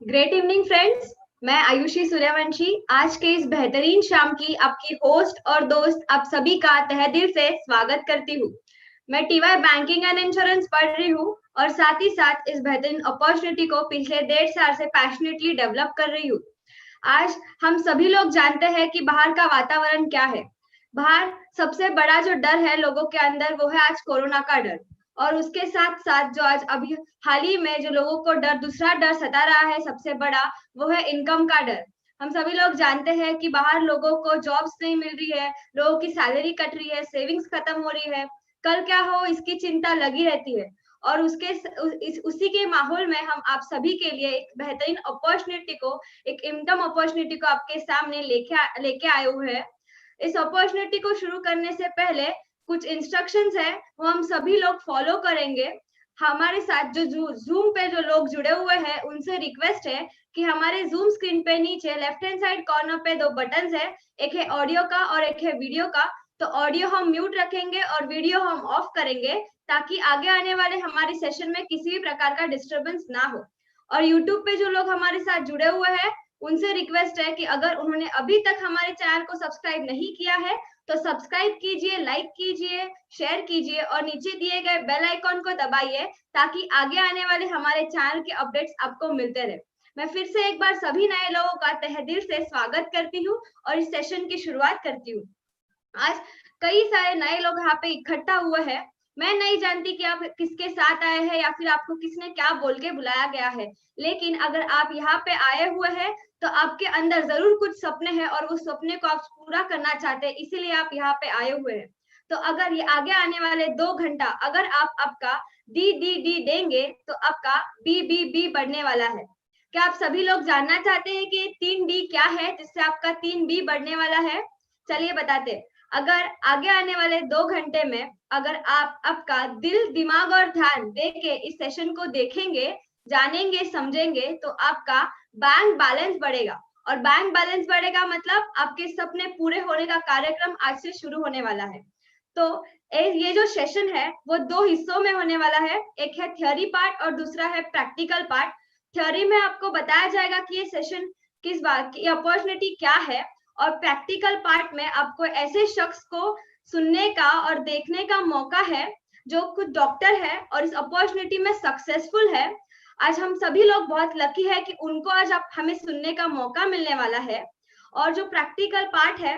Great evening friends. मैं आयुषी सूर्यवंशी आज के इस बेहतरीन शाम की आपकी होस्ट और दोस्त आप सभी का तहे दिल से स्वागत करती हूँ। मैं टीवाई बैंकिंग एंड इंश्योरेंस पढ़ रही हूँ और साथ ही साथ इस बेहतरीन अपॉर्चुनिटी को पिछले 1.5 साल से पैशनेटली डेवलप कर रही हूँ। आज हम सभी लोग जानते हैं कि बाहर का वातावरण क्या है। बाहर सबसे बड़ा जो डर है लोगों के अंदर वो है आज कोरोना का डर। और उसके साथ साथ जो आज अभी हाल ही में जो लोगों को दूसरा डर सता रहा है सबसे बड़ा, वो है इनकम का डर। हम सभी लोग जानते हैं कि बाहर लोगों को जॉब्स नहीं मिल रही है, लोगों की सैलरी कट रही है, सेविंग्स खत्म हो रही है, कल क्या हो इसकी चिंता लगी रहती है। और उसी के माहौल में हम आप सभी के लिए एक बेहतरीन अपॉर्चुनिटी को, एक इनकम अपॉर्चुनिटी को आपके सामने लेके आए हुए हैं। इस अपॉर्चुनिटी को शुरू करने से पहले कुछ इंस्ट्रक्शंस है, वो हम सभी लोग फॉलो करेंगे। हमारे साथ जो जूम पे जो लोग जुड़े हुए हैं उनसे रिक्वेस्ट है कि हमारे जूम स्क्रीन पे नीचे लेफ्ट हैंड साइड कॉर्नर पे दो बटन्स है, एक है ऑडियो का और एक है वीडियो का। तो ऑडियो हम म्यूट रखेंगे और वीडियो हम ऑफ करेंगे ताकि आगे आने वाले हमारे सेशन में किसी भी प्रकार का डिस्टरबेंस ना हो। और यूट्यूब पे जो लोग हमारे साथ जुड़े हुए हैं उनसे रिक्वेस्ट है कि अगर उन्होंने अभी तक हमारे चैनल को सब्सक्राइब नहीं किया है तो सब्सक्राइब कीजिए, लाइक कीजिए, शेयर कीजिए और नीचे दिए गए बेल आइकॉन को दबाइए ताकि आगे आने वाले हमारे चैनल के अपडेट्स आपको मिलते रहे। मैं फिर से एक बार सभी नए लोगों का तहे दिल से स्वागत करती हूँ और इस सेशन की शुरुआत करती हूँ। आज कई सारे नए लोग यहाँ पे इकट्ठा हुए हैं। मैं नहीं जानती कि आप किसके साथ आए हैं या फिर आपको किसने क्या बोल के बुलाया गया है, लेकिन अगर आप यहाँ पे आए हुए हैं तो आपके अंदर जरूर कुछ सपने हैं और उस सपने को आप पूरा करना चाहते हैं, इसीलिए आप यहाँ पे आए हुए हैं। तो अगर ये आगे आने वाले 2 घंटा अगर आप आपका डी देंगे तो आपका बी बढ़ने वाला है। क्या आप सभी लोग जानना चाहते हैं कि 3D क्या है जिससे आपका 3B बढ़ने वाला है? चलिए बताते हैं। अगर आगे आने वाले 2 घंटे में अगर आप आपका दिल, दिमाग और ध्यान दे के इस सेशन को देखेंगे, जानेंगे, समझेंगे तो आपका बैंक बैलेंस बढ़ेगा। और बैंक बैलेंस बढ़ेगा मतलब आपके सपने पूरे होने का कार्यक्रम आज से शुरू होने वाला है। तो ये जो सेशन है वो 2 हिस्सों में होने वाला है, एक है थियोरी पार्ट और दूसरा है प्रैक्टिकल पार्ट। थियोरी में आपको बताया जाएगा कि ये सेशन किस बात की अपॉर्चुनिटी क्या है, और प्रैक्टिकल पार्ट में आपको ऐसे शख्स को सुनने का और देखने का मौका है जो कुछ डॉक्टर है और इस अपॉर्चुनिटी में सक्सेसफुल है। आज हम सभी लोग बहुत लकी है कि उनको आज आप हमें सुनने का मौका मिलने वाला है। और जो प्रैक्टिकल पार्ट है,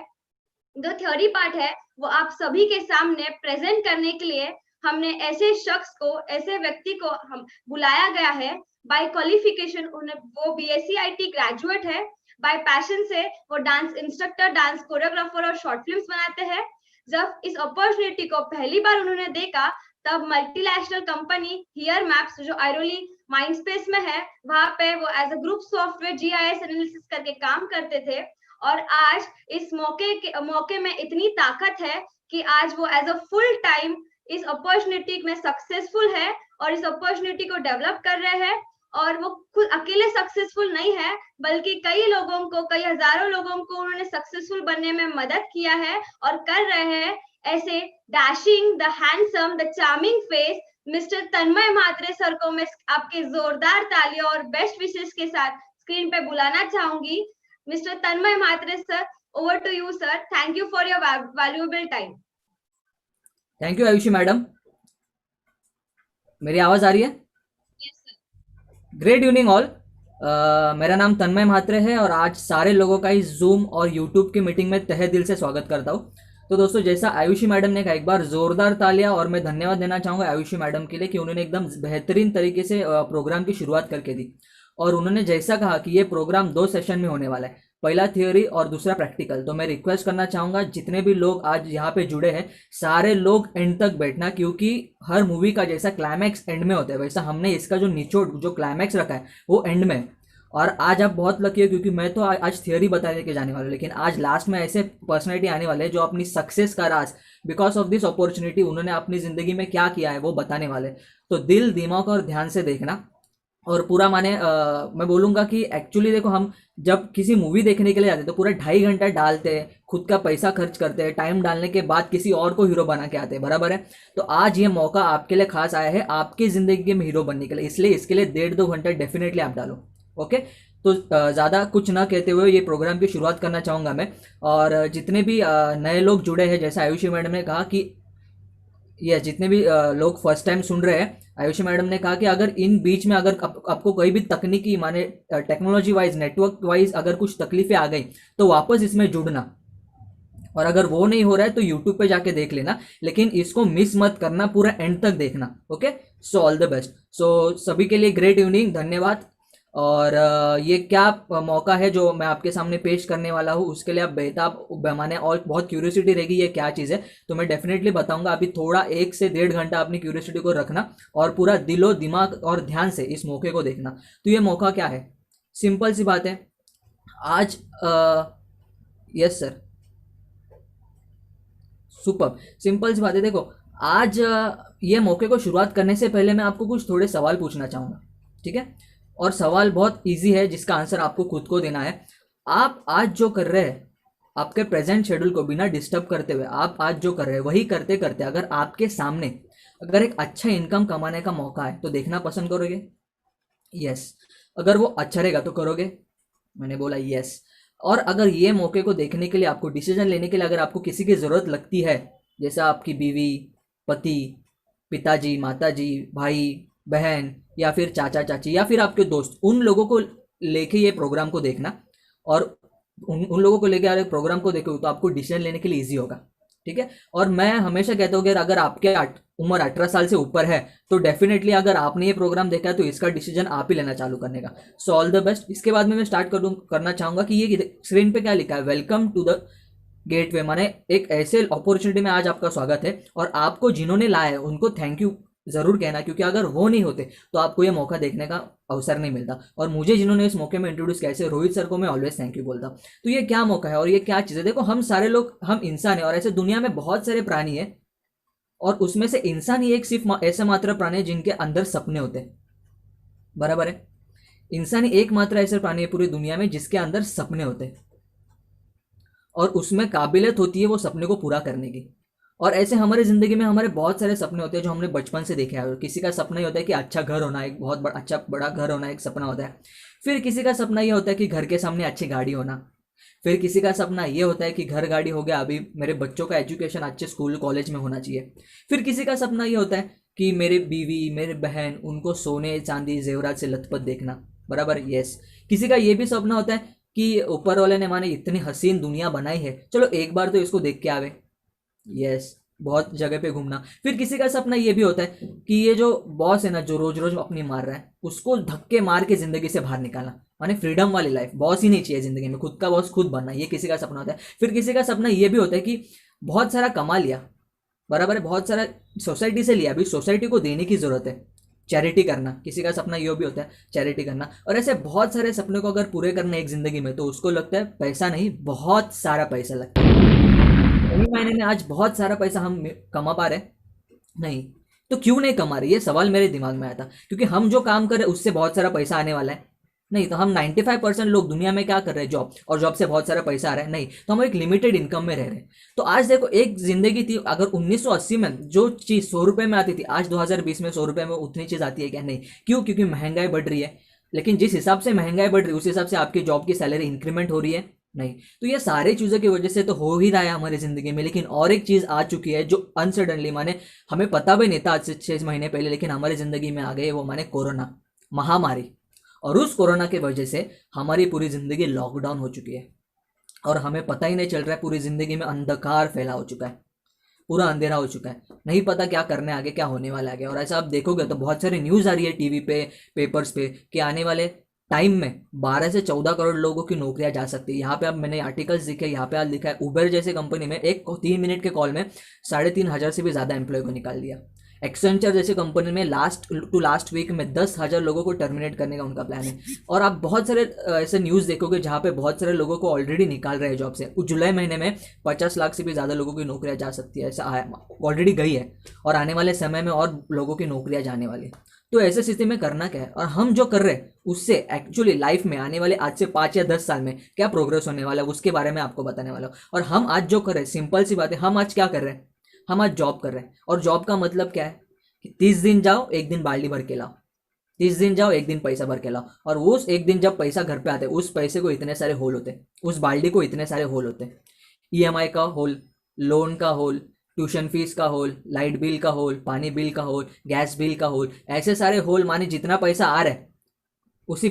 जो थ्योरी पार्ट है, वो आप सभी के सामने प्रेजेंट करने के लिए हमने ऐसे शख्स को, ऐसे व्यक्ति को हम बुलाया गया है। बाय क्वालिफिकेशन वो बीएससी आईटी ग्रेजुएट है। बाय पैशन से वो डांस इंस्ट्रक्टर, डांस कोरियोग्राफर और शॉर्ट फिल्म्स बनाते हैं। जब इस अपॉर्चुनिटी को पहली बार उन्होंने देखा तब मल्टीनेशनल कंपनी हियर मैप्स जो आयरोली माइंडस्पेस में है, वहां पे वो as a group software GIS analysis करके काम करते थे। और आज इस मौके में इतनी ताकत है कि आज वो एज अ फुल टाइम इस अपॉर्चुनिटी में सक्सेसफुल है और इस अपॉर्चुनिटी को डेवलप कर रहे हैं। और वो खुद अकेले सक्सेसफुल नहीं है बल्कि कई लोगों को, कई हजारों लोगों को उन्होंने सक्सेसफुल बनने में मदद किया है और कर रहे हैं। ऐसे dashing, the handsome, the charming face mister Tanmay Mhatre sir को मैं आपके जोरदार तालियों और बेस्ट विशेष के साथ स्क्रीन पे बुलाना चाहूंगी। Mr. Tanmay Mhatre sir, over to you sir. Thank you for your valuable time. Thank you Ayushi madam. मेरी आवाज़ आ रही है? Yes sir. Great evening all. मेरा नाम तन्मय म्हात्रे है और आज सारे लोगों का इस जूम और यूट्यूब की मीटिंग में तहे दिल से स्वागत करता हूँ। तो दोस्तों, जैसा आयुषी मैडम ने कहा, एक बार जोरदार तालियां, और मैं धन्यवाद देना चाहूँगा आयुषी मैडम के लिए कि उन्होंने एकदम बेहतरीन तरीके से प्रोग्राम की शुरुआत करके दी। और उन्होंने जैसा कहा कि ये प्रोग्राम 2 सेशन में होने वाला है, पहला थियोरी और दूसरा प्रैक्टिकल। तो मैं रिक्वेस्ट करना चाहूँगा जितने भी लोग आज यहाँ पे जुड़े हैं, सारे लोग एंड तक बैठना, क्योंकि हर मूवी का जैसा क्लाइमैक्स एंड में होता है वैसा हमने इसका जो निचोड़, जो क्लाइमैक्स रखा है वो एंड में। और आज आप बहुत लकी हो क्योंकि मैं तो आज थियोरी बताने के जाने वाला हूँ, लेकिन आज लास्ट में ऐसे पर्सनैलिटी आने वाले हैं जो अपनी सक्सेस का राज, बिकॉज ऑफ दिस अपॉर्चुनिटी, उन्होंने अपनी ज़िंदगी में क्या किया है वो बताने वाले। तो दिल, दिमाग और ध्यान से देखना। और पूरा माने मैं बोलूँगा कि एक्चुअली देखो, हम जब किसी मूवी देखने के लिए जाते हैं तो पूरा 2.5 घंटा डालते हैं, खुद का पैसा खर्च करते हैं, टाइम डालने के बाद किसी और को हीरो बना के आते हैं, बराबर है। तो आज ये मौका आपके लिए खास आया है, आपकी ज़िंदगी में हीरो बनने के लिए, इसलिए इसके लिए 1.5-2 घंटा डेफिनेटली आप डालो। ओके, तो ज़्यादा कुछ ना कहते हुए ये प्रोग्राम की शुरुआत करना चाहूँगा मैं। और जितने भी नए लोग जुड़े हैं, जैसे आयुषी मैडम ने कहा कि ये जितने भी लोग फर्स्ट टाइम सुन रहे हैं, आयुषी मैडम ने कहा कि अगर इन बीच में अगर आपको कोई भी तकनीकी माने टेक्नोलॉजी वाइज नेटवर्क वाइज अगर कुछ तकलीफें आ गई तो वापस इसमें जुड़ना, और अगर वो नहीं हो रहा है तो यूट्यूब पे जाके देख लेना, लेकिन इसको मिस मत करना, पूरा एंड तक देखना। Okay, so all the best. So सभी के लिए ग्रेट इवनिंग, धन्यवाद। और ये क्या मौका है जो मैं आपके सामने पेश करने वाला हूँ, उसके लिए आप बेताब माने और बहुत क्यूरियोसिटी रहेगी ये क्या चीज़ है, तो मैं डेफिनेटली बताऊंगा। अभी थोड़ा 1 से 1.5 घंटा अपनी क्यूरियोसिटी को रखना और पूरा दिलो दिमाग और ध्यान से इस मौके को देखना। तो ये मौका क्या है, सिंपल सी बात है। आज यस सर, सुपर सिंपल सी बात है। देखो, आज ये मौके को शुरुआत करने से पहले मैं आपको कुछ थोड़े सवाल पूछना चाहूँगा, ठीक है? और सवाल बहुत इजी है जिसका आंसर आपको खुद को देना है। आप आज जो कर रहे हैं, आपके प्रेजेंट शेड्यूल को बिना डिस्टर्ब करते हुए आप आज जो कर रहे हैं वही करते करते अगर आपके सामने अगर एक अच्छा इनकम कमाने का मौका है तो देखना पसंद करोगे? यस। अगर वो अच्छा रहेगा तो करोगे? मैंने बोला यस। और अगर ये मौके को देखने के लिए आपको डिसीजन लेने के लिए अगर आपको किसी की ज़रूरत लगती है, जैसा आपकी बीवी, पति, पिताजी, माताजी, भाई, बहन, या फिर चाचा चाची, या फिर आपके दोस्त, उन लोगों को लेके ये प्रोग्राम को देखना, और उन लोगों को लेके अगर प्रोग्राम को देखो तो आपको डिसीजन लेने के लिए ईजी होगा, ठीक है? और मैं हमेशा कहता हूँ कि अगर आपके उम्र 18 साल से ऊपर है तो डेफिनेटली अगर आपने ये प्रोग्राम देखा है तो इसका डिसीजन आप ही लेना चालू करने का। सो ऑल द बेस्ट। इसके बाद में मैं स्टार्ट करना चाहूँगा कि ये स्क्रीन पे क्या लिखा है, वेलकम टू द गेटवे, माने एक ऐसे अपॉर्चुनिटी में आज आपका स्वागत है, और आपको जिन्होंने लाया है उनको थैंक यू ज़रूर कहना, क्योंकि अगर वो नहीं होते तो आपको ये मौका देखने का अवसर नहीं मिलता। और मुझे जिन्होंने इस मौके में इंट्रोड्यूस किया, ऐसे रोहित सर को मैं ऑलवेज थैंक यू बोलता। तो ये क्या मौका है और ये क्या चीज़ है? देखो, हम सारे लोग, हम इंसान हैं, और ऐसे दुनिया में बहुत सारे प्राणी हैं, और उसमें से इंसान ही एक सिर्फ ऐसा मात्र प्राणी है जिनके अंदर सपने होते हैं, बराबर है? इंसान ही एकमात्र ऐसा प्राणी है पूरी दुनिया में जिसके अंदर सपने होते हैं, और उसमें काबिलियत होती है वो सपने को पूरा करने की। और ऐसे हमारी ज़िंदगी में हमारे बहुत सारे सपने होते हैं जो हमने बचपन से देखे हैं। किसी का सपना ये होता है कि अच्छा घर होना, एक बहुत अच्छा बड़ा घर होना एक सपना होता है। फिर किसी का सपना ये होता है कि घर के सामने अच्छी गाड़ी होना। फिर किसी का सपना ये होता है कि घर गाड़ी हो गया, अभी मेरे बच्चों का एजुकेशन अच्छे स्कूल कॉलेज में होना चाहिए। फिर किसी का सपना ये होता है कि मेरे बीवी, मेरे बहन, उनको सोने चांदी जेवरात से लथपथ देखना, बराबर? यस। किसी का ये भी सपना होता है कि ऊपर वाले ने माने इतनी हसीन दुनिया बनाई है, चलो एक बार तो इसको देख के आवे। यस, बहुत जगह पे घूमना। फिर किसी का सपना ये भी होता है कि ये जो बॉस है ना, जो रोज रोज अपनी मार रहा है, उसको धक्के मार के जिंदगी से बाहर निकालना, माने फ्रीडम वाली लाइफ। बॉस ही नहीं चाहिए जिंदगी में, खुद का बॉस खुद बनना, ये किसी का सपना होता है। फिर किसी का सपना ये भी होता है कि बहुत सारा कमा लिया, बराबर है, बहुत सारा सोसाइटी से लिया, अभी सोसाइटी को देने की जरूरत है, चैरिटी करना। किसी का सपना ये भी होता है चैरिटी करना। और ऐसे बहुत सारे सपने को अगर पूरे करना एक जिंदगी में, तो उसको लगता है पैसा नहीं, बहुत सारा पैसा लगता है। सही मायने में आज बहुत सारा पैसा हम कमा पा रहे हैं? नहीं। तो क्यों नहीं कमा रहे, ये सवाल मेरे दिमाग में आया था। क्योंकि हम जो काम कर रहे हैं उससे बहुत सारा पैसा आने वाला है? नहीं। तो हम 95% लोग दुनिया में क्या कर रहे हैं, जॉब, और जॉब से बहुत सारा पैसा आ रहा है? नहीं। तो हम एक लिमिटेड इनकम में रह रहे हैं। तो आज देखो, एक जिंदगी थी, अगर 1980 में जो चीज़ 100 रुपये में आती थी, आज 2020 में 100 रुपये में उतनी चीज़ आती है क्या? नहीं। क्यों? क्योंकि महंगाई बढ़ रही है। लेकिन जिस हिसाब से महंगाई बढ़ रही है उस हिसाब से आपकी जॉब की सैलरी इंक्रीमेंट हो रही है? नहीं। तो ये सारी चीज़ों की वजह से तो हो ही रहा है हमारी ज़िंदगी में। लेकिन और एक चीज़ आ चुकी है जो अनसडनली, माने हमें पता भी नहीं था आज से 6 महीने पहले, लेकिन हमारी ज़िंदगी में आ गई, वो माने कोरोना महामारी। और उस कोरोना की वजह से हमारी पूरी ज़िंदगी लॉकडाउन हो चुकी है, और हमें पता ही नहीं चल रहा है, पूरी ज़िंदगी में अंधकार फैला हो चुका है, पूरा अंधेरा हो चुका है, नहीं पता क्या करने आगे, क्या होने वाला आगे। और ऐसा आप देखोगे तो बहुत सारी न्यूज़ आ रही है टीवी पे, पेपर्स पे, कि आने वाले टाइम में 12 से 14 करोड़ लोगों की नौकरियां जा सकती है। यहाँ पे अब मैंने आर्टिकल्स दिखे, यहाँ पे आज लिखा है उबर जैसे कंपनी में एक 3 मिनट के कॉल में 3,500 से भी ज़्यादा एम्प्लॉय को निकाल दिया। एक्सेंचर जैसे कंपनी में लास्ट वीक में 10,000 लोगों को टर्मिनेट करने का उनका प्लान है। और आप बहुत सारे ऐसे न्यूज़ देखोगे जहाँ पे बहुत सारे लोगों को ऑलरेडी निकाल रहे हैं जॉब से। जुलाई महीने में 50 लाख से भी ज़्यादा लोगों की नौकरियां जा सकती है, ऐसा ऑलरेडी गई है, और आने वाले समय में और लोगों की नौकरियां जाने वाली है। तो ऐसे स्थिति में करना क्या है, और हम जो कर रहे हैं उससे एक्चुअली लाइफ में आने वाले आज से 5 या 10 साल में क्या प्रोग्रेस होने वाला है उसके बारे में आपको बताने वाला हूँ। और हम आज जो कर रहे हैं, सिंपल सी बात है, हम आज क्या कर रहे हैं, हम आज जॉब कर रहे हैं। और जॉब का मतलब क्या है कि 30 दिन जाओ, 1 दिन बाल्टी भर के लाओ, 30 दिन जाओ, एक दिन पैसा भर के लाओ, और उस एक दिन जब पैसा घर पे आते उस पैसे को इतने सारे होल होते, उस बाल्टी को इतने सारे होल होते। ईएमआई का होल, लोन का होल, ट्यूशन फीस का होल, लाइट बिल का होल, पानी बिल का होल, गैस बिल का होल, ऐसे सारे होल, माने जितना पैसा आ रहा है उसी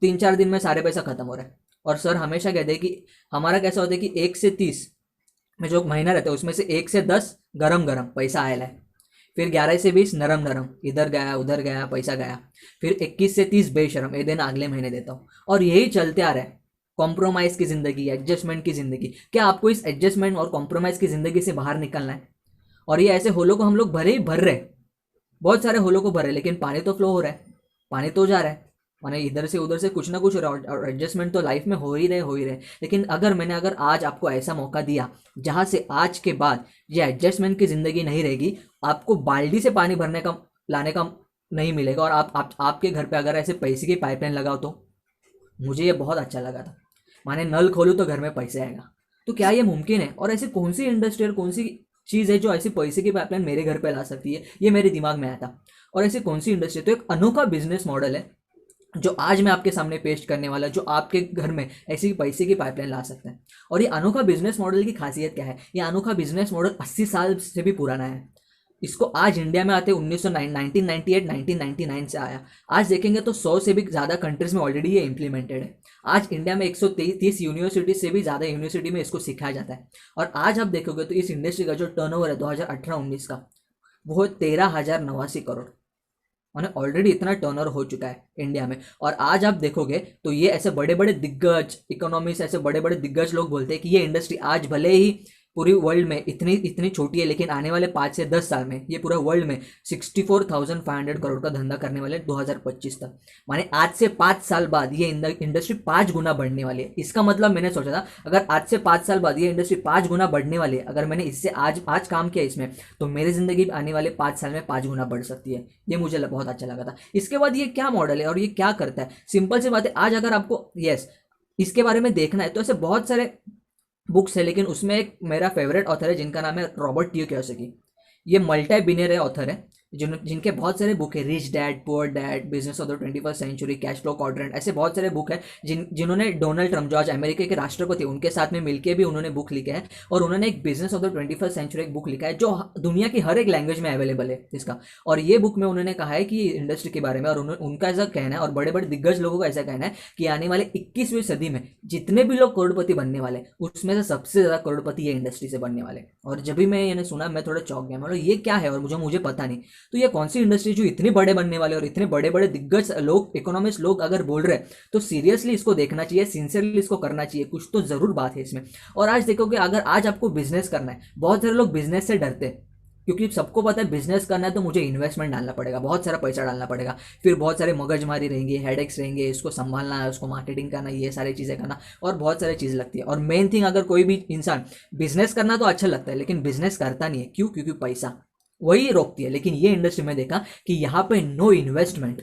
3-4 दिन में सारे पैसा खत्म हो रहा है। और सर हमेशा कहते हैं कि हमारा कैसा होता है कि 1 से 30 में जो महीना रहता है उसमें से 1 से 10 गरम गरम पैसा आया है, फिर 11 से 20 नरम नरम, इधर गया उधर गया पैसा गया, फिर 21 से 30 बेशरम, ये दिन अगले महीने देता हूँ। और यही चलते आ रहा है, कॉम्प्रोमाइज़ की ज़िंदगी, एडजस्टमेंट की ज़िंदगी। क्या आपको इस एडजस्टमेंट और कॉम्प्रोमाइज़ की ज़िंदगी से बाहर निकलना है? और ये ऐसे होलों को हम लोग भरे ही भर रहे, बहुत सारे होलों को भर रहे, लेकिन पानी तो फ्लो हो रहा है, पानी तो जा रहा है, माने इधर से उधर से कुछ ना कुछ एडजस्टमेंट तो लाइफ में हो ही रहे। लेकिन अगर आज आपको ऐसा मौका दिया जहाँ से आज के बाद ये एडजस्टमेंट की ज़िंदगी नहीं रहेगी, आपको बाल्टी से पानी भरने का लाने का नहीं मिलेगा, और आपके घर पे अगर ऐसे पैसे की पाइपलाइन लगाओ, तो मुझे ये बहुत अच्छा लगा था। माने नल खोलूँ तो घर में पैसे आएगा, तो क्या ये मुमकिन है? और ऐसी कौन सी इंडस्ट्री और कौन सी चीज़ है जो ऐसी पैसे की पाइपलाइन मेरे घर पे ला सकती है? ये मेरे दिमाग में आया था। और ऐसी कौन सी इंडस्ट्री? तो एक अनोखा बिजनेस मॉडल है जो आज मैं आपके सामने पेश करने वाला, जो आपके घर में ऐसी पैसे की पाइपलाइन ला सकते हैं। और ये अनोखा बिजनेस मॉडल की खासियत क्या है? ये अनोखा बिजनेस मॉडल 80 साल से भी पुराना है। इसको आज इंडिया में आते 1998 1999 से आया। आज देखेंगे तो 100 से भी ज़्यादा कंट्रीज में ऑलरेडी ये इम्प्लीमेंटेड है। आज इंडिया में 130 यूनिवर्सिटी से भी ज़्यादा यूनिवर्सिटी में इसको सिखाया जाता है। और आज आप देखोगे तो इस इंडस्ट्री का जो टर्नओवर है 2018-19 का, वो है 13,089 करोड़। माने ऑलरेडी इतना टर्नओवर हो चुका है इंडिया में। और आज आप देखोगे तो ये ऐसे बड़े बड़े दिग्गज इकोनॉमिस्ट, ऐसे बड़े बड़े दिग्गज लोग बोलते हैं कि ये इंडस्ट्री आज भले ही पूरी वर्ल्ड में इतनी छोटी है, लेकिन आने वाले 5 से 10 साल में ये पूरा वर्ल्ड में 64,500 करोड़ का धंधा करने वाले 2025 तक। माने आज से 5 साल बाद ये इंडस्ट्री 5 गुना बढ़ने वाली है। इसका मतलब मैंने सोचा था अगर आज से 5 साल बाद ये इंडस्ट्री 5 गुना बढ़ने वाली है, अगर मैंने इससे आज काम किया इसमें, तो मेरी जिंदगी आने वाले 5 साल में 5 गुना बढ़ सकती है। ये मुझे बहुत अच्छा लगा था। इसके बाद ये क्या मॉडल है और ये क्या करता है? सिंपल सी बात है, आज अगर आपको इसके बारे में देखना है तो ऐसे बहुत सारे बुक्स है, लेकिन उसमें एक मेरा फेवरेट ऑथर है जिनका नाम है रॉबर्ट टी कियोसाकी। ये मल्टी बिलियनर ऑथर है जिनके बहुत सारे बुक है, rich dad poor dad, business of the 21st century, cash flow quadrant, ऐसे बहुत सारे बुक है जिन्होंने डोनाल्ड ट्रम्प जो आज अमेरिका के राष्ट्रपति उनके साथ में मिलकर भी उन्होंने बुक लिखे हैं। और उन्होंने एक business of the 21st century एक बुक लिखा है जो दुनिया की हर एक लैंग्वेज में अवेलेबल है इसका। और ये बुक में उन्होंने कहा है कि इंडस्ट्री के बारे में, और उनका ऐसा कहना है और बड़े बड़े दिग्गज लोगों का ऐसा कहना है कि आने वाले 21वीं सदी में जितने भी लोग करोड़पति बनने वाले, उसमें से सबसे ज़्यादा करोड़पति ये इंडस्ट्री से बनने वाले। और जब भी मैं ये सुना मैं थोड़ा चौंक गया, मतलब ये क्या है और मुझे पता नहीं। तो ये कौन सी इंडस्ट्री जो इतने बड़े बनने वाले और इतने बड़े बड़े दिग्गज लोग, इकोनॉमिस्ट लोग अगर बोल रहे हैं तो सीरियसली इसको देखना चाहिए, सिंसियरली इसको करना चाहिए, कुछ तो जरूर बात है इसमें। और आज देखोगे अगर आज आपको बिजनेस करना है, बहुत सारे लोग बिजनेस से डरते हैं क्योंकि सबको पता है बिजनेस करना है तो मुझे इन्वेस्टमेंट डालना पड़ेगा, बहुत सारा पैसा डालना पड़ेगा, फिर बहुत सारे मगजमारी रहेंगे, हेडेक्स रहेंगे, इसको संभालना है, उसको मार्केटिंग करना, ये सारी चीज़ें करना और बहुत सारी चीज़ लगती है। और मेन थिंग, अगर कोई भी इंसान बिजनेस करना तो अच्छा लगता है लेकिन बिजनेस करता नहीं है, क्यों? क्योंकि पैसा वही रोकती है। लेकिन ये इंडस्ट्री में देखा कि यहाँ पे नो इन्वेस्टमेंट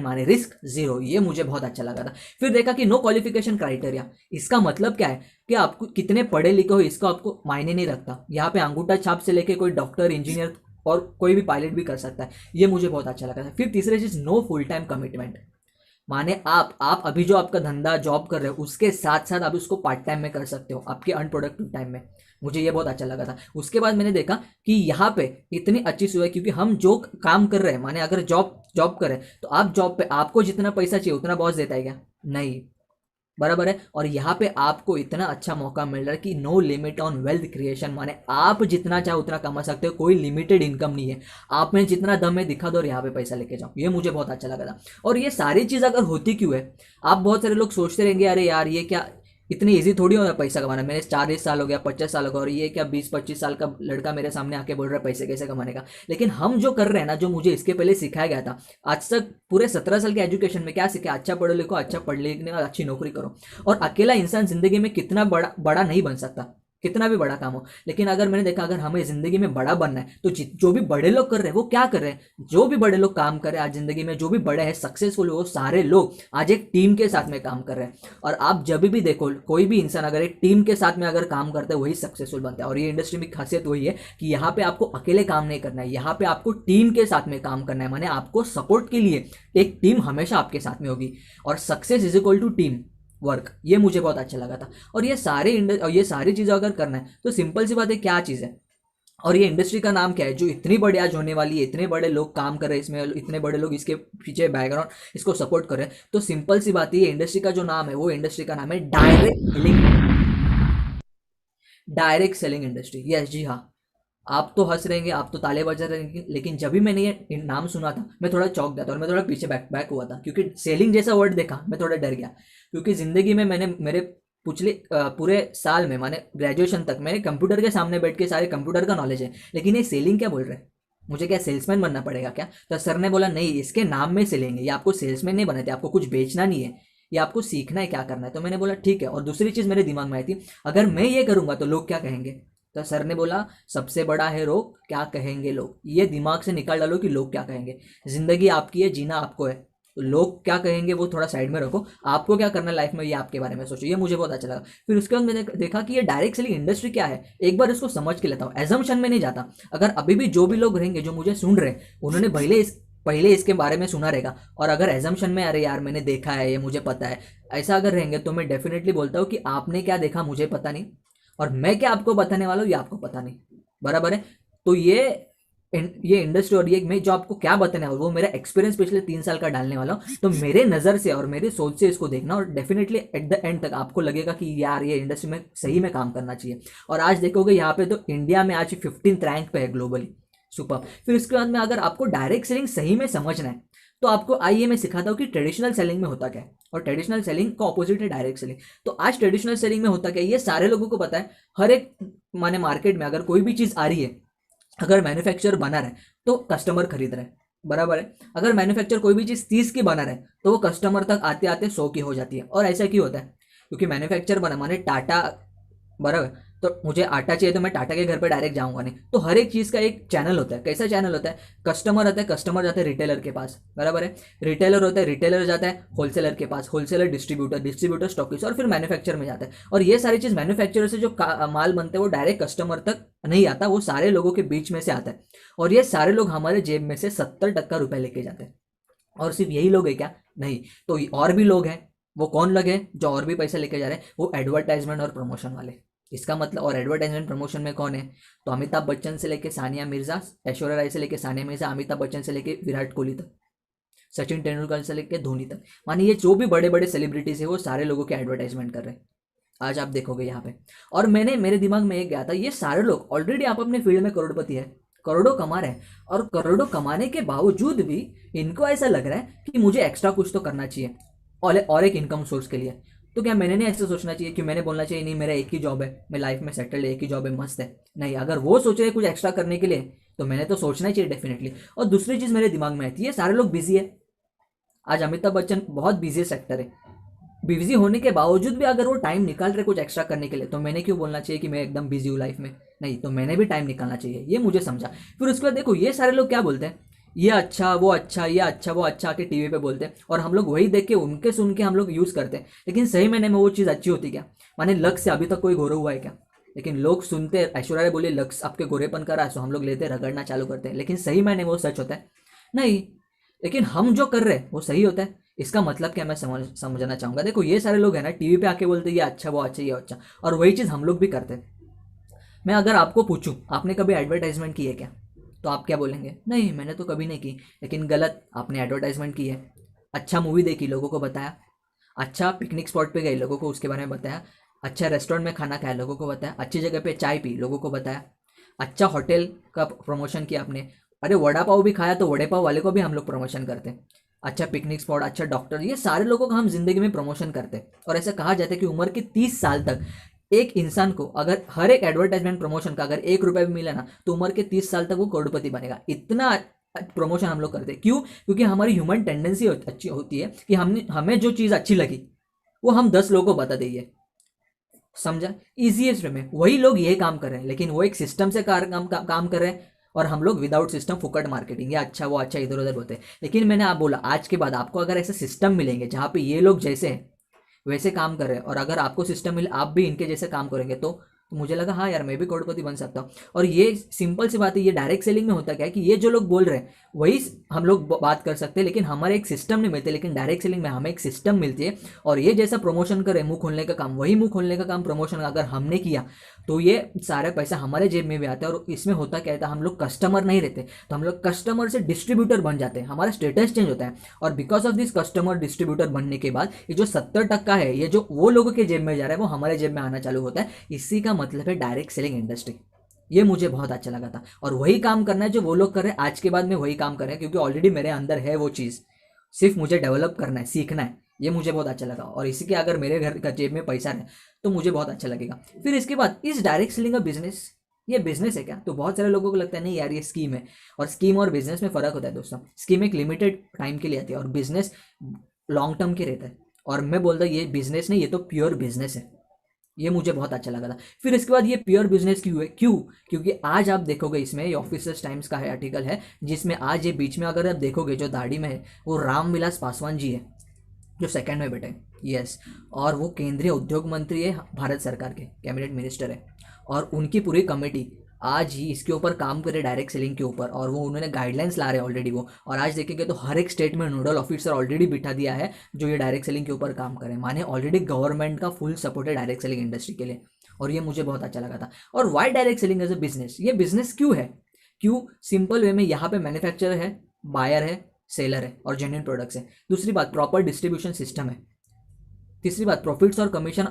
माने रिस्क जीरो। ये मुझे बहुत अच्छा लगा था। फिर देखा कि नो क्वालिफिकेशन क्राइटेरिया। इसका मतलब क्या है कि आपको कितने पढ़े लिखे हो इसका आपको मायने नहीं रखता। यहाँ पे अंगूठा छाप से लेके कोई डॉक्टर, इंजीनियर और कोई भी पायलट भी कर सकता है। ये मुझे बहुत अच्छा लगा था। फिर तीसरी चीज, नो फुल टाइम कमिटमेंट। माने आप अभी जो आपका धंधा जॉब कर रहे हो उसके साथ साथ आप उसको पार्ट टाइम में कर सकते हो आपके अनप्रोडक्टिव टाइम में। मुझे ये बहुत अच्छा लगा था। उसके बाद मैंने देखा कि यहाँ पे इतनी अच्छी सुविधा, क्योंकि हम जो काम कर रहे हैं, माने अगर जॉब कर रहे हैं तो आप जॉब पे आपको जितना पैसा चाहिए उतना बॉस देता है क्या? नहीं, बराबर है। और यहाँ पे आपको इतना अच्छा मौका मिल रहा है कि no limit on wealth creation, माने आप जितना चाहे उतना कमा सकते हो, कोई लिमिटेड इनकम नहीं है। आप में जितना दम है दिखा दो और यहाँ पे पैसा लेके जाओ। ये मुझे बहुत अच्छा लगा था। और ये सारी चीज़ अगर होती क्यों है? आप बहुत सारे लोग सोचते रहेंगे अरे यार ये क्या इतनी इजी थोड़ी होता है पैसा कमाना, मेरे 40 साल हो गया, 50 साल हो गया और ये क्या 20-25 साल का लड़का मेरे सामने आके बोल रहा है पैसे कैसे कमाने का। लेकिन हम जो कर रहे हैं ना, जो मुझे इसके पहले सिखाया गया था, आज तक पूरे 17 साल के एजुकेशन में क्या सीखा? अच्छा पढ़ो लिखो, अच्छा पढ़ लिखने और अच्छी नौकरी करो। और अकेला इंसान जिंदगी में कितना बड़ा नहीं बन सकता, कितना भी बड़ा काम हो। लेकिन अगर मैंने देखा अगर हमें जिंदगी में बड़ा बनना है तो जो भी बड़े लोग कर रहे हैं वो क्या कर रहे हैं, जो भी बड़े लोग काम कर रहे हैं आज जिंदगी में, जो भी बड़े हैं सक्सेसफुल, वो सारे लोग आज एक टीम के साथ में काम कर रहे हैं। और आप जब भी देखो कोई भी इंसान अगर एक टीम के साथ में अगर काम करता है वही सक्सेसफुल बनता है। और ये इंडस्ट्री में खासियत वही है कि यहाँ पे आपको अकेले काम नहीं करना है, यहाँ पे आपको टीम के साथ में काम करना है। माने आपको सपोर्ट के लिए एक टीम हमेशा आपके साथ में होगी। और success is equal to team work, ये मुझे बहुत अच्छा लगा था। और ये सारी चीज़ें अगर करना है तो सिंपल सी बात है, क्या चीज़ है और ये इंडस्ट्री का नाम क्या है जो इतनी बड़ी आज होने वाली है, इतने बड़े लोग काम कर रहे हैं इसमें, इतने बड़े लोग इसके पीछे बैकग्राउंड इसको सपोर्ट कर रहे हैं। तो सिंपल सी बात है, ये इंडस्ट्री का जो नाम है वो इंडस्ट्री का नाम है डायरेक्ट सेलिंग इंडस्ट्री। यस जी हाँ, आप तो हंस रहेंगे, आप तो ताले बजा रहेंगे, लेकिन जब भी मैंने ये नाम सुना था मैं थोड़ा चौंक गया था और मैं थोड़ा पीछे बैक हुआ था, क्योंकि सेलिंग जैसा वर्ड देखा मैं थोड़ा डर गया। क्योंकि ज़िंदगी में मैंने मेरे पिछले पूरे साल में माने ग्रेजुएशन तक मैंने कंप्यूटर के सामने बैठ के सारे कंप्यूटर का नॉलेज है, लेकिन ये सेलिंग क्या बोल रहे हैं, मुझे क्या सेल्समैन बनना पड़ेगा क्या? तो सर ने बोला नहीं, इसके नाम में से लेंगे, ये आपको सेल्समैन नहीं बनाते, आपको कुछ बेचना नहीं है, ये आपको सीखना है क्या करना है। तो मैंने बोला ठीक है। और दूसरी चीज़ मेरे दिमाग में आई थी, अगर मैं ये करूँगा तो लोग क्या कहेंगे? तो सर ने बोला सबसे बड़ा है रोग क्या कहेंगे लोग, ये दिमाग से निकाल डालो कि लोग क्या कहेंगे। जिंदगी आपकी है, जीना आपको है, तो लोग क्या कहेंगे वो थोड़ा साइड में रखो, आपको क्या करना है लाइफ में ये आपके बारे में सोचो। ये मुझे बहुत अच्छा लगा। फिर उसके बाद मैंने देखा कि ये डायरेक्ट सेलिंग इंडस्ट्री क्या है, एक बार इसको समझ के लेता हूँ, एजम्पशन में नहीं जाता। अगर अभी भी जो भी लोग रहेंगे जो मुझे सुन रहे हैं उन्होंने पहले इसके बारे में सुना रहेगा, और अगर एजम्पशन में अरे यार मैंने देखा है ये मुझे पता है ऐसा अगर रहेंगे, तो मैं डेफिनेटली बोलता हूँ कि आपने क्या देखा मुझे पता नहीं, और मैं क्या आपको बताने वाला हूँ ये आपको पता नहीं, बराबर है। तो ये इंडस्ट्री और ये मैं जो आपको क्या बताने वाला हूँ वो मेरा एक्सपीरियंस पिछले 3 साल का डालने वाला हूँ। तो मेरे नज़र से और मेरी सोच से इसको देखना, और डेफिनेटली एट द एंड तक आपको लगेगा कि यार ये इंडस्ट्री में सही में काम करना चाहिए। और आज देखोगे यहाँ पे तो इंडिया में आज 15th रैंक पे है ग्लोबली, सुपर। फिर इसके बाद में अगर आपको डायरेक्ट सेलिंग सही में समझना है तो आपको आइए मैं सिखाता हूँ कि ट्रेडिशनल सेलिंग में होता क्या है, और ट्रेडिशनल सेलिंग का ऑपोजिट है डायरेक्ट सेलिंग। तो आज ट्रेडिशनल सेलिंग में होता क्या है ये सारे लोगों को पता है। हर एक माने मार्केट में अगर कोई भी चीज़ आ रही है, अगर मैन्युफैक्चर बना रहा है तो कस्टमर खरीद रहे हैं, बराबर है। अगर मैन्युफैक्चर कोई भी चीज़ 30 की बना रहे हैं तो वो कस्टमर तक आते आते 100 की हो जाती है। और ऐसा क्यों होता है? क्योंकि मैन्युफैक्चर बना माने टाटा, बराबर। तो मुझे आटा चाहिए तो मैं टाटा के घर पे डायरेक्ट जाऊंगा नहीं। तो हर एक चीज़ का एक चैनल होता है। कैसा चैनल होता है? कस्टमर आता है, कस्टमर जाता है रिटेलर के पास, बराबर है। रिटेलर होता है, रिटेलर जाता है होलसेलर के पास, होलसेलर डिस्ट्रीब्यूटर, डिस्ट्रीब्यूटर स्टॉकिस्ट, और फिर मैन्युफैक्चर में जाता है। और ये सारी चीज़ मैन्युफैक्चरर से जो माल बनते हैं वो डायरेक्ट कस्टमर तक नहीं आता, वो सारे लोगों के बीच में से आता है। और ये सारे लोग हमारे जेब में से 70% रुपए लेके जाते हैं। और सिर्फ यही लोग है क्या? नहीं, तो और भी लोग हैं। वो कौन लोग हैं जो और भी पैसा लेके जा रहे हैं? वो एडवर्टाइजमेंट और प्रमोशन वाले। इसका मतलब, और एडवर्टाइजमेंट प्रमोशन में कौन है? तो अमिताभ बच्चन से लेके सानिया मिर्जा, ऐश्वर्या राय से लेके सानिया मिर्जा, अमिताभ बच्चन से लेके विराट कोहली तक, सचिन तेंदुलकर से लेके धोनी तक। माने ये जो भी बड़े बड़े सेलिब्रिटीज है वो सारे लोगों के एडवर्टाइजमेंट कर रहे हैं। आज आप देखोगे यहाँ पे। और मेरे दिमाग में एक गया था, ये सारे लोग ऑलरेडी आप अपने फील्ड में करोड़पति है, करोड़ों कमा रहे हैं, और करोड़ों कमाने के बावजूद भी इनको ऐसा लग रहा है कि मुझे एक्स्ट्रा कुछ तो करना चाहिए और एक इनकम सोर्स के लिए। तो क्या मैंने नहीं ऐसे सोचना चाहिए कि मैंने बोलना चाहिए नहीं मेरा एक ही जॉब है, मैं लाइफ में सेटल्ड है, एक ही जॉब है, मस्त है? नहीं, अगर वो सोच रहे कुछ एक्स्ट्रा करने के लिए तो मैंने तो सोचना ही चाहिए डेफिनेटली। और दूसरी चीज़ मेरे दिमाग में आई थी, ये सारे लोग बिजी है। आज अमिताभ बच्चन बहुत बिजी सेक्टर है, बिजी होने के बावजूद भी अगर वो टाइम निकाल रहे कुछ एक्स्ट्रा करने के लिए, तो मैंने क्यों बोलना चाहिए कि मैं एकदम बिजी हूँ लाइफ में? नहीं, तो मैंने भी टाइम निकालना चाहिए, ये मुझे समझा। फिर उसके बाद देखो ये सारे लोग क्या बोलते हैं, ये अच्छा वो अच्छा, ये अच्छा वो अच्छा के टीवी पे बोलते हैं, और हम लोग वही देख के उनके सुन के हम लोग यूज़ करते हैं। लेकिन सही मैंने में वो चीज़ अच्छी होती क्या? माने लक्स से अभी तक कोई गोरा हुआ है क्या? लेकिन लोग सुनते, ऐश्वर्या बोले लक्स आपके गोरेपन का रहा है, तो हम लोग लेते रगड़ना चालू करते हैं। लेकिन सही मैंने वो सच होता है? नहीं। लेकिन हम जो कर रहे हैं वो सही होता है। इसका मतलब क्या मैं समझना चाहूँगा। देखो ये सारे लोग हैं ना टीवी पे आके बोलते ये अच्छा वो अच्छा ये अच्छा, और वही चीज़ हम लोग भी करते हैं। मैं अगर आपको पूछूं आपने कभी एडवर्टाइजमेंट की है क्या, तो आप क्या बोलेंगे? नहीं मैंने तो कभी नहीं की। लेकिन गलत, आपने एडवर्टाइजमेंट की है। अच्छा मूवी देखी, लोगों को बताया। अच्छा पिकनिक स्पॉट पे गए, लोगों को उसके बारे में बताया। अच्छा रेस्टोरेंट में खाना खाया, लोगों को बताया। अच्छी जगह पे चाय पी, लोगों को बताया। अच्छा होटल का प्रमोशन किया आपने। अरे वड़ा पाव भी खाया तो वड़े पाव वाले को भी हम लोग प्रमोशन करते हैं। अच्छा पिकनिक स्पॉट, अच्छा डॉक्टर, ये सारे लोगों का हम जिंदगी में प्रमोशन करते हैं। और ऐसा कहा जाता है कि उम्र के 30 साल तक एक इंसान को अगर हर एक एडवर्टाइजमेंट प्रमोशन का अगर 1 रुपया भी मिला ना, तो उम्र के 30 साल तक वो करोड़पति बनेगा। इतना प्रमोशन हम लोग करते हैं। क्यों? क्योंकि हमारी ह्यूमन टेंडेंसी अच्छी होती है कि हमें जो चीज़ अच्छी लगी वो हम 10 लोगों को बता देंगे। समझा? इजीएस्ट वे में वही लोग ये काम कर रहे हैं, लेकिन वो एक सिस्टम से काम कर रहे हैं, और हम लोग विदाउट सिस्टम फुकट मार्केटिंग, या अच्छा वो अच्छा इधर उधर बोलते हैं। लेकिन मैंने आप बोला आज के बाद आपको अगर ऐसे सिस्टम मिलेंगे जहाँ पे ये लोग जैसे हैं वैसे काम कर रहे हैं, और अगर आपको सिस्टम मिले आप भी इनके जैसे काम करेंगे, तो मुझे लगा हाँ यार मैं भी करोड़पति बन सकता हूँ। और ये सिंपल सी बात है, ये डायरेक्ट सेलिंग में होता क्या है कि ये जो लोग बोल रहे हैं वही हम लोग बात कर सकते हैं, लेकिन हमारे एक सिस्टम नहीं मिलते। लेकिन डायरेक्ट सेलिंग में हमें एक सिस्टम मिलती है, और ये जैसा प्रमोशन करे मुंह खोलने का काम, वही मुंह खोलने का काम प्रमोशन अगर हमने किया तो ये सारा पैसा हमारे जेब में भी आता है। और इसमें होता क्या था, हम लोग कस्टमर नहीं रहते, तो हम लोग कस्टमर से डिस्ट्रीब्यूटर बन जाते हैं, हमारा स्टेटस चेंज होता है। और because of this customer distributor बनने के बाद ये जो 70% है, ये जो वो लोगों के जेब में जा रहा है वो हमारे जेब में आना चालू होता है। इसी का मतलब है डायरेक्ट सेलिंग इंडस्ट्री। ये मुझे बहुत अच्छा लगा था, और वही काम करना है जो वो लोग कर रहे हैं आज के बाद में, वही काम कर रहे हैं, क्योंकि ऑलरेडी मेरे अंदर है वो चीज़, सिर्फ मुझे डेवलप करना है, सीखना है। ये मुझे बहुत अच्छा लगा, और इसी के अगर मेरे घर का जेब में पैसा है तो मुझे बहुत अच्छा लगेगा। फिर इसके बाद इस डायरेक्ट सेलिंग का बिजनेस, ये बिजनेस है क्या? तो बहुत सारे लोगों को लगता है नहीं यार ये स्कीम है, और स्कीम और बिजनेस में फ़र्क होता है दोस्तों। स्कीम एक लिमिटेड टाइम के लिए आती है, और बिजनेस लॉन्ग टर्म के रहता है। और मैं बोलता हूँ ये बिजनेस नहीं, ये तो प्योर बिजनेस है। ये मुझे बहुत अच्छा लगा था। फिर इसके बाद ये प्योर बिजनेस क्यों है? क्यों? क्योंकि आज आप देखोगे इसमें, ये ऑफिसर्स टाइम्स का है आर्टिकल है, जिसमें आज ये बीच में अगर आप देखोगे जो दाढ़ी में है वो रामविलास पासवान जी है, जो सेकंड में बैठे। यस, और वो केंद्रीय उद्योग मंत्री है भारत सरकार के, कैबिनेट मिनिस्टर है, और उनकी पूरी कमेटी आज ही इसके ऊपर काम करे डायरेक्ट सेलिंग के ऊपर, और वो उन्होंने गाइडलाइंस ला रहे हैं ऑलरेडी वो। और आज देखेंगे तो हर एक स्टेट में नोडल ऑफिसर ऑलरेडी बिठा दिया है जो ये डायरेक्ट सेलिंग के ऊपर काम करें, माने ऑलरेडी गवर्नमेंट का फुल सपोर्ट है डायरेक्ट सेलिंग इंडस्ट्री के लिए। और ये मुझे बहुत अच्छा लगा था। और why direct selling as a business? ये बिजनेस क्यों है? क्यों? सिंपल वे में यहाँ पे मैन्युफैक्चरर है, बायर है, सेलर है, और जेन्युइन प्रोडक्ट्स है। दूसरी बात प्रॉपर डिस्ट्रीब्यूशन सिस्टम है। तीसरी बात प्रॉफिट्स और कमीशन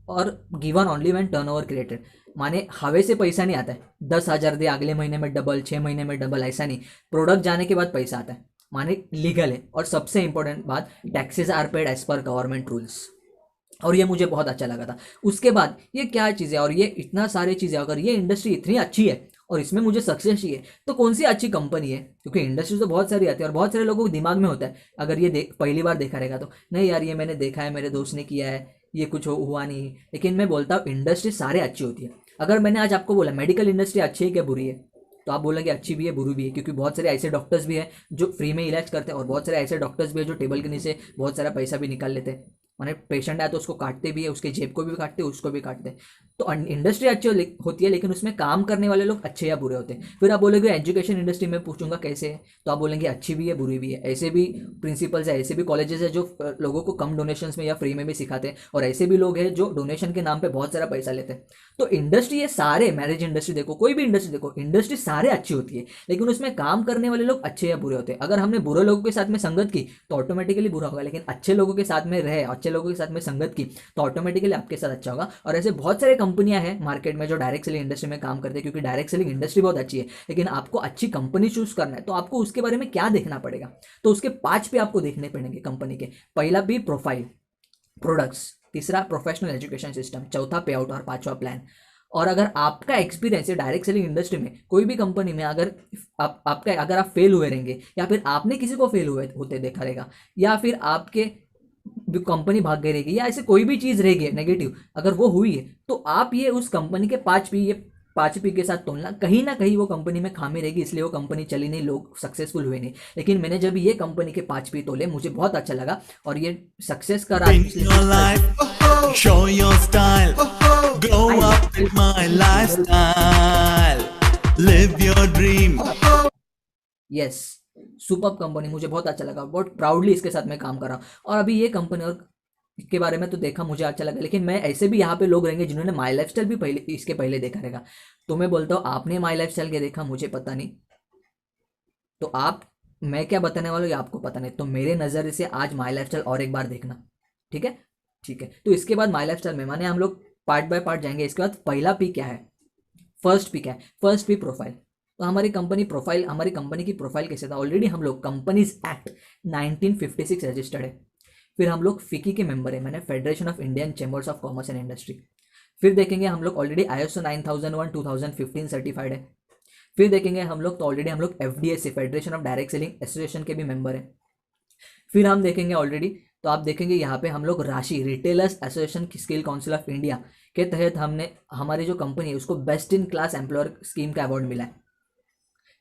और given only when turnover created, माने हवे से पैसा नहीं आता है 10,000 दे अगले महीने में डबल, 6 महीने में डबल, ऐसा नहीं। प्रोडक्ट जाने के बाद पैसा आता है, माने लीगल है। और सबसे इंपॉर्टेंट बात, taxes are paid as per government rules. और ये मुझे बहुत अच्छा लगा था। उसके बाद ये क्या चीज़ है, और ये इतना सारी चीज़ें, अगर ये इंडस्ट्री इतनी अच्छी है और इसमें मुझे सक्सेस चाहिए तो कौन सी अच्छी कंपनी है? क्योंकि इंडस्ट्री तो बहुत सारी आती है, और बहुत सारे लोगों को दिमाग में होता है, अगर ये पहली बार देखा रहेगा तो नहीं यार ये मैंने देखा है, मेरे दोस्त ने किया है, ये कुछ हुआ नहीं। लेकिन मैं बोलता हूँ इंडस्ट्री सारे अच्छी होती है। अगर मैंने आज आपको बोला मेडिकल इंडस्ट्री अच्छी है क्या बुरी है, तो आप बोलेंगे अच्छी भी है बुरी भी है, क्योंकि बहुत सारे ऐसे डॉक्टर्स भी हैं जो फ्री में इलाज करते हैं, और बहुत सारे ऐसे डॉक्टर्स भी हैं जो टेबल के नीचे बहुत सारा पैसा भी निकाल लेते हैं। माने पेशेंट आया तो उसको काटते भी है, उसके जेब को भी काटते हैं, उसको भी काटते हैं। तो इंडस्ट्री अच्छी होती है, लेकिन उसमें काम करने वाले लोग अच्छे या बुरे होते हैं। फिर आप बोलेंगे एजुकेशन इंडस्ट्री में पूछूंगा कैसे है, तो आप बोलेंगे अच्छी भी है बुरी भी है। ऐसे भी प्रिंसिपल्स है, ऐसे भी कॉलेजेस है जो लोगों को कम डोनेशंस में या फ्री में भी सिखाते हैं, और ऐसे भी लोग हैं जो डोनेशन के नाम पे बहुत सारा पैसा लेते हैं। तो इंडस्ट्री ये सारे, मैरिज इंडस्ट्री देखो, कोई भी इंडस्ट्री देखो, इंडस्ट्री सारे अच्छी होती है, लेकिन उसमें काम करने वाले लोग अच्छे या बुरे होते हैं। अगर हमने बुरे लोगों के साथ में संगत की तो ऑटोमेटिकली बुरा होगा, लेकिन अच्छे लोगों के साथ में रहे, अच्छे लोगों के साथ में संगत की तो ऑटोमेटिकली आपके साथ अच्छा होगा। और ऐसे बहुत सारे कंपनियां हैं मार्केट में जो डायरेक्ट सेलिंग इंडस्ट्री में काम करते हैं, क्योंकि डायरेक्ट सेलिंग इंडस्ट्री बहुत अच्छी है। लेकिन आपको अच्छी कंपनी चूज करना है तो आपको उसके बारे में क्या देखना पड़ेगा, तो उसके 5 पे आपको देखने पड़ेंगे कंपनी के। पहला भी प्रोफाइल, प्रोडक्ट्स, तीसरा प्रोफेशनल एजुकेशन सिस्टम, चौथा पे आउट, और पांचवा प्लान। और अगर आपका एक्सपीरियंस है डायरेक्ट सेलिंग इंडस्ट्री में, कोई भी कंपनी में, अगर अगर आप फेल हुए रहेंगे, या फिर आपने किसी को फेल हुए होते देखा रहेगा, या फिर आपके कंपनी भाग गई रहेगी, या ऐसे कोई भी चीज़ रहेगी नेगेटिव, अगर वो हुई है तो आप ये उस कंपनी के 5 P, ये 5 P के साथ तोलना, कहीं ना कहीं वो कंपनी में खामी रहेगी, इसलिए वो कंपनी चली नहीं, लोग सक्सेसफुल हुए नहीं। लेकिन मैंने जब ये कंपनी के 5 P तोले मुझे बहुत अच्छा लगा, और ये सक्सेस का राज show your style, grow up with my lifestyle, live your dream. Yes, super company, मुझे बहुत अच्छा लगा, बहुत प्राउडली इसके साथ मैं काम कर रहा हूँ। और अभी ये कंपनी और के बारे में तो देखा, मुझे अच्छा लगा, लेकिन मैं ऐसे भी यहाँ पे लोग रहेंगे जिन्होंने माई लाइफस्टाइल भी पहले इसके पहले देखा रहेगा। तो मैं बोलता हूँ आपने माई लाइफस्टाइल के देखा, मुझे पता नहीं, तो आप, मैं क्या बताने वाला हूँ ये आपको पता नहीं, तो मेरे नज़र से आज माई लाइफस्टाइल और एक बार देखना, ठीक है? ठीक है, तो इसके बाद माई लाइफस्टाइल में माने हम लोग पार्ट बाय पार्ट जाएंगे। इसके बाद पहला P क्या है, फर्स्ट P क्या है? First P profile. तो हमारी कंपनी प्रोफाइल, हमारी कंपनी की प्रोफाइल कैसे था, ऑलरेडी हम लोग कंपनीज एक्ट 1956 रजिस्टर्ड है। फिर हम लोग फिकी के मेंबर है, मैंने federation of Indian chambers of commerce and industry. फिर देखेंगे हम लोग ऑलरेडी ISO 9001 2015 सर्टिफाइड है। फिर देखेंगे हम लोग तो ऑलरेडी हम लोग FDSA, federation of direct selling association के भी मेंबर है। फिर हम देखेंगे ऑलरेडी तो आप देखेंगे यहाँ पे हम लोग राशि retailers association skill council of India के तहत हमने हमारी जो कंपनी है उसको best in class employer scheme का अवार्ड मिला है।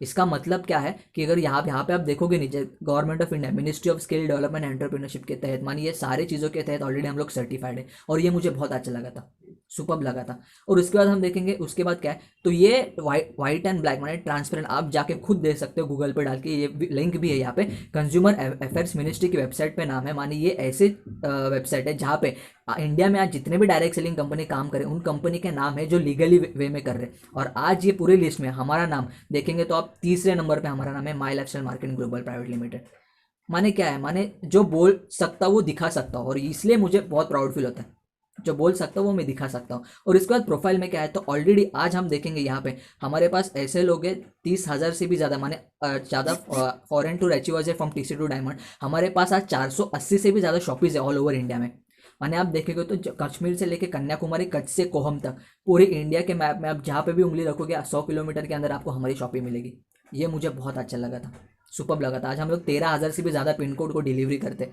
इसका मतलब क्या है कि अगर यहाँ पे आप देखोगे नीचे government of India ministry of skill development entrepreneurship के तहत मानिए ये सारे चीज़ों के तहत ऑलरेडी हम लोग सर्टिफाइड है और ये मुझे बहुत अच्छा लगा था, सुपर्ब लगा था। और उसके बाद हम देखेंगे उसके बाद क्या है, तो ये वाइट एंड ब्लैक माने ट्रांसपेरेंट, आप जाके खुद देख सकते हो गूगल पे डाल के, ये लिंक भी है यहाँ पे कंज्यूमर अफेयर्स मिनिस्ट्री की वेबसाइट पे नाम है। मानिए ये ऐसे वेबसाइट है जहाँ पे इंडिया में आज जितने भी डायरेक्ट सेलिंग कंपनी काम करे उन कंपनी के नाम है जो लीगली वे में कर रहे हैं। और आज ये पूरी लिस्ट में हमारा नाम देखेंगे तो आप तीसरे नंबर पे हमारा नाम है my lifestyle marketing global private limited. माने क्या है, माने जो बोल सकता वो दिखा सकता हूँ और इसलिए मुझे बहुत प्राउड फील होता है, जो बोल सकता हूँ वो मैं दिखा सकता हूँ। और इसके बाद प्रोफाइल में क्या है, तो ऑलरेडी आज हम देखेंगे यहाँ पे हमारे पास ऐसे लोग हैं 30,000 से भी ज़्यादा, माने ज़्यादा फॉरेन टूर अचीवर्स है फ्रॉम टीसी टू डायमंड। हमारे पास आज 480 से भी ज़्यादा शॉपीज है ऑल ओवर इंडिया में। माने आप देखेंगे तो कश्मीर से लेके कन्याकुमारी, कच्छ से कोहम तक पूरे इंडिया के मैप में आप जहाँ पे भी उंगली रखोगे 100 किलोमीटर के अंदर आपको हमारी शॉपिंग मिलेगी। ये मुझे बहुत अच्छा लगा था, सुपर्ब लगा था। आज हम लोग 13,000 से भी ज़्यादा पिन कोड को डिलीवरी करते,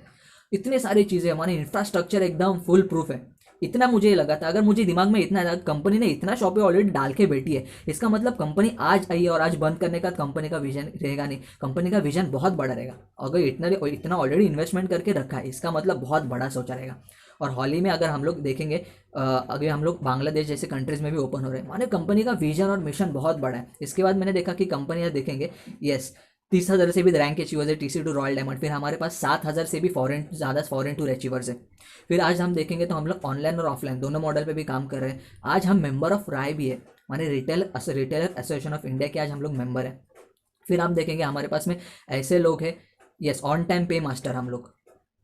इतने सारी चीज़ें, हमारे इंफ्रास्ट्रक्चर एकदम फुल प्रूफ है। इतना मुझे लगा था, अगर मुझे दिमाग में इतना कंपनी ने इतना शॉपे ऑलरेडी डाल के बैठी है, इसका मतलब कंपनी आज आई है और आज बंद करने का कंपनी का विजन रहेगा नहीं, कंपनी का विजन बहुत बड़ा रहेगा। अगर इतना ऑलरेडी इन्वेस्टमेंट करके रखा है इसका मतलब बहुत बड़ा सोचा रहेगा। और हाल ही में अगर हम लोग देखेंगे अगर हम लोग बांग्लादेश जैसे कंट्रीज में भी ओपन हो रहे हैं, माने कंपनी का विजन और मिशन बहुत बड़ा है। इसके बाद मैंने देखा कि कंपनियां देखेंगे, यस 30,000 से भी रैंक अचीवर्स है टीसी टू रॉयल डायमंड, फिर हमारे पास 7,000 से भी फॉरेन टूर अचीवर्स है। फिर आज हम देखेंगे तो हम लोग ऑनलाइन और ऑफलाइन दोनों मॉडल पे भी काम कर रहे हैं। आज हम मेंबर ऑफ राय भी है, माने रिटेलर एसोसिएशन ऑफ इंडिया के आज हम लोग मेंबर हैं। फिर हम देखेंगे हमारे पास में ऐसे लोग हैं, यस ऑन टाइम पे मास्टर हम लोग,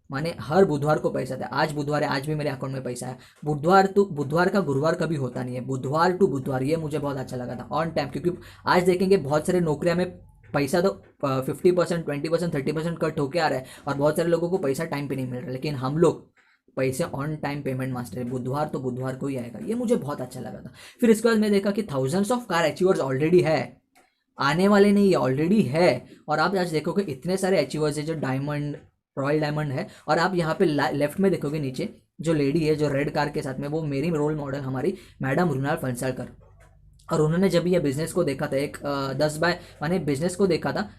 माने हर बुधवार को पैसा था। आज बुधवार है, आज भी मेरे अकाउंट में पैसा है। बुधवार का गुरुवार कभी होता नहीं है, बुधवार टू बुधवार, ये मुझे बहुत अच्छा लगा था ऑन टाइम। क्योंकि आज देखेंगे बहुत सारे नौकरियां में पैसा तो 50%, 20%, 30% कट होके आ रहा है और बहुत सारे लोगों को पैसा टाइम पे नहीं मिल रहा, लेकिन हम लोग पैसे ऑन टाइम पेमेंट मास्टर है, बुधवार तो बुधवार को ही आएगा। ये मुझे बहुत अच्छा लगा था। फिर इसके बाद मैं देखा कि thousands of car achievers already है, आने वाले नहीं है, ऑलरेडी है। और आप आज देखोगे इतने सारे अचीवर्स है जो डायमंड रॉयल डायमंड है। और आप यहाँ पे लेफ्ट में देखोगे नीचे जो लेडी है जो रेड कार के साथ में, वो मेरी रोल मॉडल हमारी मैडम मृणाल फंसालकर। और उन्होंने जब ये बिजनेस को देखा था, एक 10 बाय माने बिजनेस को देखा था,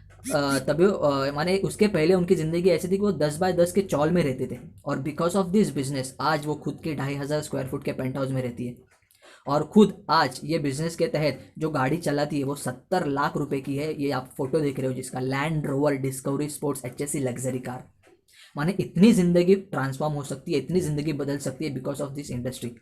तभी माने उसके पहले उनकी ज़िंदगी ऐसी थी कि वो 10 बाय 10 के चौल में रहते थे। और बिकॉज ऑफ दिस बिजनेस आज वो खुद के 2,500 स्क्वायर फुट के पेंट हाउस में रहती है। और खुद आज ये बिजनेस के तहत जो गाड़ी चलाती है वो 70 लाख रुपए की है। ये आप फोटो देख रहे हो जिसका, land rover discovery sports HSC luxury car. माने इतनी ज़िंदगी ट्रांसफॉर्म हो सकती है, इतनी ज़िंदगी बदल सकती है बिकॉज ऑफ दिस इंडस्ट्री।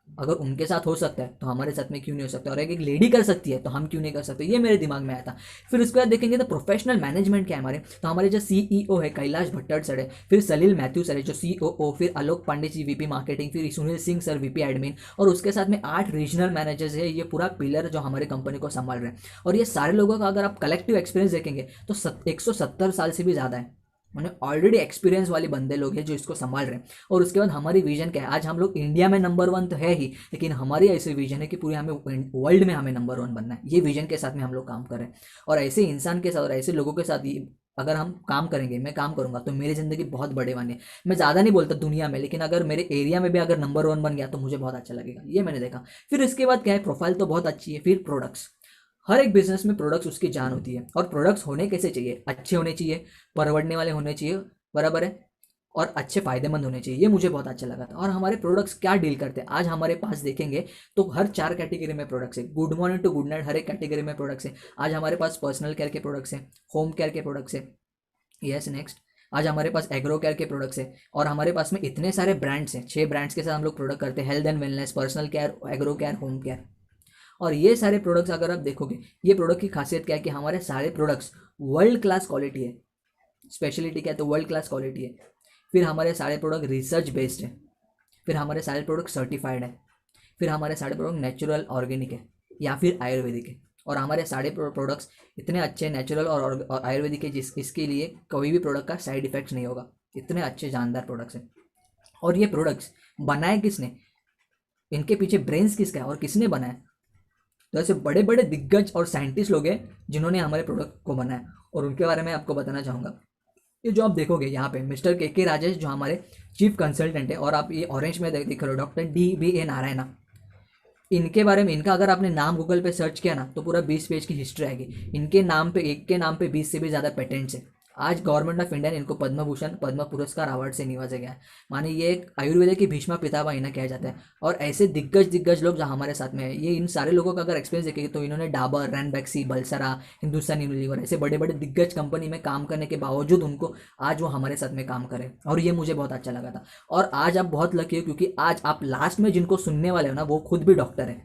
अगर उनके साथ हो सकता है तो हमारे साथ में क्यों नहीं हो सकता, और एक लेडी कर सकती है तो हम क्यों नहीं कर सकते, ये मेरे दिमाग में आया था। फिर उसके बाद देखेंगे तो प्रोफेशनल मैनेजमेंट क्या है हमारे, तो हमारे जो CEO है कैलाश भट्टर सर है, फिर सलील मैथ्यू सर है जो COO, फिर आलोक पांडे जी VP मार्केटिंग, फिर Sunil Singh sir VP admin, और उसके साथ में 8 रीजनल मैनेजर्स है। ये पूरा पिलर जो हमारे कंपनी को संभाल रहे हैं। और ये सारे लोगों का अगर आप कलेक्टिव एक्सपीरियंस देखेंगे तो 170 साल से भी ज़्यादा है, मैंने ऑलरेडी एक्सपीरियंस वाले बंदे लोग हैं जो इसको संभाल रहे हैं। और उसके बाद हमारी विजन क्या है, आज हम लोग इंडिया में नंबर 1 तो है ही, लेकिन हमारी ऐसी विजन है कि पूरे हमें वर्ल्ड में हमें नंबर 1 बनना है। ये विजन के साथ में हम लोग काम कर रहे हैं। और ऐसे इंसान के साथ और ऐसे लोगों के साथ अगर हम काम करेंगे, मैं काम करूंगा, तो मेरी ज़िंदगी बहुत बड़े वाली है। मैं ज़्यादा नहीं बोलता दुनिया में, लेकिन अगर मेरे एरिया में भी अगर नंबर 1 बन गया तो मुझे बहुत अच्छा लगेगा। ये मैंने देखा। फिर इसके बाद क्या है, प्रोफाइल तो बहुत अच्छी है। फिर प्रोडक्ट्स, हर एक बिजनेस में प्रोडक्ट्स उसकी जान होती है। और प्रोडक्ट्स होने कैसे चाहिए, अच्छे होने चाहिए, परवड़ने वाले होने चाहिए, बराबर है, और अच्छे फायदेमंद होने चाहिए। ये मुझे बहुत अच्छा लगा था। और हमारे प्रोडक्ट्स क्या डील करते हैं, आज हमारे पास देखेंगे तो हर 4 कैटेगरी में प्रोडक्ट्स है। Good morning to good night हर एक कैटेगरी में प्रोडक्ट्स है। आज हमारे पास पर्सनल केयर के प्रोडक्ट्स हैं, होम केयर के प्रोडक्ट्स है, यस नेक्स्ट। आज हमारे पास एग्रो केयर के प्रोडक्ट्स है। और हमारे पास में इतने सारे ब्रांड्स हैं, 6 ब्रांड्स के साथ हम लोग प्रोडक्ट करते हैं, health and wellness, personal care, agro care, home care. और ये सारे प्रोडक्ट्स अगर आप देखोगे, ये प्रोडक्ट की खासियत क्या है कि हमारे सारे प्रोडक्ट्स वर्ल्ड क्लास क्वालिटी है। स्पेशलिटी क्या है, तो वर्ल्ड क्लास क्वालिटी है। फिर हमारे सारे प्रोडक्ट रिसर्च बेस्ड है। फिर हमारे सारे प्रोडक्ट सर्टिफाइड है। फिर हमारे सारे प्रोडक्ट नेचुरल ऑर्गेनिक है या फिर आयुर्वेदिक है। और हमारे सारे प्रोडक्ट्स इतने अच्छे नेचुरल और आयुर्वेदिक है इसके लिए कोई भी प्रोडक्ट का साइड इफेक्ट्स नहीं होगा। इतने अच्छे जानदार प्रोडक्ट्स हैं। और ये प्रोडक्ट्स बनाए किसने, इनके पीछे ब्रेन्स किसका है और किसने बनाया, तो ऐसे बड़े बड़े दिग्गज और साइंटिस्ट लोग हैं जिन्होंने हमारे प्रोडक्ट को बनाया। और उनके बारे में आपको बताना चाहूँगा। ये जो आप देखोगे यहाँ पे मिस्टर के राजेश जो हमारे चीफ कंसल्टेंट है, और आप ये ऑरेंज में देख रहे हो डॉक्टर DBA नारायणा, इनके बारे में, इनका अगर आपने नाम गूगल पे सर्च किया ना तो पूरा 20 पेज की हिस्ट्री आएगी। इनके नाम पे, एक के नाम पे 20 से भी ज़्यादा पेटेंट्स है। आज गवर्नमेंट ऑफ इंडिया ने इनको पद्म भूषण, पद्म पुरस्कार अवार्ड से नवाजा गया है। माने ये एक आयुर्वेद की भीष्मा पितामह इन्हें कहा जाता है। और ऐसे दिग्गज लोग जो हमारे साथ में है, ये इन सारे लोगों का अगर एक्सपीरियंस देखेंगे तो इन्होंने डाबर, रैनबैक्सी, बलसरा, हिंदुस्तान यूनिलीवर ऐसे बड़े बड़े दिग्गज कंपनी में काम करने के बावजूद उनको आज वो हमारे साथ में काम करें, और ये मुझे बहुत अच्छा लगा था। और आज आप बहुत लकी हो क्योंकि आज आप लास्ट में जिनको सुनने वाले हो ना वो खुद भी डॉक्टर है,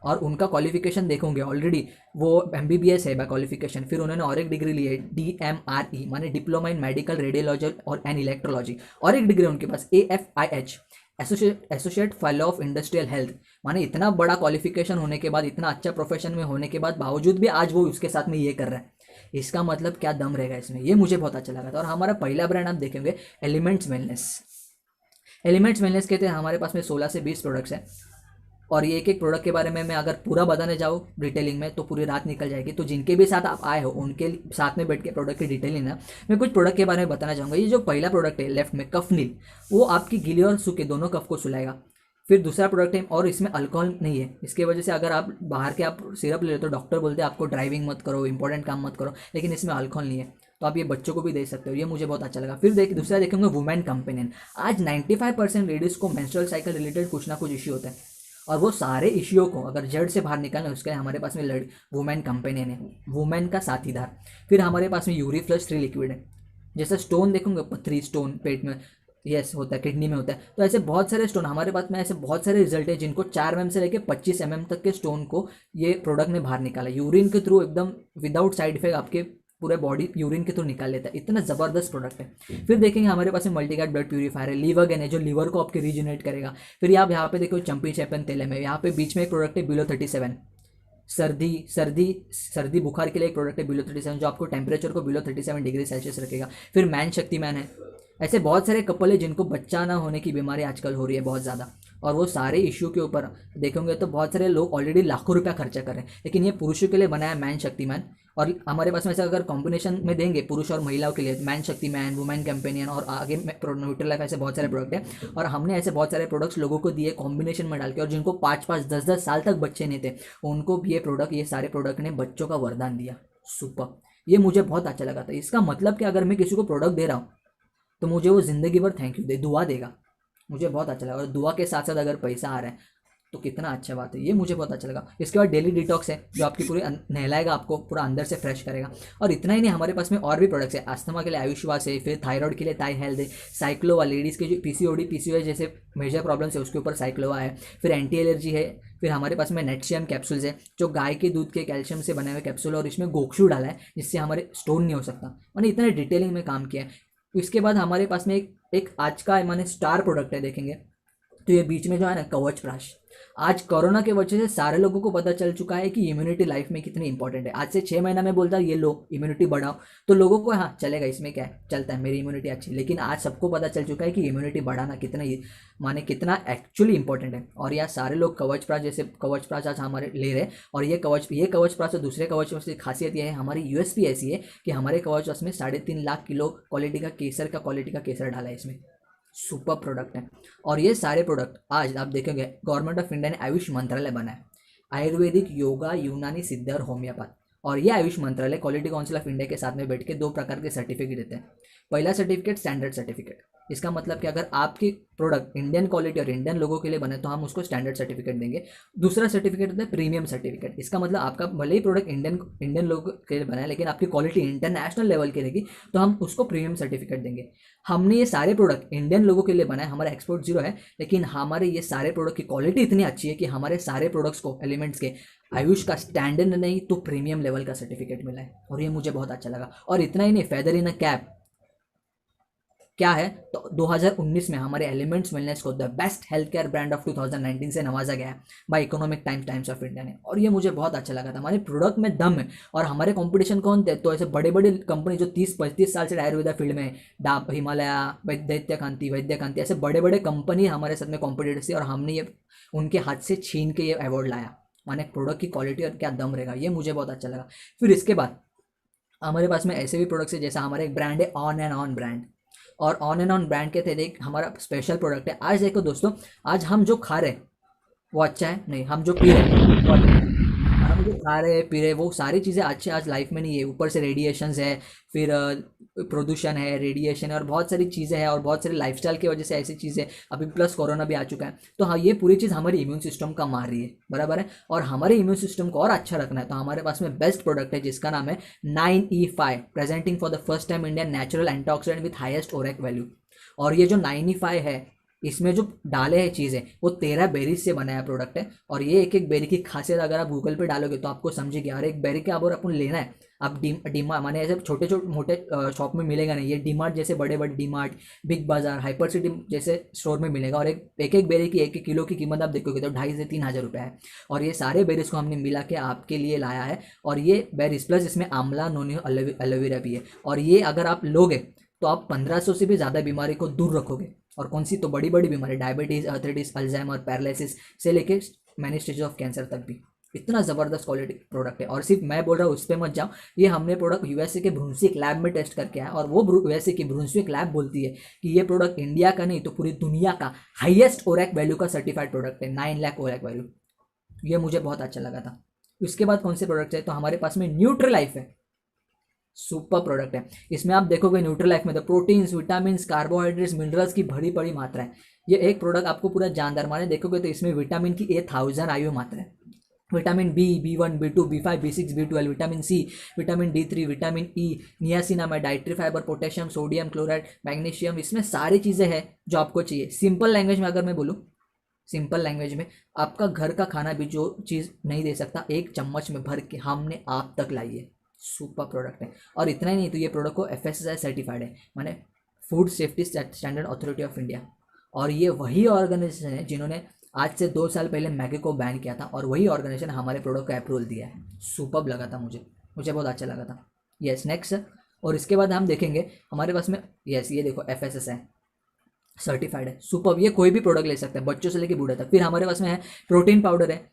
और उनका क्वालिफिकेशन देखोगे ऑलरेडी वो MBBS है बाय क्वालिफिकेशन। फिर उन्होंने और एक डिग्री ली है DMRE माने डिप्लोमा इन मेडिकल रेडियोलॉजी और एंड इलेक्ट्रोलॉजी, और एक डिग्री उनके पास AFIH associate fellow of industrial health. माने इतना बड़ा क्वालिफिकेशन होने के बाद, इतना अच्छा प्रोफेशन में होने के बाद बावजूद भी आज वो उसके साथ में ये कर रहा है। इसका मतलब क्या दम रहेगा इसमें, ये मुझे बहुत अच्छा लगा था। और हमारा पहला ब्रांड आप देखेंगे एलिमेंट्स वेलनेस। एलिमेंट्स वेलनेस कहते हैं, हमारे पास में 16 से 20 प्रोडक्ट्स हैं, और ये एक प्रोडक्ट के बारे में मैं अगर पूरा बताने जाऊँ डिटेलिंग में तो पूरी रात निकल जाएगी। तो जिनके भी साथ आप आए हो उनके साथ में बैठ के प्रोडक्ट की डिटेलिंग ना मैं कुछ प्रोडक्ट के बारे में बताना चाहूँगा। ये जो पहला प्रोडक्ट है लेफ्ट में कफनील, वो आपकी गीले और सूखे दोनों कफ को सुलाएगा। फिर दूसरा प्रोडक्ट है, और इसमें अल्कोहल नहीं है, इसके वजह से अगर आप बाहर के आप सिरप ले लो तो डॉक्टर बोलते हैं आपको ड्राइविंग मत करो, इंपॉर्टेंट काम मत करो, लेकिन इसमें अल्कोहल नहीं है, तो आप ये बच्चों को भी दे सकते हो। ये मुझे बहुत अच्छा लगा। फिर दूसरा देखेंगे वुमेन कंपेनियन। आज 95% लेडीज़ को मेंस्ट्रुअल साइकिल रिलेटेड कुछ ना कुछ इश्यू होता है, और वो सारे इश्यूओं को अगर जड़ से बाहर निकालना उसके लिए हमारे पास में वुमेन कंपेनियन है, वुमेन का साथीदार। फिर हमारे पास में यूरी फ्लश 3 लिक्विड है। जैसे स्टोन देखोगे, पथरी स्टोन पेट में यस होता है, किडनी में होता है, तो ऐसे बहुत सारे स्टोन हमारे पास में, ऐसे बहुत सारे रिजल्ट है जिनको 4 mm से लेकर 25 mm तक के स्टोन को ये प्रोडक्ट ने बाहर निकाला, यूरिन के थ्रू एकदम विदाउट साइड इफेक्ट आपके पूरे बॉडी यूरिन के थ्रू निकाल लेता है। इतना ज़बरदस्त प्रोडक्ट है। फिर देखेंगे हमारे पास में मल्टीगैट ब्लड प्यूरीफायर है, लीवरगेन है जो लीवर को आपके रीजनरेट करेगा। फिर आप यहाँ पे देखो चंपी चैपन तेल है, यहाँ पे बीच में एक प्रोडक्ट है बिलो 37, सर्दी बुखार के लिए एक प्रोडक्ट है बिलो 37 जो आपको टेम्परेचर को बिलो 37 डिग्री सेल्सियस रखेगा। फिर मैन शक्तिमान है। ऐसे बहुत सारे कपल है जिनको बच्चा ना होने की बीमारी आजकल हो रही है बहुत ज़्यादा, और वो सारे इश्यू के ऊपर देखोगे तो बहुत सारे लोग ऑलरेडी लाखों रुपया खर्चा कर रहे हैं, लेकिन ये पुरुषों के लिए बनाया मैन शक्तिमान। और हमारे पास में ऐसा अगर कॉम्बिनेशन में देंगे पुरुष और महिलाओं के लिए मैन शक्तिमान, वुमेन कंपेनियन और आगे न्यूट्रल लाइफ, ऐसे बहुत सारे प्रोडक्ट हैं। और हमने ऐसे बहुत सारे प्रोडक्ट्स लोगों को दिए कॉम्बिनेशन में डाल के, और जिनको 5-5, 10-10 साल तक बच्चे नहीं थे उनको भी ये सारे प्रोडक्ट ने बच्चों का वरदान दिया। सुपर, ये मुझे बहुत अच्छा लगा था। इसका मतलब कि अगर मैं किसी को प्रोडक्ट दे रहा हूँ तो मुझे वो ज़िंदगी भर थैंक यू दुआ देगा। मुझे बहुत अच्छा लगा, और दुआ के साथ साथ अगर पैसा आ रहा है तो कितना अच्छा बात है, ये मुझे बहुत अच्छा लगा। इसके बाद डेली डिटॉक्स है जो आपकी पूरी नहलाएगा, आपको पूरा अंदर से फ्रेश करेगा। और इतना ही नहीं, हमारे पास में और भी प्रोडक्ट्स है। अस्थमा के लिए आयुष्वास है, फिर थायराइड के लिए थाई हेल्थ है, साइक्लोवा लेडीज़ के जो PCOD PCOS जैसे मेजर प्रॉब्लम्स है उसके ऊपर साइक्लोवा है, फिर एंटी एलर्जी है। फिर हमारे पास में नेटशियम कैप्सूल्स है जो गाय के दूध के कैल्शियम से बने हुए कैप्सूल, और इसमें गोक्षु डाला है जिससे हमारे स्टोन नहीं हो सकता। मैंने इतने डिटेलिंग में काम किया है। इसके बाद हमारे पास में एक आज का मैंने स्टार प्रोडक्ट है, देखेंगे तो ये बीच में जो है ना कवच प्राश। आज कोरोना के वजह से सारे लोगों को पता चल चुका है कि इम्यूनिटी लाइफ में कितनी इंपॉर्टेंट है। आज से 6 महीना में बोलता है ये लो इम्यूनिटी बढ़ाओ, तो लोगों को हाँ चलेगा, इसमें क्या है, चलता है, मेरी इम्यूनिटी अच्छी। लेकिन आज सबको पता चल चुका है कि इम्यूनिटी बढ़ाना कितना एक्चुअली इंपॉर्टेंट है। और यहाँ सारे लोग कवच प्राश, जैसे कवच प्राश आज हमारे ले रहे हैं। और ये कवच प्राश और दूसरे कवच प्राश की खासियत ये है, हमारी USP ऐसी है कि हमारे कवच प्राश में 3.5 लाख किलो क्वालिटी का केसर डाला है इसमें। सुपर प्रोडक्ट है। और ये सारे प्रोडक्ट आज आप देखेंगे गवर्नमेंट ऑफ इंडिया ने आयुष मंत्रालय बनाया, आयुर्वेदिक, योगा, यूनानी, सिद्ध और होम्योपैथ। और ये आयुष मंत्रालय क्वालिटी काउंसिल ऑफ इंडिया के साथ में बैठ के 2 प्रकार के सर्टिफिकेट देते हैं। पहला सर्टिफिकेट स्टैंडर्ड सर्टिफिकेट, इसका मतलब कि अगर आपकी प्रोडक्ट इंडियन क्वालिटी और इंडियन लोगों के लिए बने तो हम उसको स्टैंडर्ड सर्टिफिकेट देंगे। दूसरा सर्टिफिकेट होता है प्रीमियम सर्टिफिकेट, इसका मतलब आपका भले ही प्रोडक्ट इंडियन लोगों के लिए बना है लेकिन आपकी क्वालिटी इंटरनेशनल लेवल की रहेगी तो हम उसको प्रीमियम सर्टिफिकेट देंगे। हमने ये सारे प्रोडक्ट इंडियन लोगों के लिए बनाए, हमारा एक्सपोर्ट 0 है, लेकिन हमारे ये सारे प्रोडक्ट की क्वालिटी इतनी अच्छी है कि हमारे सारे प्रोडक्ट्स को एलिमेंट्स के आयुष का स्टैंडर्ड नहीं तो प्रीमियम लेवल का सर्टिफिकेट मिला है, और ये मुझे बहुत अच्छा लगा। और इतना ही नहीं, फेदर इन अ कैप क्या है, तो 2019 में हमारे एलिमेंट्स वेलनेस को the best health care brand of 2019 से नवाजा गया है by Economic Times of India ने। और ये मुझे बहुत अच्छा लगा था, हमारे प्रोडक्ट में दम है। और हमारे कंपटीशन कौन थे, तो ऐसे बड़े बड़े कंपनी जो 30-35 साल से आयुर्वेदा फील्ड में, डाब, हिमालय, वैद्यकांति ऐसे बड़े बड़े कंपनी हमारे साथ में कॉम्पिटिटर्स थी, और हमने ये उनके हाथ से छीन के ये अवार्ड लाया। माने प्रोडक्ट की क्वालिटी और क्या दम रहेगा, ये मुझे बहुत अच्छा लगा। फिर इसके बाद हमारे पास में ऐसे भी प्रोडक्ट्स है, जैसा हमारा एक ब्रांड है ऑन एंड ऑन ब्रांड, और ऑन एंड ऑन ब्रांड के तहत एक हमारा स्पेशल प्रोडक्ट है। आज देखो दोस्तों, आज हम जो खा रहे हैं वो अच्छा है नहीं, हम जो पी रहे हैं वो अच्छा है। हम जो खा रहे हैं पी रहे हैं वो सारी चीज़ें अच्छी आज लाइफ में नहीं है, ऊपर से रेडिएशंस है, फिर प्रदूषण है, रेडिएशन है, और बहुत सारी चीज़ें हैं, और बहुत सारी लाइफस्टाइल की वजह से ऐसी चीज़ें, अभी प्लस कोरोना भी आ चुका है। तो हाँ, ये पूरी चीज़ हमारी इम्यून सिस्टम का मार रही है, बराबर है। और हमारे इम्यून सिस्टम को और अच्छा रखना है तो हमारे पास में बेस्ट प्रोडक्ट है जिसका नाम है 9E5, presenting for the first time Indian natural antioxidant with highest ओरेक value. और ये जो 9E5 है, इसमें जो डाले हैं चीज़ें वो 13 बेरीज से बनाया प्रोडक्ट है। और ये एक एक बेरी की खासियत अगर आप गूगल पे डालोगे तो आपको समझेगी, और एक बेरी के अगर अपन लेना है, आप डीमार्ट माने ऐसे छोटे छोटे मोटे शॉप में मिलेगा नहीं, ये डीमार्ट जैसे बड़े बड़े डीमार्ट, बिग बाजार, हाइपर सिटी जैसे स्टोर में मिलेगा। और एक बेरी की 1 किलो की कीमत आप देखोगे तो 2,500 से 3,000 रुपये है। और ये सारे बेरीज को हमने मिला के आपके लिए लाया है। और ये बेरीज प्लस इसमें आंवला, नोनी, एलोवेरा भी है। और ये अगर आप लोगे तो आप 1500 से भी ज़्यादा बीमारी को दूर रखोगे। और कौन सी, तो बड़ी बड़ी बीमारी, डायबिटीज़, आर्थराइटिस, अल्जाइमर, पैरालिसिस से लेके मैनी स्टेज ऑफ कैंसर तक भी। इतना ज़बरदस्त क्वालिटी प्रोडक्ट है। और सिर्फ मैं बोल रहा हूँ उस पर मत जाओ, ये हमने प्रोडक्ट यूएसए के ब्रुंसविक लैब में टेस्ट करके आया, और वो यूएसए की ब्रुंसविक लैब बोलती है कि ये प्रोडक्ट इंडिया का नहीं तो पूरी दुनिया का हाईएस्ट ओरेक वैल्यू का सर्टिफाइड प्रोडक्ट है, 9 लाख ओरेक वैल्यू। ये मुझे बहुत अच्छा लगा था। उसके बाद कौन से प्रोडक्ट है, तो हमारे पास में न्यूट्रीलाइफ है, सुपर प्रोडक्ट है। इसमें आप देखोगे न्यूट्रीलाइफ में तो प्रोटीन्स, विटामिन, कार्बोहाइड्रेट्स, मिनरल्स की बड़ी बड़ी मात्रा है। ये एक प्रोडक्ट आपको पूरा जानदार माने देखोगे तो इसमें विटामिन की 1000 आयु मात्रा है। Vitamin B, B1, B2, B5, B6, B12, vitamin C, vitamin D3, vitamin E, niacinamide, dietary fibre, potassium, sodium chloride, magnesium, इसमें सारी चीज़ें हैं जो आपको चाहिए। सिंपल लैंग्वेज में अगर मैं बोलूँ, सिंपल लैंग्वेज में आपका घर का खाना भी जो चीज़ नहीं दे सकता, एक चम्मच में भर के हमने आप तक लाई है। सुपर प्रोडक्ट है। और इतना ही नहीं, तो ये प्रोडक्ट को FSSAI सर्टिफाइड है, माने food safety standard authority of India. और ये वही ऑर्गेनाइजेशन है जिन्होंने आज से 2 साल पहले मैगी को बैन किया था, और वही ऑर्गेनाइजेशन हमारे प्रोडक्ट को अप्रूवल दिया है। सुपर लगा था मुझे बहुत अच्छा लगा था। Yes, next. और इसके बाद हम देखेंगे हमारे पास में, यस ये देखो FSSAI सर्टिफाइड है, सुपर। ये कोई भी प्रोडक्ट ले सकते हैं, बच्चों से लेकर बूढ़े तक। फिर हमारे पास में है प्रोटीन पाउडर है,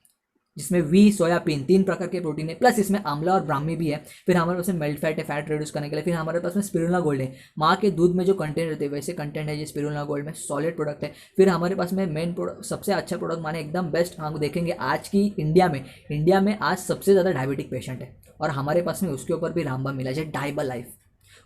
जिसमें वी, सोयाबीन, 3 प्रकार के प्रोटीन है, प्लस इसमें आंवला और ब्राह्मी भी है। फिर हमारे पास में मेल्ट फैट है, फैट रिड्यूस करने के लिए। फिर हमारे पास में स्पिरुलिना गोल्ड है, माँ के दूध में जो कंटेंट रहते हैं वैसे कंटेंट है ये स्पिरुलिना गोल्ड में, सॉलिड प्रोडक्ट है। फिर हमारे पास में मेन प्रोडक्ट, सबसे अच्छा प्रोडक्ट माने एकदम बेस्ट हम देखेंगे आज की इंडिया में आज सबसे ज़्यादा डायबिटिक पेशेंट है, और हमारे पास में उसके ऊपर भी रामबाण मिला है, डाइबा लाइफ।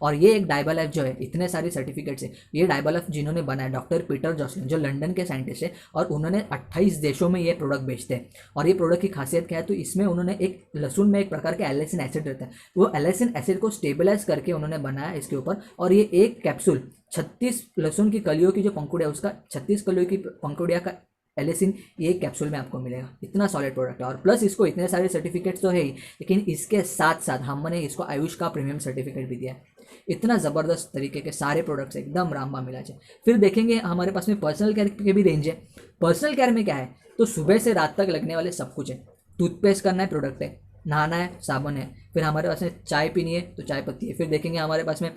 और ये एक डाइबा लाइफ जो है, इतने सारी सर्टिफिकेट्स है, ये डाइबा लाइफ जिन्होंने बनाया डॉक्टर पीटर जॉसलिन, जो लंदन के साइंटिस्ट है, और उन्होंने 28 देशों में ये प्रोडक्ट बेचते हैं। और ये प्रोडक्ट की खासियत क्या है, तो इसमें उन्होंने एक लहसुन में एक प्रकार के एलिसिन एसिड रहता है, वो एलिसिन एसिड को स्टेबलाइज करके उन्होंने बनाया इसके ऊपर। और ये एक कैप्सूल 36 लहसुन की कलियों की जो पंखुड़िया, उसका 36 कलियों की पंखुड़िया का एलिसिन ये एक कैप्सूल में आपको मिलेगा। इतना सॉलिड प्रोडक्ट है, और प्लस इसको इतने सारे सर्टिफिकेट्स तो है ही, लेकिन इसके साथ साथ हमने इसको आयुष का प्रीमियम सर्टिफिकेट भी दिया है। इतना ज़बरदस्त तरीके के सारे प्रोडक्ट्स एकदम रामबा मिला है। फिर देखेंगे हमारे पास में पर्सनल केयर के भी रेंज है। पर्सनल केयर में क्या है, तो सुबह से रात तक लगने वाले सब कुछ है। टूथपेस्ट करना है प्रोडक्ट है, नहाना है साबुन है, फिर हमारे पास में चाय पीनी है तो चाय पत्ती है। फिर देखेंगे हमारे पास में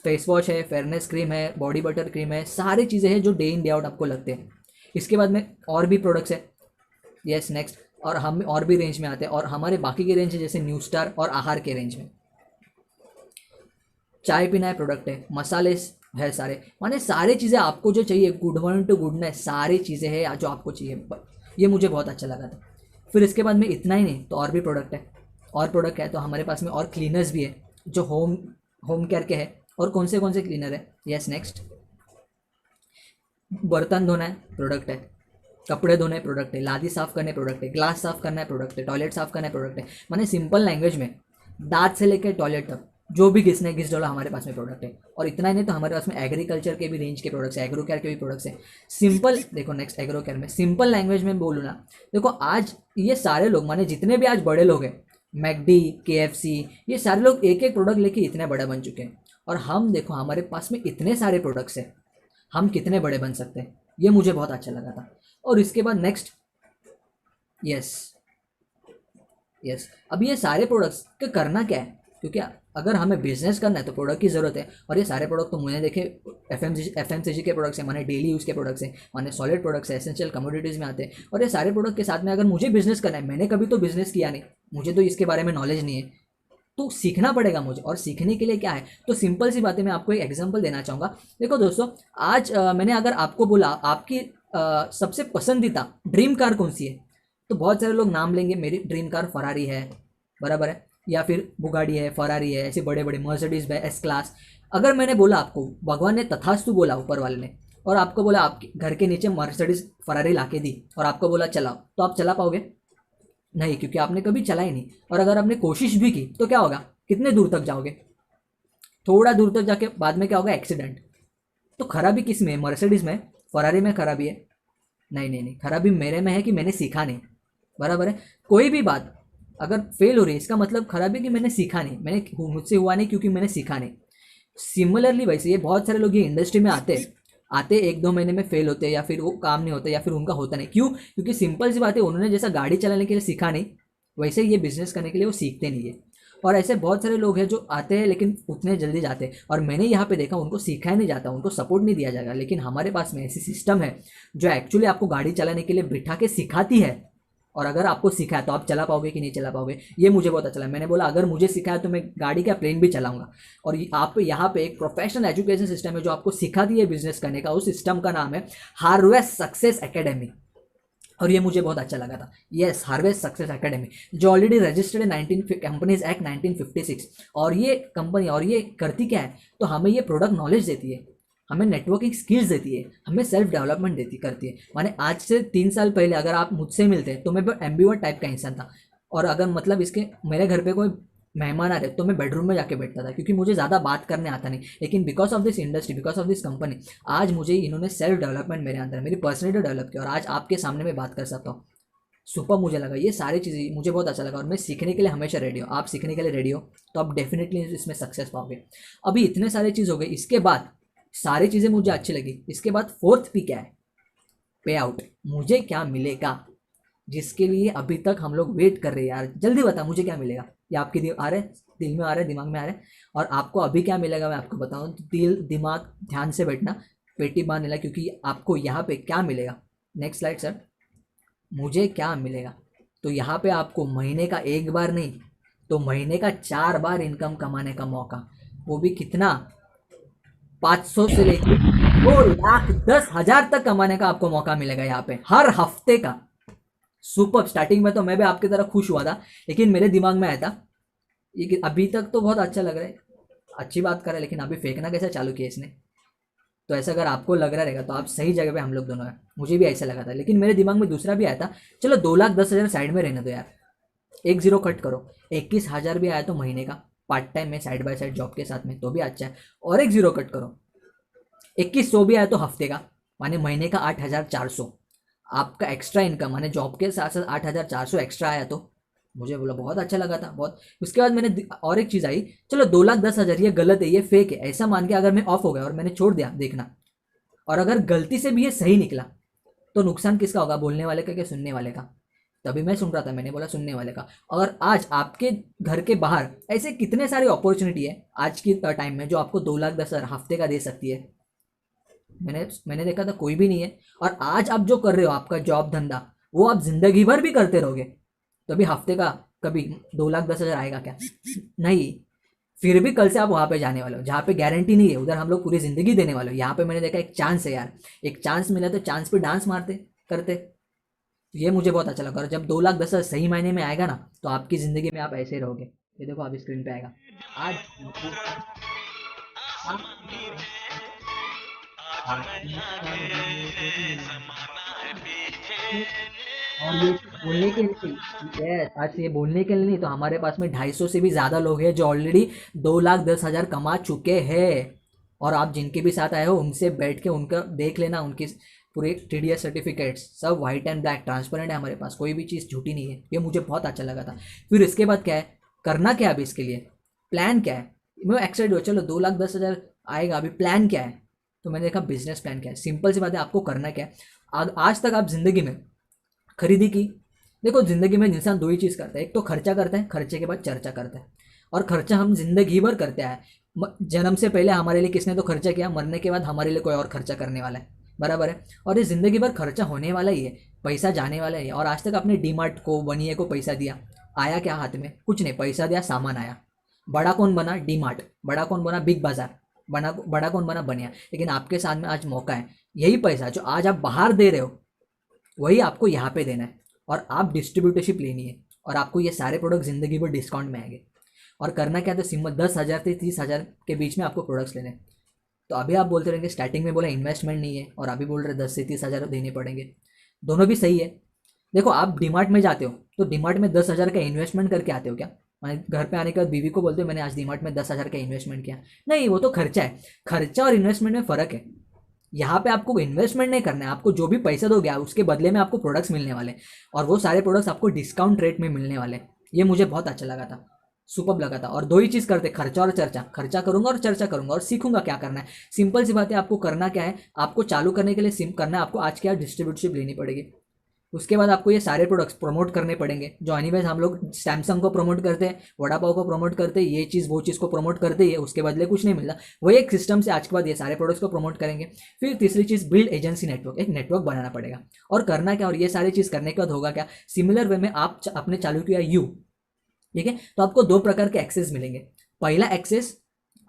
फेस वॉश है, फेयरनेस क्रीम है, बॉडी बटर क्रीम है, सारी चीज़ें हैं जो डे इन डे आउट आपको लगते हैं। इसके बाद में और भी प्रोडक्ट्स है, यस नेक्स्ट। और हम और भी रेंज में आते हैं, और हमारे बाकी के रेंज है जैसे न्यू स्टार और आहार के रेंज में। चाय पीना है प्रोडक्ट है, मसाले है सारे, माने सारी चीज़ें आपको जो चाहिए, गुड मॉर्निंग टू गुडनेस, सारी चीज़ें हैं जो आपको चाहिए। ये मुझे बहुत अच्छा लगा था। फिर इसके बाद में इतना ही नहीं, तो और भी प्रोडक्ट है। और प्रोडक्ट है तो हमारे पास में और क्लीनर्स भी है जो होम केयर के है। और कौन से क्लीनर है, यस नेक्स्ट। बर्तन धोना है प्रोडक्ट है, कपड़े धोने प्रोडक्ट है, लादी साफ करने प्रोडक्ट है, ग्लास साफ करना है प्रोडक्ट है, टॉयलेट साफ करना है प्रोडक्ट है। माने सिंपल लैंग्वेज में दांत से लेकर टॉयलेट तक जो भी घिसने घिस डाला हमारे पास में प्रोडक्ट है। और इतना ही नहीं, तो हमारे पास में एग्रीकल्चर के भी रेंज के प्रोडक्ट्स है, एग्रो केयर के भी प्रोडक्ट्स हैं। सिंपल देखो नेक्स्ट, एग्रो केयर में सिंपल लैंग्वेज में बोलूँ ना, देखो आज ये सारे लोग, माने जितने भी आज बड़े लोग हैं, मैकडी, KFC, ये सारे लोग एक एक प्रोडक्ट लेके इतने बड़े बन चुके हैं। और हम देखो हमारे पास में इतने सारे प्रोडक्ट्स हैं, हम कितने बड़े बन सकते हैं, ये मुझे बहुत अच्छा लगा था। और इसके बाद नेक्स्ट, यस अब ये सारे प्रोडक्ट्स का करना क्या है, क्योंकि अगर हमें बिजनेस करना है तो प्रोडक्ट की ज़रूरत है। और ये सारे प्रोडक्ट तो मुझे देखे FMCG के प्रोडक्ट्स हैं, माने डेली यूज़ के प्रोडक्ट्स हैं, माने सॉलिड प्रोडक्ट्स हैं, एसेंशियल कमोडिटीज़ में आते हैं। और ये सारे प्रोडक्ट के साथ में अगर मुझे बिजनेस करना है, मैंने कभी तो बिजनेस किया नहीं, मुझे तो इसके बारे में नॉलेज नहीं है, तो सीखना पड़ेगा मुझे। और सीखने के लिए क्या है, तो सिंपल सी बात है, मैं आपको एक एग्जांपल देना चाहूँगा। देखो दोस्तों, आज मैंने अगर आपको बोला आपकी सबसे पसंदीदा ड्रीम कार कौन सी है, तो बहुत सारे लोग नाम लेंगे, मेरी ड्रीम कार फरारी है, बराबर है, या फिर बुगाड़ी है, फरारी है, ऐसे बड़े बड़े मर्सिडीज है, एस क्लास। अगर मैंने बोला आपको, भगवान ने तथास्तु बोला ऊपर वाले ने, और आपको बोला आपके घर के नीचे मर्सिडीज फरारी ला के दी और आपको बोला चलाओ, तो आप चला पाओगे? नहीं, क्योंकि आपने कभी चलाई नहीं। और अगर आपने कोशिश भी की तो क्या होगा, कितने दूर तक जाओगे? थोड़ा दूर तक जाके बाद में क्या होगा, एक्सीडेंट। तो खराबी किस में है, मर्सिडीज में, फरारी में खराबी है? नहीं नहीं नहीं, खराबी मेरे में है कि मैंने सीखा नहीं, बराबर है। कोई भी बात अगर फेल हो रही है, इसका मतलब खराबी कि मैंने सीखा नहीं, मुझसे हुआ नहीं क्योंकि मैंने सीखा नहीं। सिमिलरली वैसे ये बहुत सारे लोग ये इंडस्ट्री में आते 1-2 महीने में फेल होते हैं, या फिर वो काम नहीं होता, या फिर उनका होता नहीं। क्यों? क्योंकि सिंपल सी बात है, उन्होंने जैसा गाड़ी चलाने के लिए सीखा नहीं, वैसे ये बिजनेस करने के लिए वो सीखते नहीं है। और ऐसे बहुत सारे लोग हैं जो आते हैं लेकिन उतने जल्दी जाते हैं, और मैंने यहाँ पे देखा उनको सिखाया नहीं जाता, उनको सपोर्ट नहीं दिया जाएगा। लेकिन हमारे पास में ऐसी सिस्टम है जो एक्चुअली आपको गाड़ी चलाने के लिए बिठा के सिखाती है, और अगर आपको सिखाया तो आप चला पाओगे कि नहीं चला पाओगे, ये मुझे बहुत अच्छा लगा। मैंने बोला अगर मुझे सिखाया तो मैं गाड़ी का प्लेन भी चलाऊंगा। और आप यहाँ पे एक प्रोफेशनल एजुकेशन सिस्टम है जो आपको सिखाती है बिजनेस करने का, उस सिस्टम का नाम है हार्वेस्ट सक्सेस एकेडमी। और ये मुझे बहुत अच्छा लगा था, यस, हार्वेस्ट सक्सेस एकेडमी, जो ऑलरेडी रजिस्टर्ड है 19 कंपनीज एक्ट 1956। और ये कंपनी, और ये करती क्या है, तो हमें ये प्रोडक्ट नॉलेज देती है, हमें नेटवर्किंग स्किल्स देती है, हमें सेल्फ डेवलपमेंट करती है। माने आज से 3 साल पहले अगर आप मुझसे मिलते तो मैं एम्बिवर्ट टाइप का इंसान था, और अगर मतलब इसके मेरे घर पे कोई मेहमान आ रहे तो मैं बेडरूम में जाके बैठता था, क्योंकि मुझे ज़्यादा बात करने आता नहीं। लेकिन because of this industry, because of this company, आज मुझे इन्होंने सेल्फ डेवलपमेंट मेरे अंदर, मेरी पर्सनैलिटी डेवलप की, और आज आपके सामने मैं बात कर सकता हूँ। सुपर मुझे लगा, ये सारी चीज़ें मुझे बहुत अच्छा लगा, और मैं सीखने के लिए हमेशा रेडी हूँ। आप सीखने के लिए रेडी हो तो आप डेफिनेटली इसमें सक्सेस पाओगे। अभी इतने सारे चीज़ हो गए, इसके बाद सारी चीज़ें मुझे अच्छी लगी। इसके बाद 4th पी क्या है, पे आउट, मुझे क्या मिलेगा, जिसके लिए अभी तक हम लोग वेट कर रहे हैं। यार जल्दी बता मुझे क्या मिलेगा, ये आपके दिल में आ रहा है, दिमाग में आ रहा है, और आपको अभी क्या मिलेगा मैं आपको बताऊँ। तो दिल दिमाग ध्यान से बैठना, पेटी बांध लेना, क्योंकि आपको यहाँ पे क्या मिलेगा। Next slide sir. मुझे क्या मिलेगा, तो यहाँ पे आपको महीने का 1 बार नहीं तो महीने का 4 बार इनकम कमाने का मौका, वो भी कितना, 500 से लेकर 2,10,000 तक कमाने का आपको मौका मिलेगा यहाँ पे हर हफ्ते का। सुपर। स्टार्टिंग में तो मैं भी आपकी तरह खुश हुआ था, लेकिन मेरे दिमाग में आया था ये अभी तक तो बहुत अच्छा लग रहा है, अच्छी बात कर रहा है, लेकिन अभी फेंकना कैसे चालू किया इसने। तो ऐसा अगर आपको लग रहा रहेगा तो आप सही जगह पे हम लोग दोनों हैं, मुझे भी ऐसा लगा था। लेकिन मेरे दिमाग में दूसरा भी आया था, चलो 2,10,000 साइड में रहने दो यार, 1 0 कट करो, 21,000 भी आया तो महीने का पार्ट टाइम में साइड बाय साइड जॉब के साथ में, तो भी अच्छा है। और 1 0 कट करो, 2100 भी आया तो हफ्ते का, माने महीने का 8,400 आपका एक्स्ट्रा इनकम, माने जॉब के साथ साथ 8,400 एक्स्ट्रा आया, तो मुझे बोला बहुत अच्छा लगा था बहुत। उसके बाद मैंने और एक चीज़ आई, चलो 2,10,000 ये गलत है, ये फेक है, ऐसा मान के अगर मैं ऑफ हो गया और मैंने छोड़ दिया देखना, और अगर गलती से भी ये सही निकला तो नुकसान किसका होगा, बोलने वाले का कि सुनने वाले का। तभी मैं सुन रहा था, मैंने बोला सुनने वाले का। और आज आपके घर के बाहर ऐसे कितने सारे अपॉर्चुनिटी है आज की टाइम में जो आपको 2,10,000 हफ्ते का दे सकती है। मैंने देखा था कोई भी नहीं है। और आज आप जो कर रहे हो आपका जॉब धंधा, वो आप जिंदगी भर भी करते रहोगे, तो अभी हफ्ते का कभी 2,10,000 आएगा क्या? नहीं। फिर भी कल से आप वहाँ पे जाने वाले हो जहाँ पे गारंटी नहीं है, उधर हम लोग पूरी जिंदगी देने वाले हो। यहाँ पे मैंने देखा एक चांस है यार, एक चांस मिला तो चांस पे डांस मारते करते, ये मुझे बहुत अच्छा लगा। और जब 2,10,000 सही मायने में आएगा ना, तो आपकी ज़िंदगी में आप ऐसे रहोगे। ये देखो अभी स्क्रीन पे आएगा आज। और ये बोलने के लिए, आज ये बोलने के लिए नहीं, तो हमारे पास में 250 से भी ज़्यादा लोग हैं जो ऑलरेडी 2,10,000 कमा चुके हैं। और आप जिनके भी साथ आए हो उनसे बैठ के उनका देख लेना, उनकी पूरे TDS सर्टिफिकेट्स सब वाइट एंड ब्लैक ट्रांसपेरेंट है हमारे पास, कोई भी चीज़ झूठी नहीं है। ये मुझे बहुत अच्छा लगा था। फिर इसके बाद क्या है, करना क्या है अभी, इसके लिए प्लान क्या है। मैं एक्साइटेड हूँ, चलो 2,10,000 आएगा, अभी प्लान क्या है। तो मैंने देखा बिजनेस प्लान क्या है, सिंपल सी बात है, आपको करना क्या है। आज तक आप जिंदगी में खरीदी की, देखो ज़िंदगी में इंसान 2 ही चीज़ करता है, एक तो खर्चा करता है, खर्चे के बाद चर्चा करता है। और खर्चा हम जिंदगी भर करते हैं। जन्म से पहले हमारे लिए किसने तो खर्चा किया, मरने के बाद हमारे लिए कोई और खर्चा करने वाला है, बराबर है। और ये ज़िंदगी भर खर्चा होने वाला ही है, पैसा जाने वाला ही है। और आज तक आपने डीमार्ट को, बनिए को पैसा दिया, आया क्या हाथ में, कुछ नहीं, पैसा दिया सामान आया। बड़ा कौन बना? D mart. बड़ा कौन बना? बिग बाजार। बड़ा कौन बना? बनिया। लेकिन आपके सामने आज मौका है, यही पैसा जो आज आप बाहर दे रहे हो वही आपको यहाँ पे देना है, और आप डिस्ट्रीब्यूटरशिप लेनी है, और आपको ये सारे प्रोडक्ट जिंदगी भर डिस्काउंट में आएंगे। और करना क्या था, सिंपल 10,000 से 30,000 के बीच में आपको प्रोडक्ट्स लेने हैं। तो अभी आप बोलते रहेंगे स्टार्टिंग में बोला इन्वेस्टमेंट नहीं है, और अभी बोल रहे 10 से 30,000 देने पड़ेंगे। दोनों भी सही है। देखो आप डीमार्ट में जाते हो तो डीमार्ट में 10,000 का इन्वेस्टमेंट करके आते हो क्या? मैं घर पे आने के बाद बीवी को बोलते हो मैंने आज डीमार्ट में 10,000 का इन्वेस्टमेंट किया? नहीं, वो तो खर्चा है। खर्चा और इन्वेस्टमेंट में फ़र्क है। यहाँ पे आपको इन्वेस्टमेंट नहीं करना है, आपको जो भी पैसा दोगे उसके बदले में आपको प्रोडक्ट्स मिलने वाले, और वो सारे प्रोडक्ट्स आपको डिस्काउंट रेट में मिलने वाले। ये मुझे बहुत अच्छा लगा था, सुपर लगा था। और दो ही चीज़ करते, खर्चा और चर्चा। खर्चा करूंगा और चर्चा करूंगा और सीखूंगा क्या करना है। सिंपल सी बात है, आपको करना क्या है, आपको चालू करने के लिए सिम करना है, आपको आज क्या डिस्ट्रीब्यूटरशिप लेनी पड़ेगी। उसके बाद आपको ये सारे प्रोडक्ट्स प्रमोट करने पड़ेंगे, जो एनीवेज हम लोग सैमसंग को प्रमोट करते हैं, वड़ा पाव को प्रमोट करते हैं, ये चीज़ वो चीज़ को प्रमोट करते ही है, उसके बदले कुछ नहीं मिलता। वही एक सिस्टम से आज के बाद ये सारे प्रोडक्ट्स को प्रमोट करेंगे। फिर तीसरी चीज़, बिल्ड एजेंसी नेटवर्क। एक नेटवर्क बनाना पड़ेगा और करना क्या, और ये सारी चीज़ करने के बाद होगा क्या, सिमिलर वे में आप आपने चालू किया यू, ठीक है, तो आपको दो प्रकार के एक्सेस मिलेंगे। पहला एक्सेस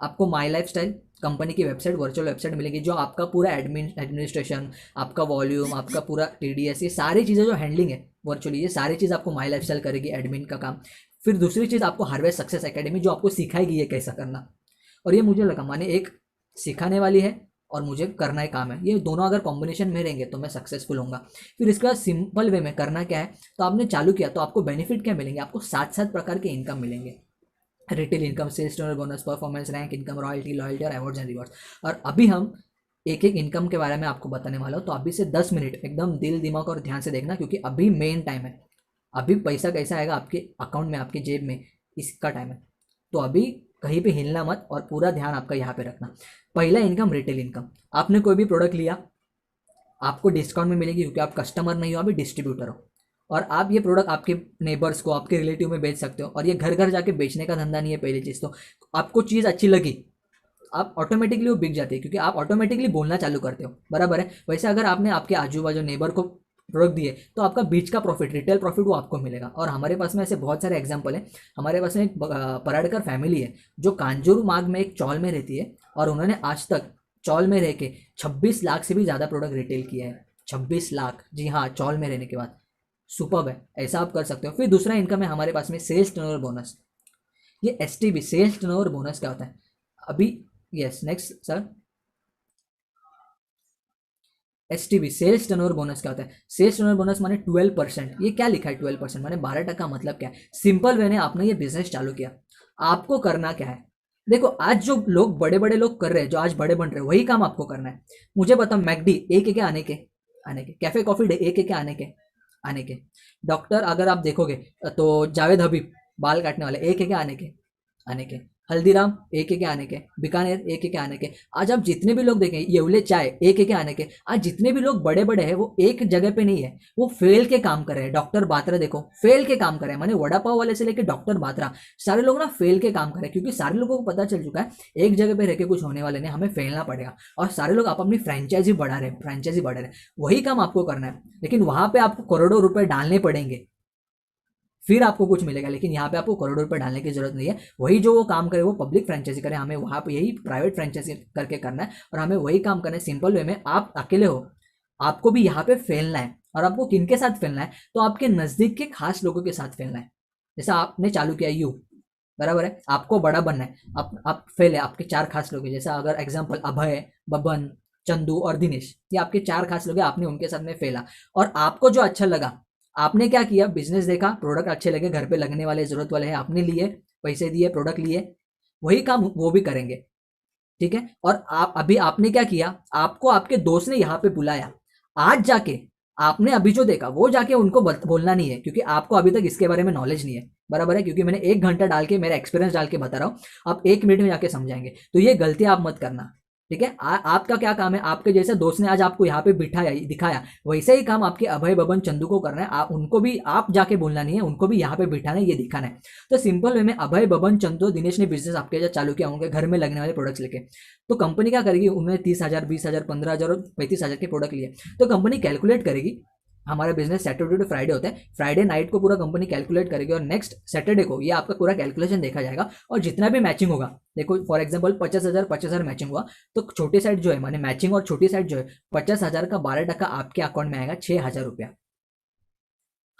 आपको माई लाइफ स्टाइल कंपनी की वेबसाइट, वर्चुअल वेबसाइट मिलेगी, जो आपका पूरा एडमिनिस्ट्रेशन, आपका वॉल्यूम, आपका पूरा TDS, ये सारी चीज़ें जो हैंडलिंग है वर्चुअली, ये सारी चीज़ आपको माई लाइफ स्टाइल करेगी, एडमिन का काम। फिर दूसरी चीज़ आपको हार्वेस्ट सक्सेस एकेडमी, जो आपको सिखाएगी ये कैसा करना। और ये मुझे लगा माने एक सिखाने वाली है और मुझे करना ही काम है, ये दोनों अगर कॉम्बिनेशन में रहेंगे तो मैं सक्सेसफुल होऊंगा। फिर इसके बाद सिंपल वे में करना क्या है, तो आपने चालू किया तो आपको बेनिफिट क्या मिलेंगे, आपको 7 प्रकार के इनकम मिलेंगे। Retail income, sales turnover bonus, performance rank income, royalty और अवार्ड्स एंड रिवॉर्ड्स। और अभी हम एक एक इनकम के बारे में आपको बताने वाला हूँ, तो अभी से 10 मिनट एकदम दिल दिमाग और ध्यान से देखना, क्योंकि अभी मेन टाइम है। अभी पैसा कैसा आएगा आपके अकाउंट में, आपके जेब में, इसका टाइम है। तो अभी कहीं पे हिलना मत और पूरा ध्यान आपका यहाँ पे रखना। पहला इनकम, रिटेल इनकम। आपने कोई भी प्रोडक्ट लिया, आपको डिस्काउंट में मिलेगी, क्योंकि आप कस्टमर नहीं हो, अभी डिस्ट्रीब्यूटर हो, और आप ये प्रोडक्ट आपके नेबर्स को, आपके रिलेटिव में बेच सकते हो। और ये घर घर जाके बेचने का धंधा नहीं है। पहली चीज़ तो आपको चीज़ अच्छी लगी, आप ऑटोमेटिकली वो बिक जाती है, क्योंकि आप ऑटोमेटिकली बोलना चालू करते हो, बराबर है। वैसे अगर आपने आपके आजू बाजू नेबर को प्रोडक्ट दिए तो आपका बीच का प्रॉफिट, रिटेल प्रॉफिट, वो आपको मिलेगा। और हमारे पास में ऐसे बहुत सारे एग्जाम्पल हैं। हमारे पास में एक पराड़कर फैमिली है जो कांजूर मार्ग में एक चौल में रहती है, और उन्होंने आज तक चौल में रह के 26 लाख से भी ज़्यादा प्रोडक्ट रिटेल किया है। 26 लाख, जी हाँ, चौल में रहने के बाद। सुपर्ब है, ऐसा आप कर सकते हो। फिर दूसरा इनकम है हमारे पास में सेल्स टर्नओवर बोनस। ये STB, सेल्स टर्नओवर बोनस क्या होता है अभी, yes next sir, STB, sales turnover bonus क्या होता है? सेल्स टर्नओवर बोनस माने 12%। ये क्या लिखा है 12%, माने 12%? मतलब क्या है? सिंपल वे ने आपने ये बिजनेस चालू किया, आपको करना क्या है, देखो आज जो लोग बड़े बड़े लोग कर रहे हैं, जो आज बड़े बन रहे हैं, वही काम आपको करना है। मुझे बताओ, मैकडी एक के आने के, कैफे कॉफी डे एक के आने के, डॉक्टर अगर आप देखोगे तो जावेद हबीब बाल काटने वाले एक के आने के, हल्दीराम एक के आने के, बीकानेर एक के आने के। आज आप जितने भी लोग देखें, येवले चाय एक के आने के, आज जितने भी लोग बड़े बड़े हैं वो एक जगह पे नहीं है, वो फेल के काम कर रहे हैं। डॉक्टर बात्रा देखो फेल के काम कर रहे हैं, माने वड़ा पाव वाले से लेके डॉक्टर बात्रा, सारे लोग ना फेल के काम कर रहे हैं, क्योंकि सारे लोगों को पता चल चुका है एक जगह पे रह के कुछ होने वाले नहीं, हमें फैलना पड़ेगा। और सारे लोग आप अपनी फ्रेंचाइजी बढ़ा रहे हैं, वही काम आपको करना है। लेकिन वहां पे आपको करोड़ों रुपए डालने पड़ेंगे, फिर आपको कुछ मिलेगा। लेकिन यहाँ पे आपको करोड़ों रुपए डालने की जरूरत नहीं है। वही जो वो काम करे वो पब्लिक फ्रेंचाइजी करे, हमें वहाँ पे यही प्राइवेट फ्रेंचाइजी करके करना है, और हमें वही काम करना है सिंपल वे में। आप अकेले हो, आपको भी यहाँ पे फैलना है, और आपको किन के साथ फैलना है, तो आपके नजदीक के खास लोगों के साथ फैलना है। जैसा आपने चालू किया यू, बराबर है, आपको बड़ा बनना है, आप फैले, आपके 4 खास लोग हैं। जैसा अगर एग्जाम्पल अभय, बबन, चंदू और दिनेश, ये आपके 4 खास लोग हैं, आपने उनके साथ में फैला। और आपको जो अच्छा लगा, आपने क्या किया, बिजनेस देखा, प्रोडक्ट अच्छे लगे, घर पे लगने वाले, जरूरत वाले हैं, आपने लिए, पैसे दिए, प्रोडक्ट लिए, वही काम वो भी करेंगे, ठीक है। और आप अभी आपने क्या किया, आपको आपके दोस्त ने यहाँ पे बुलाया, आज जाके आपने अभी जो देखा वो जाके उनको बोलना नहीं है, क्योंकि आपको अभी तक इसके बारे में नॉलेज नहीं है, बराबर है। क्योंकि मैंने 1 घंटा डाल के, मेरा एक्सपीरियंस डाल के बता रहा हूँ, आप 1 मिनट में जाके समझाएंगे। तो ये गलती आप मत करना, ठीक है। आपका क्या काम है, आपके जैसे दोस्त ने आज आपको यहाँ पे बिठाया, दिखाया, वैसे ही काम आपके अभय, बबन, चंदू को करना है। आप उनको भी, आप जाके बोलना नहीं है, उनको भी यहाँ पे बिठाना है, ये दिखाना है। तो सिंपल वे में अभय, बबन, चंदू, दिनेश ने बिजनेस आपके साथ चालू किया होंगे घर में लगने वाले प्रोडक्ट्स लेके। तो कंपनी क्या करेगी, उन्होंने 30,000, 20,000, 15,000 और 35,000 के प्रोडक्ट लिए, तो कंपनी कैलकुलेट करेगी हमारा बिजनेस सैटरडे टू फ्राइडे होता है, फ्राइडे नाइट को पूरा कंपनी कैलकुलेट करेगी और नेक्स्ट सैटरडे को ये आपका पूरा कैलकुलेशन देखा जाएगा और जितना भी मैचिंग होगा, देखो फॉर एग्जांपल 50,000 मैचिंग हुआ तो छोटी साइड जो है माने मैचिंग और छोटी साइड जो है 50,000 का 12% आपके अकाउंट में आएगा 6,000 रुपया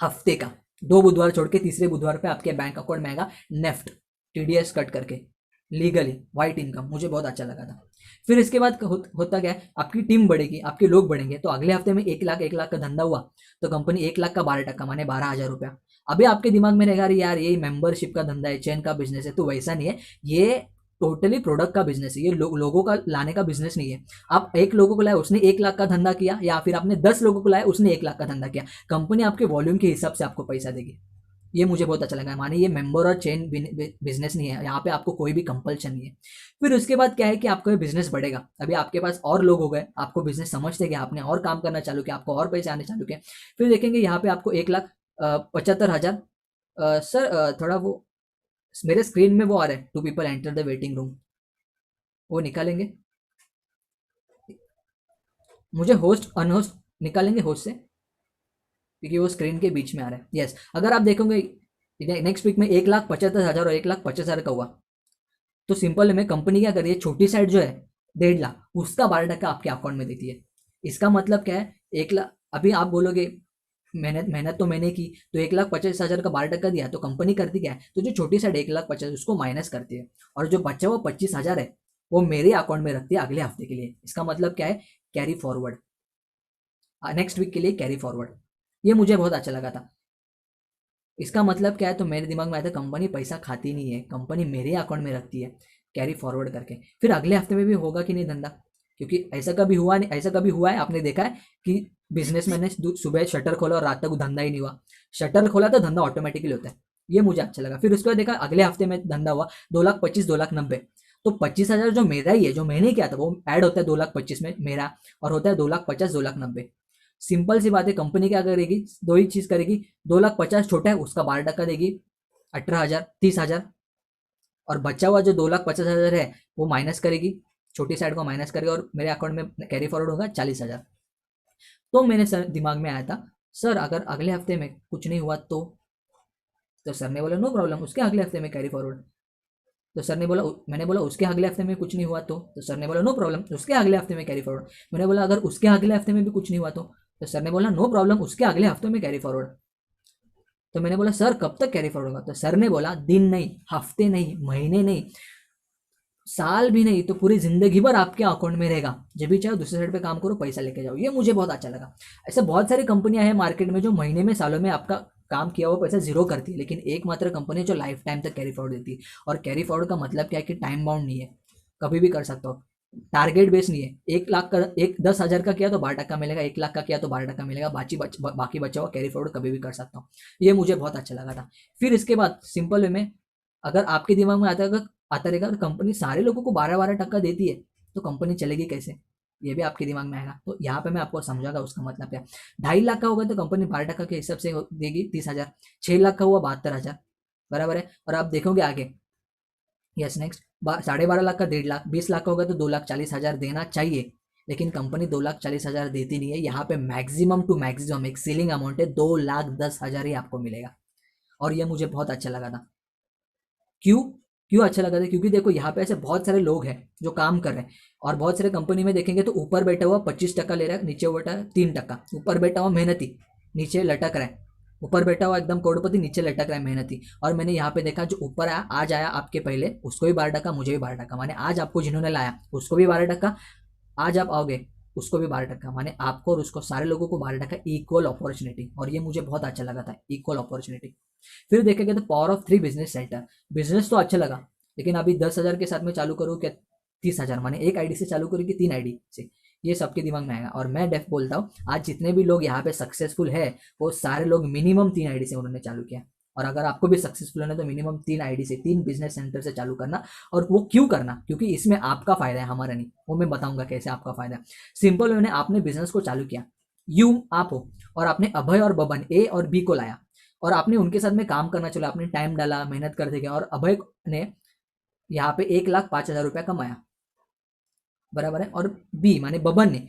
हफ्ते का। 2 बुधवार छोड़ के तीसरे बुधवार पे आपके बैंक अकाउंट में आएगा नेफ्ट, टीडीएस कट करके लीगली व्हाइट इनकम। मुझे बहुत अच्छा लगा था। फिर इसके बाद होता क्या है, आपकी टीम बढ़ेगी, आपके लोग बढ़ेंगे, तो अगले हफ्ते में 1 लाख का धंधा हुआ तो कंपनी 1 लाख का 12% माने 12,000 रुपया। अभी आपके दिमाग में रहेगा यार ये मेंबरशिप का धंधा है, चेन का बिजनेस है, तो वैसा नहीं है, ये टोटली प्रोडक्ट का बिजनेस है, ये लोगों का लाने का बिजनेस नहीं है। आप एक लोगों को लाए उसने 1 लाख का धंधा किया, या फिर आपने 10 लोगों को लाए उसने 1 लाख का धंधा किया, कंपनी आपके वॉल्यूम के हिसाब से आपको पैसा देगी। ये मुझे बहुत अच्छा लगा। माने ये मेंबर और चेन बिजनेस नहीं है, यहाँ पे आपको कोई भी कंपल्शन नहीं है। फिर उसके बाद क्या है कि आपका बिजनेस बढ़ेगा, अभी आपके पास और लोग हो गए, आपको बिजनेस समझते गए, आपने और काम करना चालू किया, आपको और पैसे आने चालू किए। फिर देखेंगे यहाँ पे आपको 1,75,000 सर थोड़ा वो मेरे स्क्रीन में वो आ रहा है 2 people enter the waiting room, वो निकालेंगे, मुझे होस्ट अनहोस्ट निकालेंगे होस्ट से क्योंकि वो स्क्रीन के बीच में आ रहा है। यस, अगर आप देखोगे नेक्स्ट वीक में 1,75,000 और 1,50,000 का हुआ तो सिंपल में कंपनी क्या करिए, छोटी साइड जो है 1.5 लाख उसका 12% आपके अकाउंट में देती है। इसका मतलब क्या है, 1 लाख, अभी आप बोलोगे मेहनत तो मैंने की तो 1,50,000 का 12% दिया, तो कंपनी करती क्या है, तो जो छोटी साइड 1,50,000 उसको माइनस करती है और जो बचा हुआ 25,000 है वो मेरे अकाउंट में रखती है अगले हफ्ते के लिए। इसका मतलब क्या है, कैरी फॉरवर्ड, नेक्स्ट वीक के लिए कैरी फॉरवर्ड। ये मुझे बहुत अच्छा लगा था। इसका मतलब क्या है, तो मेरे दिमाग में आया था कंपनी पैसा खाती नहीं है, कंपनी मेरे अकाउंट में रखती है कैरी फॉरवर्ड करके। फिर अगले हफ्ते में भी होगा कि नहीं धंधा, क्योंकि ऐसा कभी हुआ नहीं, ऐसा कभी हुआ है आपने देखा है कि बिजनेसमैन ने सुबह शटर खोला और रात तक धंधा ही नहीं हुआ, शटर खोला तो धंधा ऑटोमेटिकली होता है। ये मुझे अच्छा लगा। फिर उसके बाद देखा अगले हफ्ते में धंधा हुआ 2,25,000 2,90,000, तो 25,000 जो मेरा ही है, जो मैंने किया था वो ऐड होता है 2,25,000 में मेरा, और होता है 2,50,000 2,90,000। सिंपल सी बात है, कंपनी क्या करेगी, दो ही चीज करेगी, 2,50,000 छोटा है उसका 12% देगी 18,000 30,000, और बचा हुआ जो 2,50,000 है वो माइनस करेगी, छोटी साइड को माइनस करेगी और मेरे अकाउंट में कैरी फॉरवर्ड होगा 40,000। तो मेरे सर दिमाग में आया था, सर अगर अगले हफ्ते में कुछ नहीं हुआ तो सर ने बोला नो प्रॉब्लम, उसके अगले हफ्ते में कैरी फॉरवर्ड। तो सर ने बोला, मैंने बोला उसके अगले हफ्ते में कुछ नहीं हुआ तो सर ने बोला नो प्रॉब्लम, उसके अगले हफ्ते में कैरी फॉरवर्ड। मैंने बोला अगर उसके अगले हफ्ते में भी कुछ नहीं हुआ तो सर ने बोला नो प्रॉब्लम, उसके अगले हफ्ते में कैरी फॉरवर्ड। तो मैंने बोला सर कब तक कैरी फॉरवर्ड होगा, तो सर ने बोला दिन नहीं, हफ्ते नहीं, महीने नहीं, साल भी नहीं, तो पूरी जिंदगी भर आपके अकाउंट में रहेगा, जब भी चाहो दूसरे साइड पे काम करो पैसा लेके जाओ। ये मुझे बहुत अच्छा लगा। ऐसे बहुत सारी कंपनियां हैं मार्केट में जो महीने में सालों में आपका काम किया हुआ पैसा जीरो करती है, लेकिन एकमात्र कंपनी जो लाइफ टाइम तक कैरी फॉरवर्ड देती है। और कैरी फॉरवर्ड का मतलब क्या है कि टाइम बाउंड नहीं है, कभी भी कर सकते हो, टारगेट बेस नहीं है। 1 लाख का 10,000 का किया तो 12% मिलेगा, 1 लाख का किया तो 12% मिलेगा, बाकी बचा हुआ कैरी फॉरवर्ड कभी भी कर सकता हूँ। ये मुझे बहुत अच्छा लगा था। फिर इसके बाद सिंपल वे में अगर आपके दिमाग में आता रहेगा तो कंपनी सारे लोगों को 12% देती है तो कंपनी चलेगी कैसे, ये भी आपके दिमाग में आएगा। तो यहाँ पे मैं आपको समझाऊंगा उसका मतलब क्या। 2.5 लाख का होगा तो कंपनी 12% के हिसाब से देगी 30,000, 6 लाख का हुआ 72,000, बराबर है। और आप देखोगे आगे, यस नेक्स्ट 12.5 लाख का 1.5 लाख, 20 लाख का होगा तो 2,40,000 देना चाहिए, लेकिन कंपनी 2,40,000 देती नहीं है। यहाँ पे मैक्सिमम टू मैक्सिमम एक सीलिंग अमाउंट है, 2,10,000 ही आपको मिलेगा। और ये मुझे बहुत अच्छा लगा था। क्यों क्यों अच्छा लगा था, क्योंकि देखो यहाँ पे ऐसे बहुत सारे लोग हैं जो काम कर रहे हैं, और बहुत सारे कंपनी में देखेंगे तो ऊपर बैठा हुआ 25% ले रहा है, नीचे बैठा है 3%, ऊपर बैठा हुआ मेहनती नीचे लटक रहा है, ऊपर बैठा हुआ एकदम करोड़पति नीचे लटक रहा है मेहनती। और मैंने यहाँ पे देखा जो ऊपर आया, आज आया आपके पहले उसको भी 12%, मुझे भी 12%, माने आज आपको जिन्होंने लाया उसको भी 12%, आज आप आओगे उसको भी 12%, माने आपको और उसको सारे लोगों को 12% इक्वल अपॉर्चुनिटी। और ये मुझे बहुत अच्छा लगा था, इक्वल अपॉर्चुनिटी। फिर देखेंगे तो power of 3 business centre, business तो अच्छा लगा, लेकिन अभी 10,000 के साथ में चालू करूँ क्या 30,000, माने एक आईडी से चालू करूँ कि 3 आईडी से, ये सबके दिमाग में आएगा। और मैं डेफ बोलता हूँ आज जितने भी लोग यहाँ पे सक्सेसफुल है वो सारे लोग मिनिमम 3 आईडी से उन्होंने चालू किया। और अगर आपको भी सक्सेसफुल होना है तो मिनिमम 3 आईडी से, 3 बिजनेस सेंटर से चालू करना। और वो क्यों करना, क्योंकि इसमें आपका फायदा है, हमारा नहीं। वो मैं बताऊंगा कैसे आपका फायदा है। सिंपल मैंने आपने बिजनेस को चालू किया, आप हो, और आपने अभय और बबन ए और बी को लाया और आपने उनके साथ में काम करना चला, आपने टाइम डाला, मेहनत करते गया, और अभय ने यहाँ पे 1,05,000 रुपया कमाया, बराबर है। और बी माने बबन ने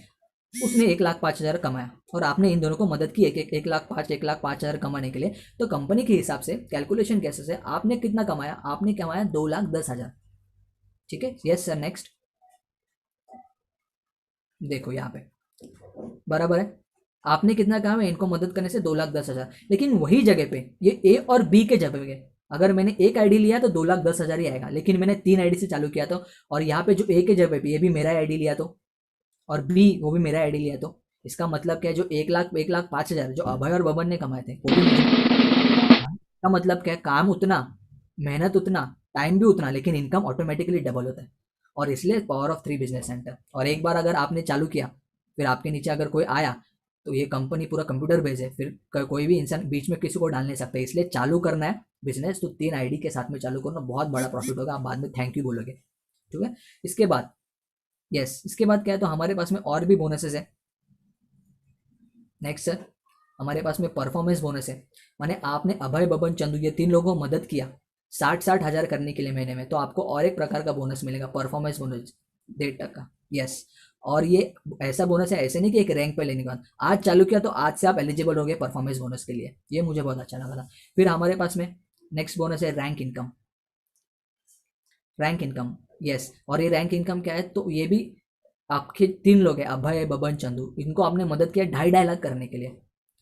उसने 1,05,000 कमाया और आपने इन दोनों को मदद की एक लाख 1,05,000 कमाने के लिए। तो कंपनी के हिसाब से कैलकुलेशन कैसे से आपने कितना कमाया, आपने कमाया 2,10,000। ठीक है, यस सर, नेक्स्ट। देखो यहाँ पे बराबर है, आपने कितना कहा है इनको मदद करने से 2,10,000, लेकिन वही जगह पे ये ए और बी के जगह पे अगर मैंने एक आईडी लिया तो 2,10,000 ही आएगा, लेकिन मैंने 3 आईडी से चालू किया तो, और यहाँ पे जो ए के जगह पे ये भी मेरा आईडी लिया तो, और बी वो भी मेरा आईडी लिया तो, इसका मतलब क्या है, जो 1,05,000 जो अभय और बबन ने कमाए थे वो भी का मतलब क्या है, काम उतना, मेहनत उतना, टाइम भी उतना, लेकिन इनकम ऑटोमेटिकली डबल होता है। और इसलिए पावर ऑफ 3 बिजनेस सेंटर। और एक बार अगर आपने चालू किया, फिर आपके नीचे अगर कोई आया तो ये कंपनी पूरा कंप्यूटर बेस है, फिर कोई भी इंसान बीच में किसी को डाल नहीं सकता। इसलिए चालू करना है बिजनेस तो 3 आईडी के साथ में चालू करना, बहुत बड़ा प्रॉफिट होगा, आप बाद में थैंक यू बोलोगे। ठीक है, इसके बाद यस, इसके बाद क्या है, तो हमारे पास में और भी बोनसेस है। नेक्स्ट सर, हमारे पास में परफॉर्मेंस बोनस है, माने आपने अभय बबन चंदू ये 3 लोगों को मदद किया 60-60 हज़ार करने के लिए महीने में, तो आपको और एक प्रकार का बोनस मिलेगा, परफॉर्मेंस बोनस 1.5%। यस, और ये ऐसा बोनस है, ऐसे नहीं कि एक रैंक पे लेने के बाद, आज चालू किया तो आज से आप एलिजिबल हो गए परफॉर्मेंस बोनस के लिए। ये मुझे बहुत अच्छा लगा था। फिर हमारे पास में नेक्स्ट बोनस है rank income. Rank income, yes, और ये रैंक इनकम क्या है, तो ये भी आपके 3 लोग हैं, अभय बबन चंदू, इनको आपने मदद किया 2.5 लाख करने के लिए।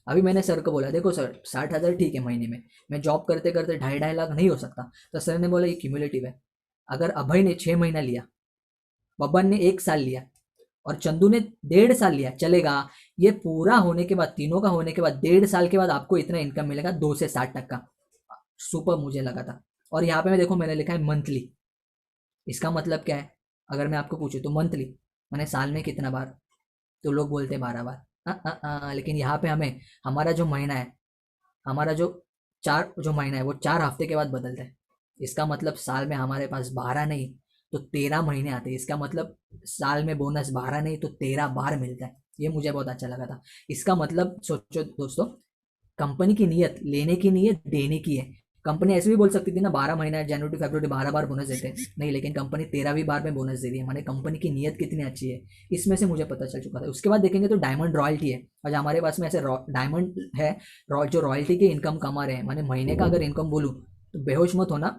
अभी मैंने सर को बोला, देखो सर 60,000 ठीक है महीने में, मैं जॉब करते करते 2.5 लाख नहीं हो सकता। तो सर ने बोला ये क्यूमुलेटिव है, अगर अभय ने 6 महीना लिया, बबन ने 1 साल लिया और चंदू ने 1.5 साल लिया, चलेगा। ये पूरा होने के बाद, तीनों का होने के बाद 1.5 साल के बाद आपको इतना इनकम मिलेगा 2 से 60 तक का। सुपर मुझे लगा था। और यहाँ पे मैं देखो मैंने लिखा है मंथली, इसका मतलब क्या है, अगर मैं आपको पूछूँ तो मंथली मैंने साल में कितना बार, तो लोग बोलते हैं 12 बार। लेकिन यहाँ पे हमें हमारा जो महीना है, हमारा जो महीना है वो 4 हफ्ते के बाद बदलता है। इसका मतलब साल में हमारे पास 12 नहीं तो 13 महीने आते हैं। इसका मतलब साल में बोनस 12 नहीं तो 13 बार मिलता है। ये मुझे बहुत अच्छा लगा था। इसका मतलब सोचो दोस्तों, कंपनी की नीयत लेने की नहीं है, देने की है। कंपनी ऐसे भी बोल सकती थी ना 12 महीना जनवरी टू फरवरी 12 बार बोनस देते हैं, नहीं, लेकिन कंपनी 13वीं बार में बोनस दे रही है, माने कंपनी की नीयत कितनी अच्छी है, इसमें से मुझे पता चल चुका था। उसके बाद देखेंगे तो डायमंड रॉयल्टी है, और हमारे पास में ऐसे डायमंड है जो रॉयल्टी की इनकम कमा रहे हैं, माने महीने का अगर इनकम बोलूँ तो बेहोश मत होना,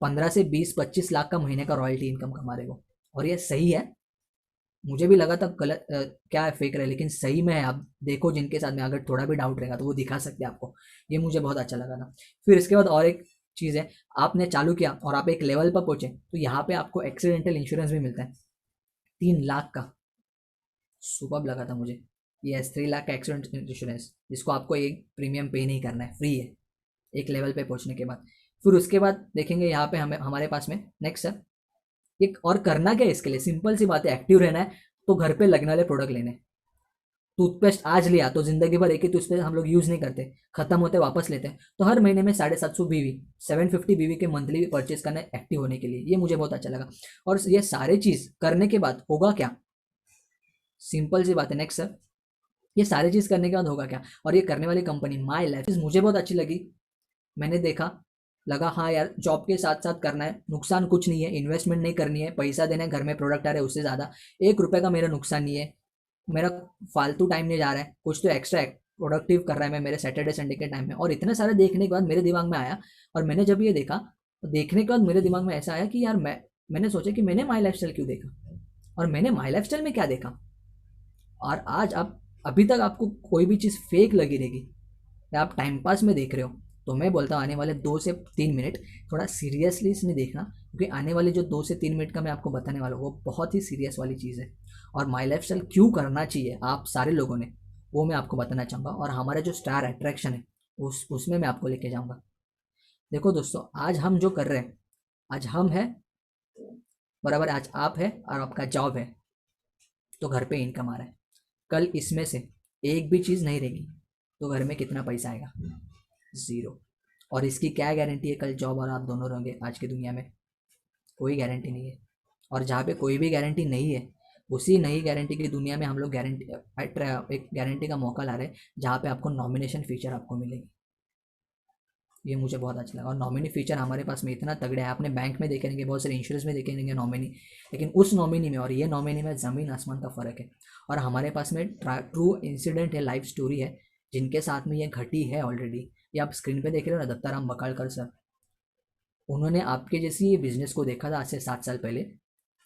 15 से 20-25 लाख का महीने का रॉयल्टी इनकम कमा रहे हो। और ये सही है, मुझे भी लगा था गलत क्या है, फेक रहे, लेकिन सही में है। आप देखो जिनके साथ में अगर थोड़ा भी डाउट रहेगा तो वो दिखा सकते हैं आपको। ये मुझे बहुत अच्छा लगा था। फिर इसके बाद और एक चीज़ है, आपने चालू किया और आप एक लेवल पर पहुंचे तो यहाँ पे आपको एक्सीडेंटल इंश्योरेंस भी मिलता है 3 लाख का। सुपर लगा था मुझे। यस, 3 लाख का एक्सीडेंट इंश्योरेंस, जिसको आपको एक प्रीमियम पे नहीं करना है, फ्री है एक लेवल पे पहुंचने के बाद। फिर उसके बाद देखेंगे यहाँ पे हमें हमारे पास में नेक्स्ट है एक और करना क्या है इसके लिए, सिंपल सी बात है, एक्टिव रहना है तो घर पे लगने वाले प्रोडक्ट लेने। टूथपेस्ट आज लिया तो जिंदगी भर एक ही टूथपेस्ट हम लोग यूज नहीं करते, खत्म होते वापस लेते हैं, तो हर महीने में 750 बीवी 750 बीवी के मंथली परचेज करना है एक्टिव होने के लिए। ये मुझे बहुत अच्छा लगा। और ये सारे चीज करने के बाद होगा क्या, सिंपल सी बात है। नेक्स्ट सर, ये सारी चीज करने के बाद होगा क्या, और ये करने वाली कंपनी माई लाइफ मुझे बहुत अच्छी लगी। मैंने देखा, लगा हाँ यार जॉब के साथ साथ करना है, नुकसान कुछ नहीं है, इन्वेस्टमेंट नहीं करनी है, पैसा देना है, घर में प्रोडक्ट आ रहे हैं, उससे ज़्यादा 1 रुपये का मेरा नुकसान नहीं है, मेरा फालतू टाइम नहीं जा रहा है, कुछ तो एक्स्ट्रा प्रोडक्टिव कर रहा है मैं मेरे सैटरडे संडे के टाइम में। और इतना सारा देखने के बाद मेरे दिमाग में आया, और मैंने जब ये देखा तो देखने के बाद मेरे दिमाग में ऐसा आया कि यार मैंने सोचा कि मैंने माई लाइफ क्यों देखा, और मैंने माई लाइफ में क्या देखा। और आज आप अभी तक आपको कोई भी चीज़ फेक लगी रहेगी या आप टाइम पास में देख रहे हो, तो मैं बोलता हूँ आने वाले 2 से 3 मिनट थोड़ा सीरियसली इसमें देखना, क्योंकि आने वाले जो 2 से 3 मिनट का मैं आपको बताने वाला हूँ वो बहुत ही सीरियस वाली चीज़ है। और माई लाइफ क्यों करना चाहिए आप सारे लोगों ने, वो मैं आपको बताना चाहूँगा। और हमारा जो स्टार अट्रैक्शन है उसमें मैं आपको लेके जाऊँगा। देखो दोस्तों, आज हम जो कर रहे हैं, आज हम है बराबर, आज आप है और आपका जॉब है, तो घर पे इनकम आ रहा है। कल इसमें से एक भी चीज़ नहीं रहेगी तो घर में कितना पैसा आएगा, 0। और इसकी क्या गारंटी है कल जॉब और आप दोनों रहोगे, आज की दुनिया में कोई गारंटी नहीं है। और जहाँ पे कोई भी गारंटी नहीं है, उसी नई गारंटी की दुनिया में हम लोग एक गारंटी का मौका ला रहे हैं, जहाँ पे आपको नॉमिनेशन फीचर आपको मिलेगी। ये मुझे बहुत अच्छा लगा। और नॉमिनी फीचर हमारे पास में इतना तगड़ा है, आपने बैंक में देखे रहेंगे, बहुत सारे इंश्योरेंस में देखे रहेंगे नॉमिनी, लेकिन उस नॉमिनी में और ये नॉमिनी में ज़मीन आसमान का फ़र्क है। और हमारे पास में ट्रू इंसिडेंट है, लाइफ स्टोरी है, जिनके साथ में ये घटी है ऑलरेडी। ये आप स्क्रीन पे देख रहे हो ना, दत्ताराम बकालकर सर, उन्होंने आपके जैसी ये बिजनेस को देखा था आज से 7 साल पहले,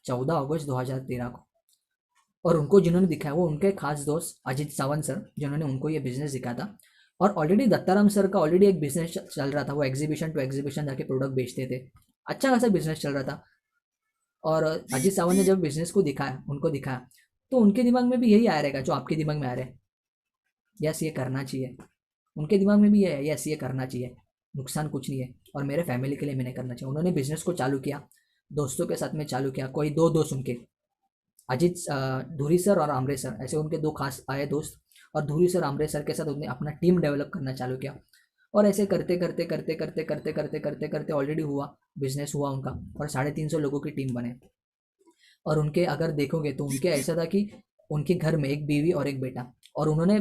14 अगस्त 2013 को। और उनको जिन्होंने दिखाया वो उनके खास दोस्त अजीत सावंत सर, जिन्होंने उनको ये बिजनेस दिखाया था। और ऑलरेडी दत्ताराम सर का ऑलरेडी एक बिजनेस चल रहा था, वो एग्जीबिशन टू एग्जीबिशन जाके प्रोडक्ट बेचते थे, अच्छा खासा बिजनेस चल रहा था। और अजीत सावंत ने जब बिजनेस को दिखाया, उनको दिखाया, तो उनके दिमाग में भी यही आया रहेगा जो आपके दिमाग में आ रहा है, यस ये करना चाहिए। उनके दिमाग में भी ये है, यस ये करना चाहिए, नुकसान कुछ नहीं है, और मेरे फैमिली के लिए मैंने करना चाहिए। उन्होंने बिजनेस को चालू किया, दोस्तों के साथ में चालू किया, कोई दो दोस्त उनके, अजीत धुरी सर और आमरे सर, ऐसे उनके दो खास आए दोस्त, और धुरी सर आमरे सर के साथ उन्होंने अपना टीम डेवलप करना चालू किया। और ऐसे करते करते करते करते करते करते करते करते ऑलरेडी हुआ, बिजनेस हुआ उनका, और 350 लोगों की टीम बने। और उनके अगर देखोगे तो उनके ऐसा था कि उनके घर में एक बीवी और एक बेटा, और उन्होंने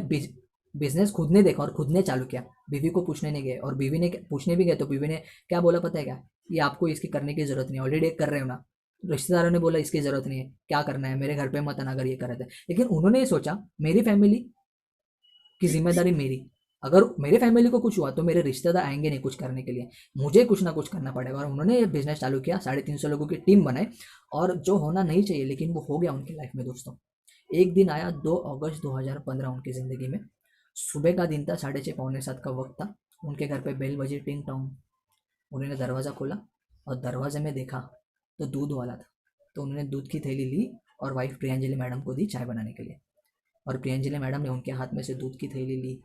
बिजनेस खुद ने देखा और खुद ने चालू किया, बीवी को पूछने नहीं गए। और बीवी ने पूछने भी गए तो बीवी ने क्या बोला पता है क्या, ये आपको इसकी करने की ज़रूरत नहीं है, ऑलरेडी एक कर रहे हो ना। रिश्तेदारों ने बोला इसकी ज़रूरत नहीं है, क्या करना है, मेरे घर पे मत आना अगर ये कर रहे थे। लेकिन उन्होंने ये सोचा मेरी फैमिली की जिम्मेदारी मेरी, अगर मेरे फैमिली को कुछ हुआ तो मेरे रिश्तेदार आएंगे नहीं कुछ करने के लिए, मुझे कुछ ना कुछ करना पड़ेगा। और उन्होंने ये बिजनेस चालू किया, 350 लोगों की टीम बनाई, और जो होना नहीं चाहिए लेकिन वो हो गया उनकी लाइफ में दोस्तों। एक दिन आया 2 अगस्त 2015 उनकी ज़िंदगी में, सुबह का दिन था, 6:30 पौने 7 का वक्त था। उनके घर पे बेल बजी, टिंग टोंग। उन्होंने दरवाज़ा खोला और दरवाजे में देखा तो दूध वाला था। तो उन्होंने दूध की थैली ली और वाइफ प्रियंजलि मैडम को दी चाय बनाने के लिए। और प्रियंजलि मैडम ने उनके हाथ में से दूध की थैली ली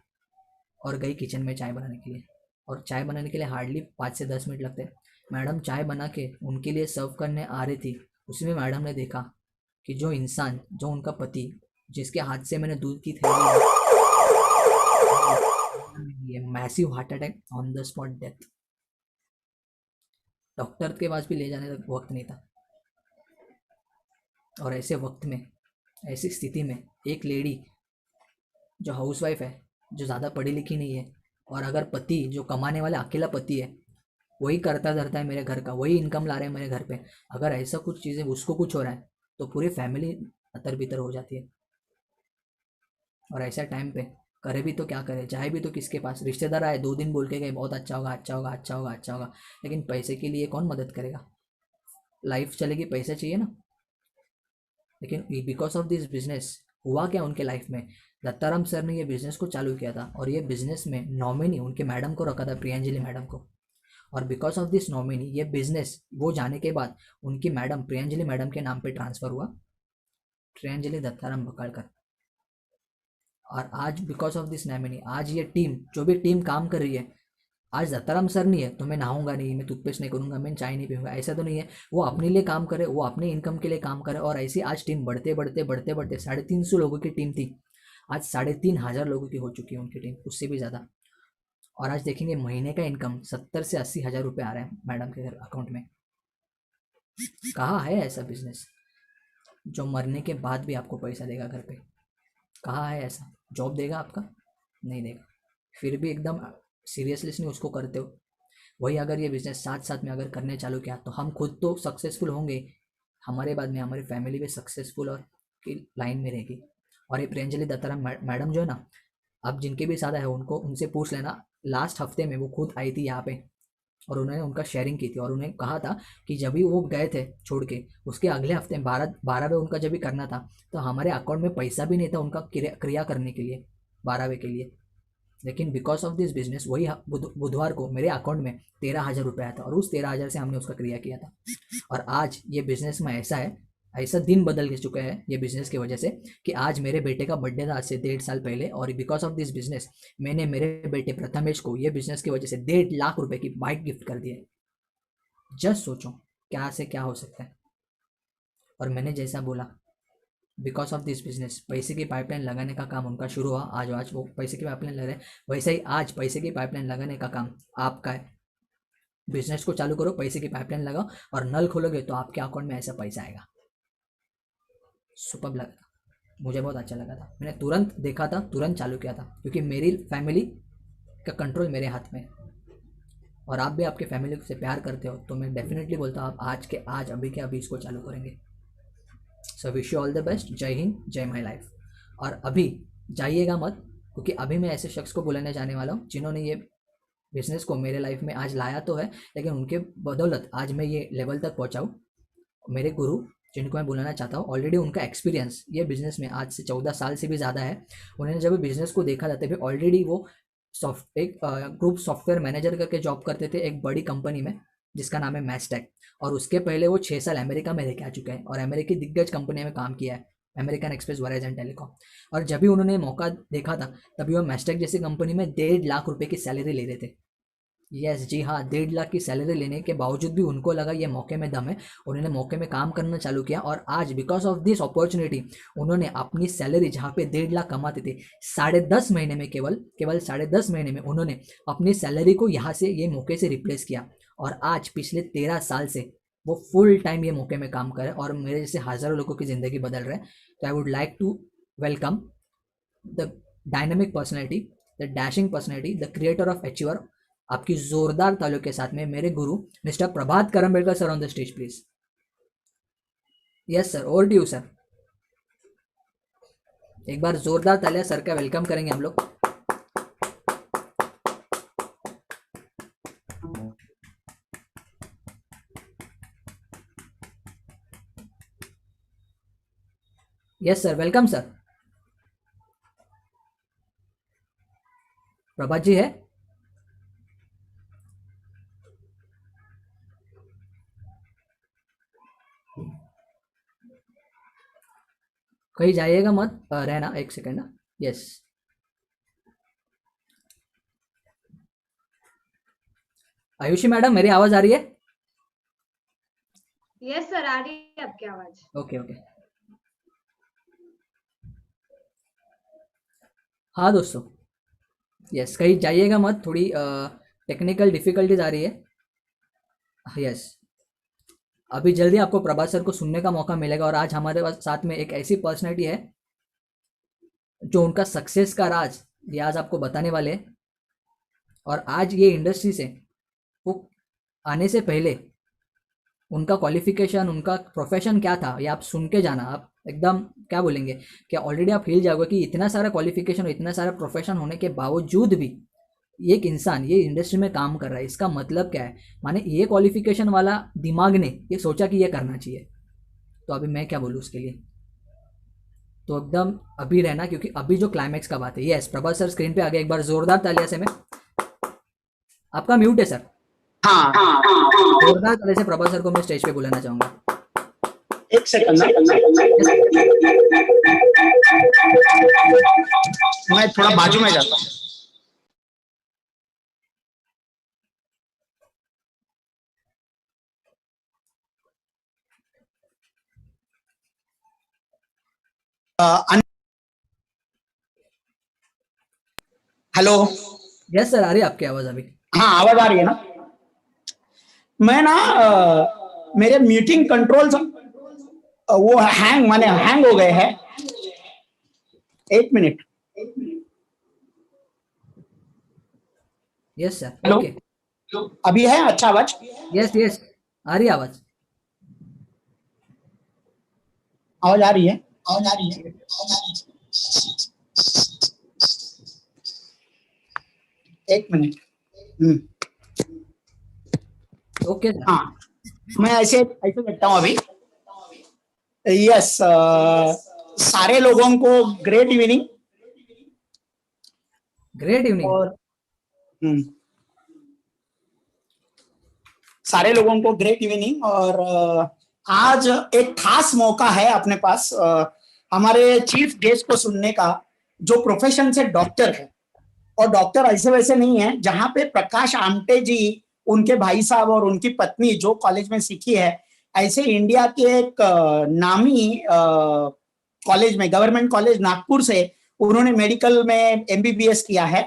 और गई किचन में चाय बनाने के लिए। और चाय बनाने के लिए हार्डली 5 से 10 मिनट लगते। मैडम चाय बना के उनके लिए सर्व करने आ रही थी, उसमें मैडम ने देखा कि जो इंसान, जो उनका पति, जिसके हाथ से मैंने दूध की थैली ली, massive heart attack, on the spot death. Doctor के पास भी ले जाने तक वक्त नहीं था। और ऐसे वक्त में, ऐसी स्थिति में, एक लेडी जो हाउसवाइफ है, जो ज़्यादा पढ़ी लिखी नहीं है, और अगर पति जो कमाने वाला अकेला पति है, वही करता धरता है मेरे घर का, वही इनकम ला रहे हैं मेरे घर पे, अगर ऐसा कुछ चीज़ें उसको कुछ हो रहा है तो पूरी फैमिली अतर बितर हो जाती है। और ऐसा टाइम पे करे भी तो क्या करे, जाए भी तो किसके पास। रिश्तेदार आए 2 दिन बोल के गए बहुत अच्छा होगा अच्छा होगा अच्छा होगा अच्छा होगा, लेकिन पैसे के लिए कौन मदद करेगा, लाइफ चलेगी, पैसा चाहिए ना। लेकिन बिकॉज ऑफ दिस बिजनेस हुआ क्या उनके लाइफ में, दत्ताराम सर ने ये बिजनेस को चालू किया था, और ये बिजनेस में नॉमिनी उनके मैडम को रखा था, प्रियंजलि मैडम को। और बिकॉज ऑफ दिस नॉमिनी ये बिजनेस वो जाने के बाद उनकी मैडम प्रियंजलि मैडम के नाम पे ट्रांसफर हुआ, प्रियंजलि दत्ताराम बकालकर। और आज बिकॉज ऑफ दिस नॉमिनी, आज ये टीम, जो भी टीम काम कर रही है, आज दत्ताराम सर नहीं है तो मैं नहाऊंगा नहीं, मैं टूथपेस्ट नहीं करूंगा, मैं चाय नहीं पीऊंगा, ऐसा तो नहीं है। वो अपने लिए काम करे, वो अपने इनकम के लिए काम करे, और ऐसी आज टीम बढ़ते बढ़ते बढ़ते बढ़ते 350 लोगों की टीम थी, आज 3,500 लोगों की हो चुकी है उनकी टीम, उससे भी ज़्यादा। और आज देखेंगे महीने का इनकम 70 से 80 हज़ार रुपये आ रहे हैं मैडम के अकाउंट में। कहाँ है ऐसा बिजनेस जो मरने के बाद भी आपको पैसा देगा घर पे, कहाँ है ऐसा, जॉब देगा आपका, नहीं देगा, फिर भी एकदम सीरियसली नहीं उसको करते हो। वही अगर ये बिजनेस साथ साथ में अगर करने चालू किया तो हम खुद तो सक्सेसफुल होंगे, हमारे बाद में हमारी फैमिली भी सक्सेसफुल और की लाइन में रहेगी। और ये प्रियंजलि दत्ताराम मैडम जो है ना, अब जिनके भी साथ है उनको, उनसे पूछ लेना, लास्ट हफ्ते में वो खुद आई थी यहाँ पे, और उन्होंने उनका शेयरिंग की थी, और उन्हें कहा था कि जब भी वो गए थे छोड़ के, उसके अगले हफ्ते 12वें उनका जब भी करना था, तो हमारे अकाउंट में पैसा भी नहीं था उनका क्रिया करने के लिए 12वें के लिए। लेकिन बिकॉज ऑफ दिस बिजनेस वही बुधवार को मेरे अकाउंट में 13,000 रुपये आया था, और उस 13,000 से हमने उसका क्रिया किया था। और आज ये बिजनेस में ऐसा है, ऐसा दिन बदल के चुका है ये बिजनेस की वजह से, कि आज मेरे बेटे का बर्थडे था आज से 1.5 साल पहले, और बिकॉज ऑफ दिस बिजनेस मैंने मेरे बेटे प्रथमेश को ये बिजनेस की वजह से 1.5 लाख रुपए की बाइक गिफ्ट कर दी है। जस्ट सोचो क्या से क्या हो सकता है। और मैंने जैसा बोला, बिकॉज ऑफ दिस बिजनेस पैसे की पाइपलाइन लगाने का काम उनका शुरू हुआ, आज वो पैसे की पाइपलाइन लगा रहे हैं, वैसे ही आज पैसे की पाइपलाइन लगाने का काम आपका है। बिजनेस को चालू करो, पैसे की पाइपलाइन लगाओ, और नल खोलोगे तो आपके अकाउंट में ऐसा पैसा आएगा। सुपर लगा था, मुझे बहुत अच्छा लगा था, मैंने तुरंत देखा था, तुरंत चालू किया था, क्योंकि मेरी फैमिली का कंट्रोल मेरे हाथ में। और आप भी आपके फैमिली से प्यार करते हो, तो मैं डेफिनेटली बोलता हूँ आप आज के आज अभी के अभी इसको चालू करेंगे। So wish you all the best. जय हिंद, जय माई लाइफ। और अभी जाइएगा मत, क्योंकि अभी मैं ऐसे शख्स को बुलाने जाने वाला हूँ जिन्होंने ये बिजनेस को मेरे लाइफ में आज लाया तो है, लेकिन उनके बदौलत आज मैं ये लेवल तक पहुँचा हूँ। मेरे गुरु जिनको मैं बुलाना चाहता हूँ, ऑलरेडी उनका एक्सपीरियंस ये बिज़नेस में आज से 14 साल से भी ज़्यादा है। उन्होंने जब बिज़नेस को देखा था तभी ऑलरेडी वो एक ग्रुप सॉफ्टवेयर मैनेजर करके जॉब करते थे एक बड़ी कंपनी में जिसका नाम है मैस्टेक, और उसके पहले वो 6 साल अमेरिका में रह के आ चुके हैं और अमेरिकी दिग्गज कंपनी में काम किया है, अमेरिकन एक्सप्रेस, वेराइजन टेलीकॉम। और जब भी उन्होंने मौका देखा था तभी वो मैस्टेक जैसी कंपनी में 1.5 लाख रुपए की सैलरी ले रहे थे। यस जी हाँ, 1.5 लाख की सैलरी लेने के बावजूद भी उनको लगा ये मौके में दम है, उन्होंने मौके में काम करना चालू किया। और आज बिकॉज ऑफ दिस अपॉर्चुनिटी उन्होंने अपनी सैलरी जहाँ पे 1.5 लाख कमाते थे, 10.5 महीने में, केवल 10.5 महीने में उन्होंने अपनी सैलरी को यहाँ से ये मौके से रिप्लेस किया। और आज पिछले 13 साल से वो फुल टाइम ये मौके में काम करे और मेरे जैसे हज़ारों लोगों की ज़िंदगी बदल रहे हैं। तो I would like to welcome the dynamic personality, the dashing personality, the creator of achiever, आपकी जोरदार तालियों के साथ में मेरे गुरु mister Prabhat Karambelkar sir on the stage please. Yes sir, over to you sir. एक बार जोरदार तालियां सर का वेलकम करेंगे हम लोग। Yes sir, welcome sir. Prabhat ji है? कहीं जाइएगा मत, रहना एक सेकंड ना। यस, आयुषी मैडम मेरी आवाज आ रही है? यस सर, आ रही है आपकी आवाज। Okay okay. हाँ दोस्तों, यस, कहीं जाइएगा मत, थोड़ी टेक्निकल डिफिकल्टीज आ रही है। यस, अभी जल्दी आपको प्रभात सर को सुनने का मौका मिलेगा। और आज हमारे साथ में एक ऐसी पर्सनैलिटी है जो उनका सक्सेस का राज ये आज आपको बताने वाले हैं। और आज ये इंडस्ट्री से वो आने से पहले उनका क्वालिफिकेशन, उनका प्रोफेशन क्या था, ये आप सुन के जाना। आप एकदम क्या बोलेंगे कि ऑलरेडी आप हिल जाओगे कि इतना सारा क्वालिफिकेशन और इतना सारा प्रोफेशन होने के बावजूद भी एक इंसान ये इंडस्ट्री में काम कर रहा है, इसका मतलब क्या है? माने ये क्वालिफिकेशन वाला दिमाग ने ये सोचा कि ये करना चाहिए, तो अभी मैं क्या बोलूँ उसके लिए। तो एकदम अभी रहना, क्योंकि अभी जो क्लाइमैक्स का बात है। यस, प्रभात सर स्क्रीन पे आ गया, एक बार जोरदार तालियां से। मैं आपका म्यूट है सर। हाँ, जोरदार तालियां से प्रभात सर को मैं स्टेज पे बुलाना चाहूंगा। एक सेकंड ना, मैं थोड़ा बाजू में जाता हूँ। हेलो। यस सर, आ रही है आपकी आवाज अभी? हाँ, आवाज आ रही है ना? मैं ना मेरे मीटिंग कंट्रोल वो हैंग हो गए हैं। 1 minute. Yes sir, hello, okay. अभी है अच्छा आवाज? यस यस, आ रही है आवाज। आवाज आ रही है? आवाज आ रही है? एक मिनट। Okay sir. हाँ, मैं ऐसे बैठता हूँ अभी। यस, सारे लोगों को ग्रेट इवनिंग। Great evening. और सारे लोगों को ग्रेट इवनिंग। और आज एक खास मौका है अपने पास हमारे चीफ गेस्ट को सुनने का, जो प्रोफेशन से डॉक्टर है। और डॉक्टर ऐसे वैसे नहीं है, जहां पे प्रकाश आमटे जी, उनके भाई साहब और उनकी पत्नी जो कॉलेज में सीखी है, ऐसे इंडिया के एक नामी कॉलेज में, गवर्नमेंट कॉलेज नागपुर से उन्होंने मेडिकल में एमबीबीएस किया है।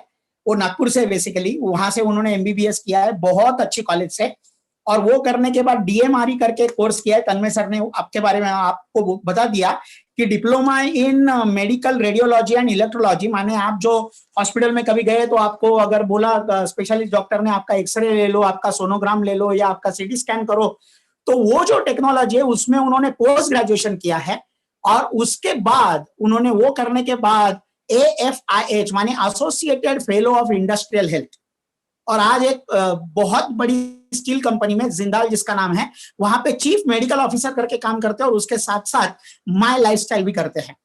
वो नागपुर से बेसिकली वहां से उन्होंने एमबीबीएस किया है, बहुत अच्छी कॉलेज से। और वो करने के बाद डीएमआरई करके कोर्स किया है। तन्मय सर ने आपके बारे में आपको बता दिया कि diploma in medical radiology and electrology, माने आप जो हॉस्पिटल में कभी गए तो आपको अगर बोला स्पेशलिस्ट डॉक्टर ने आपका एक्सरे ले लो, आपका सोनोग्राम ले लो या आपका सीटी स्कैन करो, तो वो जो टेक्नोलॉजी है उसमें उन्होंने पोस्ट ग्रेजुएशन किया है और उसके बाद उन्होंने वो करने के बाद AFIH माने associated fellow of industrial health, और आज एक बहुत बड़ी स्टील कंपनी में जिंदाल जिसका नाम है, वहां पे चीफ मेडिकल ऑफिसर करके काम करते हैं और उसके साथ साथ माय लाइफस्टाइल भी करते हैं।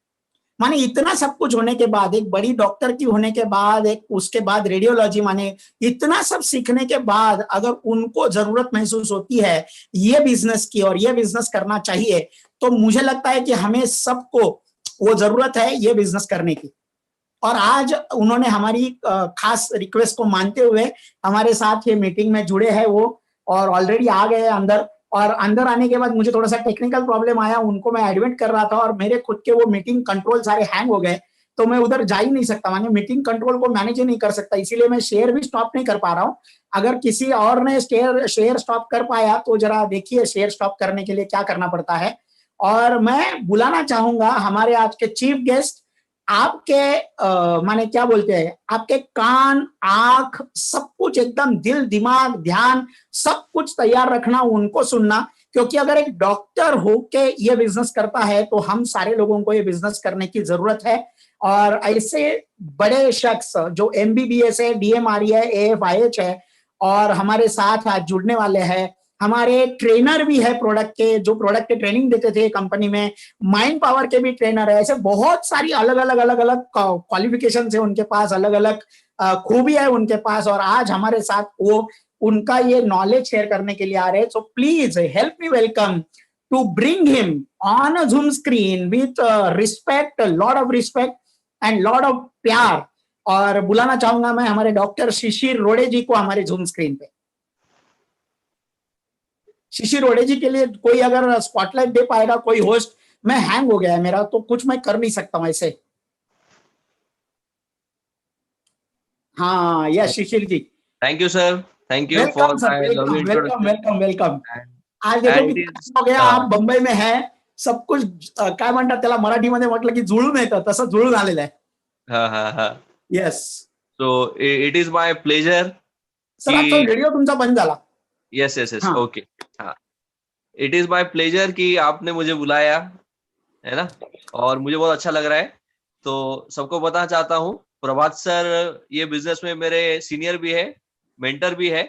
माने इतना सब कुछ होने के बाद, एक बड़ी डॉक्टर की होने के बाद, एक उसके बाद रेडियोलॉजी, माने इतना सब सीखने के बाद अगर उनको जरूरत महसूस होती है ये बिजनेस की और ये बिजनेस करना चाहिए, तो मुझे लगता है कि हमें सबको वो जरूरत है ये बिजनेस करने की। और आज उन्होंने हमारी खास रिक्वेस्ट को मानते हुए हमारे साथ ये मीटिंग में जुड़े हैं वो, और ऑलरेडी आ गए अंदर। और अंदर आने के बाद मुझे थोड़ा सा टेक्निकल प्रॉब्लम आया, उनको मैं एडमिट कर रहा था और मेरे खुद के वो मीटिंग कंट्रोल सारे हैंग हो गए, तो मैं उधर जा ही नहीं सकता, माने मीटिंग कंट्रोल को मैनेज ही नहीं कर सकता, इसीलिए मैं शेयर भी स्टॉप नहीं कर पा रहा हूँ। अगर किसी और ने शेयर स्टॉप कर पाया तो जरा देखिए शेयर स्टॉप करने के लिए क्या करना पड़ता है। और मैं बुलाना चाहूंगा हमारे आज के चीफ गेस्ट, आपके माने क्या बोलते हैं, आपके कान आंख सब कुछ एकदम, दिल दिमाग ध्यान सब कुछ तैयार रखना, उनको सुनना, क्योंकि अगर एक डॉक्टर होके ये बिजनेस करता है तो हम सारे लोगों को ये बिजनेस करने की जरूरत है। और ऐसे बड़े शख्स जो MBBS है, DMRE है, AFIH है, और हमारे साथ आज जुड़ने वाले हैं, हमारे ट्रेनर भी है प्रोडक्ट के, जो प्रोडक्ट के ट्रेनिंग देते थे कंपनी में, माइंड पावर के भी ट्रेनर है, ऐसे बहुत सारी अलग अलग क्वालिफिकेशन है उनके पास, अलग अलग खूबी है उनके पास, और आज हमारे साथ वो उनका ये नॉलेज शेयर करने के लिए आ रहे हैं। So please help me welcome to bring him on a Zoom screen with respect, lot of respect and lot of प्यार, और बुलाना चाहूंगा मैं हमारे डॉक्टर शिशिर रोड़े जी को हमारे जूम स्क्रीन पे। शिशिर रोड़े जी के लिए कोई अगर स्पॉटलाइट दे पाएगा कोई होस्ट, मैं हैंग हो गया है मेरा, तो कुछ मैं कर नहीं सकता हूं ऐसे। हाँ yes Shishir ji, thank you sir, thank you welcome for sir, my welcome lovely welcome welcome welcome. Introduction. आज देखो And किती it is, हो गया, आप मुंबई में है, सब कुछ काय म्हणतात त्याला मराठीमध्ये म्हटलं की जुळून येतं, तसं जुळून आलेलं आहे। हा. Yes So it is my pleasure sir, आपका कि रेडियो तुमचा बंद झाला। yes हाँ। okay हाँ, it is my pleasure कि आपने मुझे बुलाया है ना, और मुझे बहुत अच्छा लग रहा है। तो सबको बताना चाहता हूँ, प्रभात सर ये बिजनेस में मेरे सीनियर भी है, मेंटर भी है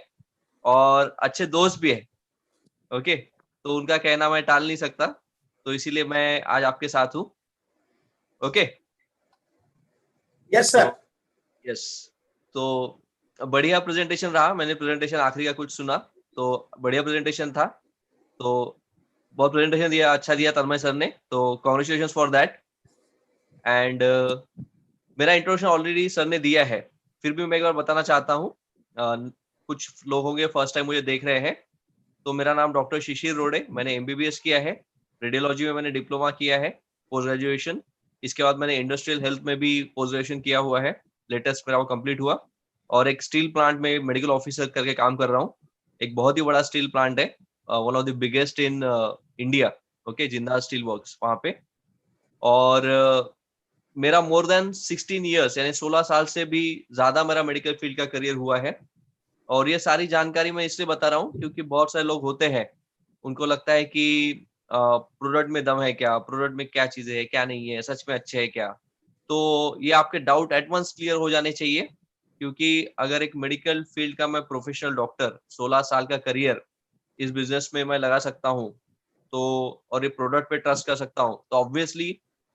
और अच्छे दोस्त भी है। ओके, तो उनका कहना मैं टाल नहीं सकता, तो इसीलिए मैं आज आपके साथ हूँ। Okay yes sir. यस, तो बढ़िया प्रेजेंटेशन रहा, मैंने प्रेजेंटेशन आखिरी का कुछ सुना, तो बढ़िया प्रेजेंटेशन था, तो बहुत प्रेजेंटेशन दिया, अच्छा दिया तन्मय सर ने, तो कॉन्ग्रेचुलेशंस फॉर दैट। एंड मेरा इंट्रोडक्शन ऑलरेडी सर ने दिया है, फिर भी मैं एक बार बताना चाहता हूँ, कुछ लोग होंगे फर्स्ट टाइम मुझे देख रहे हैं। तो मेरा नाम डॉक्टर शिशिर रोड़े, मैंने MBBS किया है, रेडियोलॉजी में मैंने डिप्लोमा किया है, पोस्ट ग्रेजुएशन, इसके बाद मैंने इंडस्ट्रियल हेल्थ में भी पोस्ट ग्रेजुएशन किया हुआ है, लेटेस्ट मेरा वो कंप्लीट हुआ, और एक स्टील प्लांट में मेडिकल ऑफिसर करके काम कर रहा हूँ। एक बहुत ही बड़ा स्टील प्लांट है, one of the biggest in India, okay, Jindal steel works वहां पे। और मेरा मोर देन 16 ईयर्स यानी 16 साल से भी ज्यादा मेरा मेडिकल फील्ड का करियर हुआ है। और ये सारी जानकारी मैं इसलिए बता रहा हूँ क्योंकि बहुत सारे लोग होते हैं, उनको लगता है कि प्रोडक्ट में दम है क्या, प्रोडक्ट में क्या चीजें है क्या नहीं है, सच में अच्छे है क्या। तो ये आपके डाउट एट वंस क्लियर हो जाने चाहिए, क्योंकि अगर एक मेडिकल फील्ड का मैं प्रोफेशनल डॉक्टर 16 साल का करियर इस बिजनेस में मैं लगा सकता हूँ, तो और ये प्रोडक्ट पे ट्रस्ट कर सकता हूँ, तो ऑब्वियसली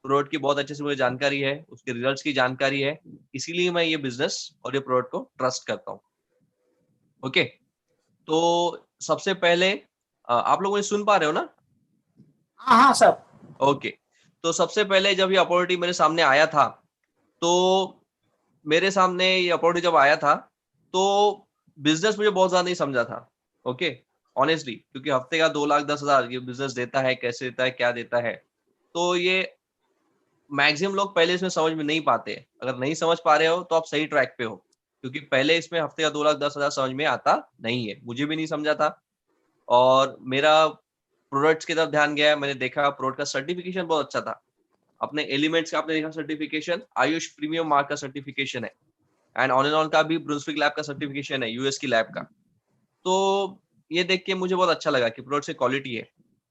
प्रोडक्ट की बहुत अच्छे से मुझे जानकारी है, उसके रिजल्ट्स की जानकारी है, इसीलिए मैं ये बिजनेस और ये प्रोडक्ट को ट्रस्ट करता हूँ। ओके, तो सबसे पहले आप लोग मुझे सुन पा रहे हो ना? हाँ सर। ओके, तो सबसे पहले जब ये अपॉर्चुनिटी मेरे सामने आया था, तो मेरे सामने ये अपॉर्चुनिटी जब आया था तो बिजनेस मुझे बहुत ज्यादा नहीं समझा था, ओके, ऑनेस्टली, क्योंकि हफ्ते का 2,10,000 ये बिजनेस देता है, कैसे देता है, क्या देता है, तो ये मैक्सिमम लोग पहले इसमें समझ में नहीं पाते। अगर नहीं समझ पा रहे हो तो आप सही ट्रैक पे हो, क्योंकि पहले इसमें हफ्ते का 2,10,000 समझ में आता नहीं है, मुझे भी नहीं समझा था। और मेरा प्रोडक्ट्स की तरफ ध्यान गया, मैंने देखा प्रोडक्ट का सर्टिफिकेशन बहुत अच्छा था, अपने एलिमेंट्स का आपने देखा सर्टिफिकेशन, आयुष प्रीमियम मार्क का सर्टिफिकेशन है, एंड ऑन एंड ऑन का भी ब्रुंसविक लैब का सर्टिफिकेशन है, यूएस की लैब का। तो ये देख के मुझे बहुत अच्छा लगा कि प्रोडक्ट की क्वालिटी है।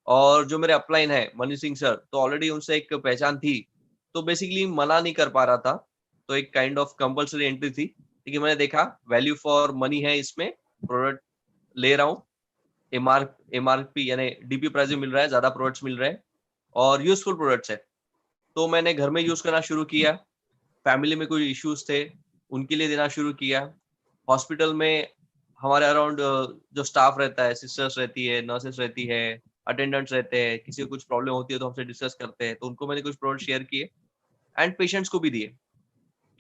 और जो मेरे अपलाइन है मनीष सिंह सर, तो ऑलरेडी उनसे एक पहचान थी, तो बेसिकली मना नहीं कर पा रहा था, तो एक काइंड ऑफ कंपल्सरी एंट्री थी। लेकिन मैंने देखा वैल्यू फॉर मनी है इसमें, प्रोडक्ट ले रहा हूँ, एमआरपी यानी डीपी प्राइस में मिल रहा है, ज्यादा प्रोडक्ट्स मिल रहे हैं और यूजफुल प्रोडक्ट्स है। तो मैंने घर में यूज करना शुरू किया, फैमिली में कोई इश्यूज थे उनके लिए देना शुरू किया। हॉस्पिटल में हमारे अराउंड जो स्टाफ रहता है, सिस्टर्स रहती है, नर्सेस रहती है, अटेंडेंट्स रहते हैं, किसी को कुछ प्रॉब्लम होती है तो हमसे डिस्कस करते हैं, तो उनको मैंने कुछ प्रोडक्ट शेयर किए एंड पेशेंट्स को भी दिए,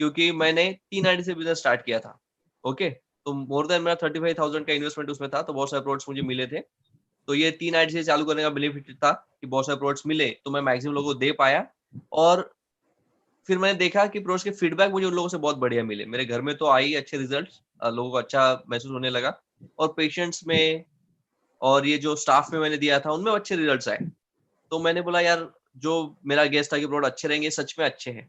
क्योंकि मैंने 3 आईडी से बिजनेस स्टार्ट किया था। ओके, तो मोर देन मेरा 35,000 का इन्वेस्टमेंट उसमें था, तो बहुत सारे प्रोडक्ट्स मुझे मिले थे। तो ये 3 आईडी से चालू करने का बेनिफिट था कि बहुत सारे प्रोडक्ट्स मिले, तो मैं मैक्सिमम लोगों को दे पाया। और फिर मैंने देखा कि प्रोडक्ट्स के फीडबैक मुझे उन लोगों से बहुत बढ़िया मिले। मेरे घर में तो आई अच्छे रिजल्ट्स, लोगों को अच्छा महसूस होने लगा, और पेशेंट्स में और ये जो स्टाफ में मैंने दिया था उनमें अच्छे रिजल्ट्स आए। तो मैंने बोला यार, जो मेरा गेस था कि प्रोडक्ट अच्छे रहेंगे, सच में अच्छे हैं,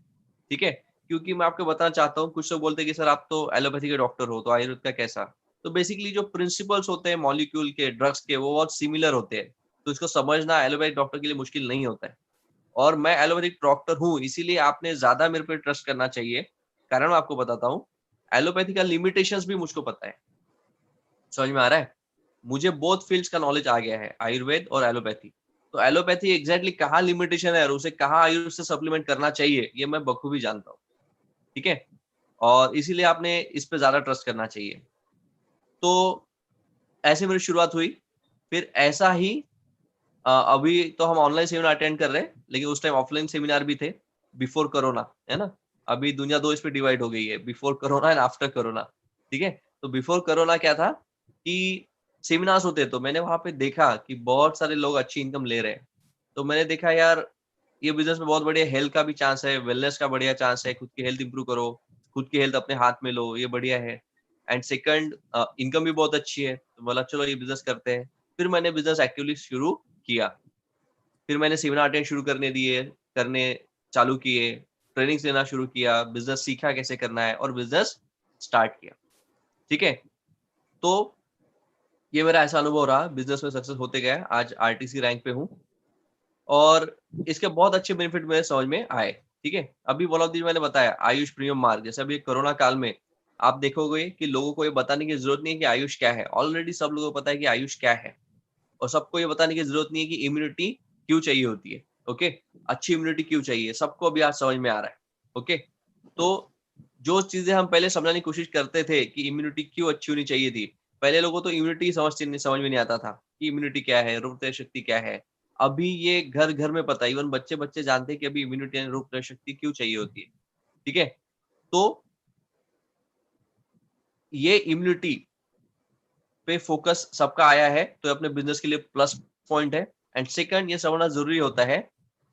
ठीक है। क्योंकि मैं आपको बताना चाहता हूँ, कुछ लोग बोलते हैं कि सर आप तो एलोपैथी के डॉक्टर हो, तो आयुर्वेद का कैसा? तो बेसिकली जो प्रिंसिपल्स होते हैं मॉलिक्यूल के, ड्रग्स के, वो बहुत सिमिलर होते हैं, तो इसको समझना एलोपैथिक डॉक्टर के लिए मुश्किल नहीं होता है। और मैं एलोपैथिक डॉक्टर हूँ, इसीलिए आपने ज्यादा मेरे पे ट्रस्ट करना चाहिए। कारण मैं आपको बताता हूँ, एलोपैथी का लिमिटेशंस भी मुझको पता है, समझ में आ रहा है? मुझे बोथ फील्ड्स का नॉलेज आ गया है, आयुर्वेद और एलोपैथी। तो एलोपैथी एग्जैक्टली कहाँ लिमिटेशन है और उसे कहाँ आयुर्वेद से सप्लीमेंट करना चाहिए, ये मैं बखूबी जानता हूँ, ठीक है। और इसीलिए आपने इस पे ज्यादा ट्रस्ट करना चाहिए। तो ऐसे मेरी शुरुआत हुई। फिर ऐसा ही अभी तो हम ऑनलाइन सेमिनार अटेंड कर रहे हैं, लेकिन उस टाइम ऑफलाइन सेमिनार भी थे बिफोर कोरोना, है ना। अभी दुनिया 2 इस पे डिवाइड हो गई है, before corona and after corona, ठीक है। तो बिफोर कोरोना क्या था कि सेमिनार्स होते, तो मैंने वहां पे देखा कि बहुत सारे लोग अच्छी इनकम ले रहे हैं। तो मैंने देखा यार, ये बिजनेस में बहुत बढ़िया हेल्थ का भी चांस है, वेलनेस का बढ़िया चांस है, खुद की हेल्थ इंप्रूव करो, खुद की हेल्थ अपने हाथ में लो, ये बढ़िया है। एंड सेकंड, इनकम भी बहुत अच्छी है, तो बोला चलो ये बिजनेस करते हैं। फिर मैंने बिजनेस एक्टिवली शुरू किया। फिर मैंने सेमिनार अटेंड करने चालू किए, ट्रेनिंग्स लेना शुरू किया, बिजनेस सीखा कैसे करना है और बिजनेस स्टार्ट किया, ठीक है। तो ये मेरा ऐसा अनुभव रहा, बिजनेस में सक्सेस होते गया, आज आरटीसी रैंक पे हूँ और इसके बहुत अच्छे बेनिफिट मेरे समझ में आए, ठीक है। अभी वन ऑफ दी मैंने बताया आयुष प्रीमियम मार्क, जैसे अभी कोरोना काल में आप देखोगे कि लोगों को ये बताने की जरूरत नहीं है कि आयुष क्या है, ऑलरेडी सब लोगों को पता है कि आयुष क्या है। और सबको ये बताने की जरूरत नहीं है कि इम्यूनिटी क्यों चाहिए होती है, ओके, अच्छी इम्यूनिटी क्यों चाहिए, सबको अभी आज समझ में आ रहा है, ओके। तो जो चीजें हम पहले समझाने की कोशिश करते थे कि इम्यूनिटी क्यों अच्छी होनी चाहिए थी, पहले लोगों तो इम्यूनिटी समझ में नहीं आता था कि इम्यूनिटी क्या है, रोग प्रतिरोधक शक्ति क्या है। अभी ये घर घर में पता है, इवन बच्चे बच्चे जानते हैं कि अभी इम्यूनिटी यानी रोग प्रतिरोधक शक्ति क्यों चाहिए होती है, ठीक है। तो ये इम्यूनिटी पे फोकस सबका आया है, तो अपने बिजनेस के लिए प्लस पॉइंट है। एंड सेकंड, ये समझना जरूरी होता है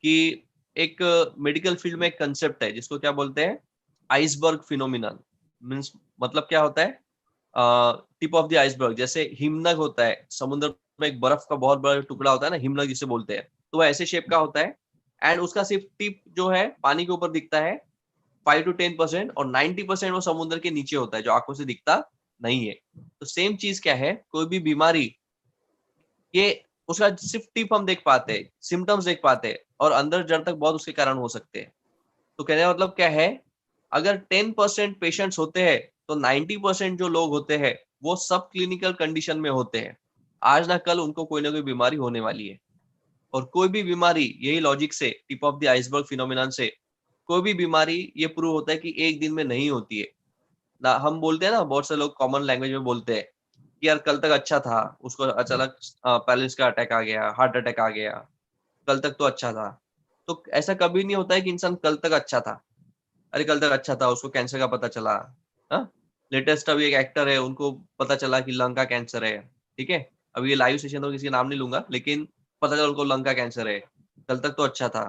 कि एक मेडिकल फील्ड में एक कंसेप्ट है जिसको क्या बोलते हैं, आइसबर्ग फिनोमिनन। मींस मतलब क्या होता है, टिप ऑफ द आइसबर्ग। जैसे हिमनग होता है समुद्र में, एक बर्फ का बहुत बड़ा टुकड़ा होता है ना, हिमनग जिसे बोलते हैं, तो वो ऐसे शेप का होता है एंड उसका सिर्फ टिप जो है पानी के ऊपर दिखता है 5 to 10%, और 90% वो समुद्र के नीचे होता है जो आंखों से दिखता नहीं है। तो सेम चीज क्या है, कोई भी बीमारी, ये उसका सिर्फ टिप हम देख पाते हैं, सिम्टम्स देख पाते हैं, और अंदर जड़ तक बहुत उसके कारण हो सकते हैं। तो कहने का मतलब क्या है, अगर 10% पेशेंट्स होते हैं तो 90% जो लोग होते हैं वो सब क्लिनिकल कंडीशन में होते हैं, आज ना कल उनको कोई ना कोई बीमारी होने वाली है। और कोई भी बीमारी, यही लॉजिक से, tip of the iceberg phenomenon से, कोई भी बीमारी ये प्रूव होता है कि एक दिन में नहीं होती है ना। हम बोलते हैं ना, बहुत से लोग कॉमन लैंग्वेज में बोलते हैं कि यार कल तक अच्छा था, उसको अचानक पैरालिसिस का अटैक आ गया, हार्ट अटैक आ गया, कल तक तो अच्छा था। तो ऐसा कभी नहीं होता है कि इंसान कल तक अच्छा था। अरे कल तक अच्छा था, उसको कैंसर का पता चला। लेटेस्ट अभी एक एक्टर है, उनको पता चला कि लंग का कैंसर है, ठीक है। अभी ये लाइव सेशन तो किसी का नाम नहीं लूंगा, लेकिन पता चला उनको लंग का कैंसर है, कल तक तो अच्छा था।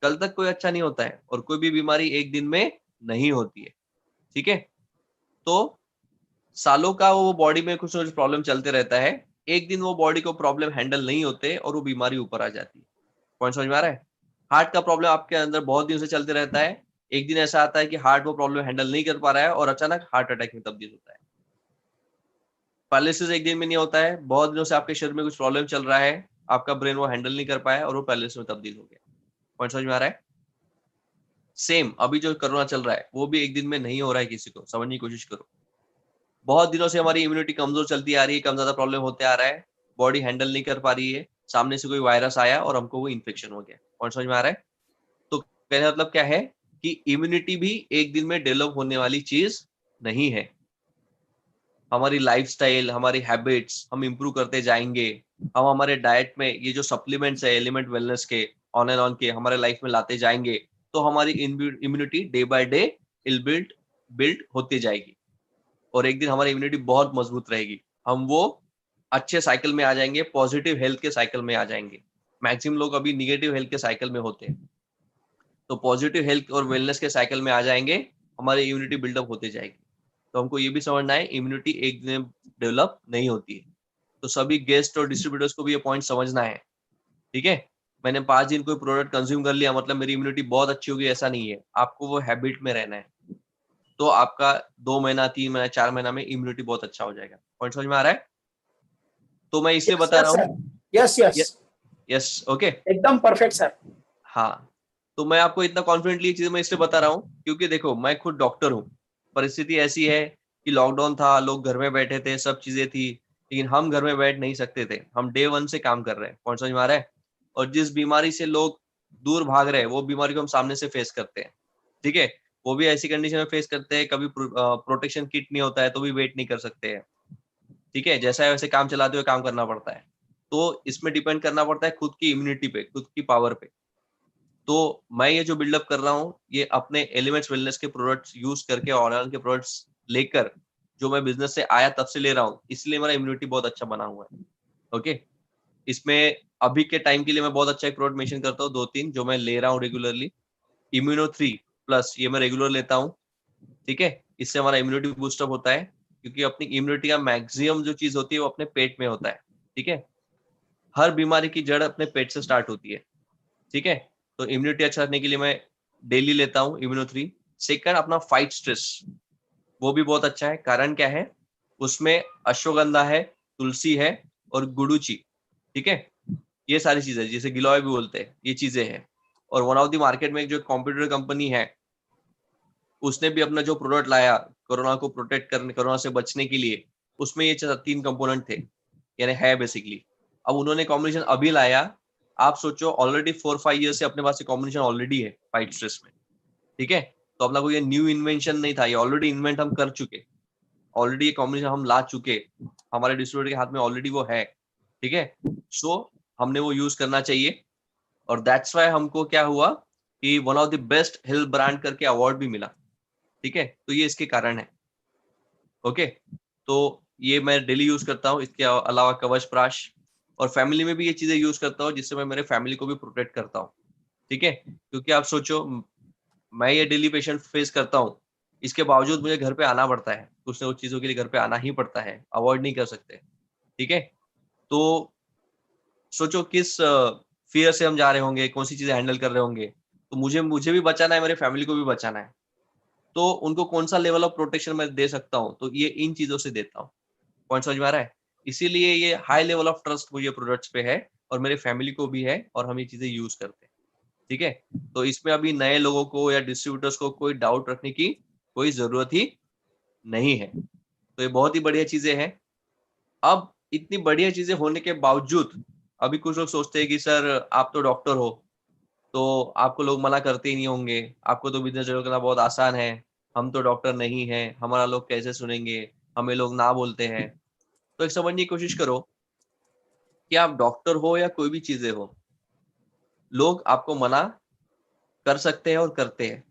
कल तक कोई अच्छा नहीं होता है, और कोई भी बीमारी एक दिन में नहीं होती है, ठीक है। तो सालों का वो बॉडी में कुछ ना कुछ प्रॉब्लम चलते रहता है, एक दिन वो बॉडी को प्रॉब्लम हैंडल नहीं होते और वो बीमारी ऊपर आ जाती है। पॉइंट समझ में आ रहा है? हार्ट का प्रॉब्लम आपके अंदर बहुत दिनों से चलते रहता है, एक दिन ऐसा आता है कि हार्ट वो प्रॉब्लम हैंडल नहीं कर पा रहा है और अचानक हार्ट अटैक में तब्दील होता है। पैरालिसिस एक दिन में नहीं होता है, बहुत दिनों से आपके शरीर में कुछ प्रॉब्लम चल रहा है, आपका ब्रेन वो हैंडल नहीं कर पाया और वो पैरालिसिस में तब्दील हो गया। पॉइंट समझ में आ रहा है? सेम अभी जो कोरोना चल रहा है वो भी एक दिन में नहीं हो रहा है, किसी को समझने की कोशिश करो। बहुत दिनों से हमारी इम्यूनिटी कमजोर चलती आ रही है, कम ज्यादा प्रॉब्लम होते आ रहा है, बॉडी हैंडल नहीं कर पा रही है, सामने से कोई वायरस आया और हमको वो इन्फेक्शन हो गया। पॉइंट समझ में आ रहा है? तो कहने का मतलब क्या है कि इम्यूनिटी भी एक दिन में डेवलप होने वाली चीज नहीं है। हमारी लाइफस्टाइल, हमारी हैबिट्स हम इंप्रूव करते जाएंगे, हम हमारे डाइट में ये जो सप्लीमेंट्स है एलिमेंट वेलनेस के ऑन एंड ऑन के हमारे लाइफ में लाते जाएंगे, तो हमारी immunity day by day build होती जाएगी और एक दिन हमारी इम्यूनिटी बहुत मजबूत रहेगी। हम वो अच्छे साइकिल में आ जाएंगे, पॉजिटिव हेल्थ के साइकिल में आ जाएंगे। मैक्सिमम लोग अभी निगेटिव हेल्थ के साइकिल में होते हैं, तो पॉजिटिव हेल्थ और वेलनेस के साइकिल में आ जाएंगे, हमारी इम्यूनिटी बिल्डअप होती जाएगी। तो हमको ये भी समझना है इम्यूनिटी एक दिन डेवलप नहीं होती है। तो सभी गेस्ट और डिस्ट्रीब्यूटर्स को भी ये पॉइंट समझना है, ठीक है? मैंने 5 दिन कोई प्रोडक्ट कंज्यूम कर लिया मतलब मेरी इम्यूनिटी बहुत अच्छी होगी, ऐसा नहीं है। आपको वो हैबिट में रहना है, तो आपका 2 महीना, 3 महीना, 4 महीना में इम्यूनिटी बहुत अच्छा हो जाएगा। पॉइंट समझ में आ रहा है? तो मैं इसलिए बता रहा हूँ। यस यस, यस, ओके, एकदम परफेक्ट सर। हाँ, तो मैं आपको इतना कॉन्फिडेंटली चीज मैं इसलिए बता रहा हूँ क्योंकि देखो मैं खुद डॉक्टर हूँ। परिस्थिति ऐसी है कि लॉकडाउन था, लोग घर में बैठे थे, सब चीजें थी, लेकिन हम घर में बैठ नहीं सकते थे। हम डे 1 से काम कर रहे हैं। पॉइंट समझ में आ रहा है? और जिस बीमारी से लोग दूर भाग रहे हैं वो बीमारी को हम सामने से फेस करते हैं, ठीक है? वो भी ऐसी कंडीशन में फेस करते हैं, कभी प्रोटेक्शन किट नहीं होता है तो भी वेट नहीं कर सकते हैं, ठीक है? जैसा है वैसे काम चलाते हुए काम करना पड़ता है। तो इसमें डिपेंड करना पड़ता है खुद की इम्यूनिटी पे, खुद की पावर पे। तो मैं ये जो बिल्डअप कर रहा हूँ ये अपने एलिमेंट्स वेलनेस के प्रोडक्ट्स यूज करके, ऑनलाइन के प्रोडक्ट्स लेकर, जो मैं बिजनेस से आया तब से ले रहा हूँ, इसलिए मेरा इम्यूनिटी बहुत अच्छा बना हुआ है। ओके, इसमें अभी के टाइम के लिए मैं बहुत अच्छा एक प्रोडक्ट मेंशन करता हूँ, 2-3 जो मैं ले रहा हूँ रेगुलरली। इम्यूनो 3 प्लस ये मैं रेगुलर लेता हूँ, ठीक है? इससे हमारा इम्यूनिटी बूस्टअप होता है, क्योंकि अपनी इम्यूनिटी का मैक्सिमम जो चीज होती है वो अपने पेट में होता है, ठीक है? हर बीमारी की जड़ अपने पेट से स्टार्ट होती है, ठीक है? तो इम्यूनिटी अच्छा रखने के लिए मैं डेली लेता हूँ इम्यूनो 3। सेकंड, अपना फाइट स्ट्रेस, वो भी बहुत अच्छा है। कारण क्या है? उसमें अश्वगंधा है, तुलसी है और गुडुची, ठीक है? ये सारी चीजें, जिसे गिलोय भी बोलते हैं, ये चीजें हैं। और वन ऑफ द मार्केट में एक जो कॉम्पिटिटर कंपनी है, उसने भी अपना जो प्रोडक्ट लाया कोरोना को प्रोटेक्ट करने, कोरोना से बचने के लिए, उसमें ये 3 कंपोनेंट थे, यानी है बेसिकली। अब उन्होंने कॉम्बिनेशन अभी लाया, आप सोचो ऑलरेडी 4-5 ईयर से अपने पास कॉम्बिनेशन ऑलरेडी है फाइट स्ट्रेस में, ठीक है? तो अपना कोई न्यू इन्वेंशन नहीं था, ये ऑलरेडी इन्वेंट हम कर चुके, ऑलरेडी ये कॉम्बिनेशन हम ला चुके, हमारे डिस्ट्रीब्यूटर के हाथ में ऑलरेडी वो है, ठीक है? सो हमने वो यूज करना चाहिए, और दैट्स वाई हमको क्या हुआ कि one of the best health brand करके अवार्ड भी मिला, ठीक है? तो ये इसके कारण है। ओके, तो ये मैं डेली यूज करता हूँ। इसके अलावा कवच प्राश, और फैमिली में भी ये चीजें यूज करता हूँ, जिससे मैं मेरे फैमिली को भी प्रोटेक्ट करता हूँ, ठीक है? क्योंकि आप सोचो मैं ये डेली पेशेंट फेस करता हूँ, इसके बावजूद मुझे घर पे आना पड़ता है, कुछ ना कुछ चीजों के लिए घर पे आना ही पड़ता है, अवॉइड नहीं कर सकते, ठीक है? तो सोचो किस फियर से हम जा रहे होंगे, कौन सी चीजें हैंडल कर रहे होंगे। तो मुझे भी बचाना है, मेरे फैमिली को भी बचाना है, तो उनको कौन सा लेवल ऑफ प्रोटेक्शन मैं दे सकता हूँ, तो ये इन चीजों से देता हूँ। पॉइंट समझ में आ रहा है? इसीलिए ये हाई लेवल ऑफ ट्रस्ट मुझे प्रोडक्ट्स पे है और मेरे फैमिली को भी है, और हम ये चीजें यूज करते हैं, ठीक है? तो इसमें अभी नए लोगों को या डिस्ट्रीब्यूटर्स को कोई डाउट रखने की कोई जरूरत ही नहीं है। तो ये बहुत ही बढ़िया चीजें हैं। अब इतनी बढ़िया चीजें होने के बावजूद अभी कुछ लोग सोचते हैं कि सर आप तो डॉक्टर हो, तो आपको लोग मना करते ही नहीं होंगे, आपको तो बिजनेस डेवलप करना बहुत आसान है, हम तो डॉक्टर नहीं है, हमारा लोग कैसे सुनेंगे, हमें लोग ना बोलते हैं। तो एक समझने की कोशिश करो कि आप डॉक्टर हो या कोई भी चीजें हो, लोग आपको मना कर सकते हैं और करते हैं।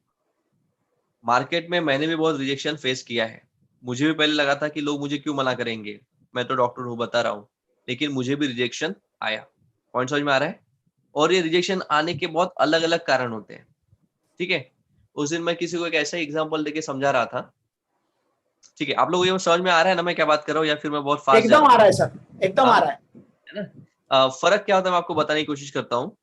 मार्केट में मैंने भी बहुत रिजेक्शन फेस किया है, मुझे भी पहले लगा था कि लोग मुझे क्यों मना करेंगे, मैं तो डॉक्टर हूँ, बता रहा हूँ, लेकिन मुझे भी रिजेक्शन आया। पॉइंट समझ में आ रहा है? और ये रिजेक्शन आने के बहुत अलग अलग कारण होते हैं, ठीक है? उस दिन मैं किसी को एक ऐसा एग्जांपल देके समझा रहा था, ठीक है? आप लोगों को ये समझ में आ रहा है ना मैं क्या बात कर रहा हूँ, या फिर मैं बहुत फास्ट जा एकदम रहा आ रहा है सर, एकदम हाँ? आ रहा है। है ना? फर्क क्या होता है मैं आपको बताने की कोशिश करता हूँ।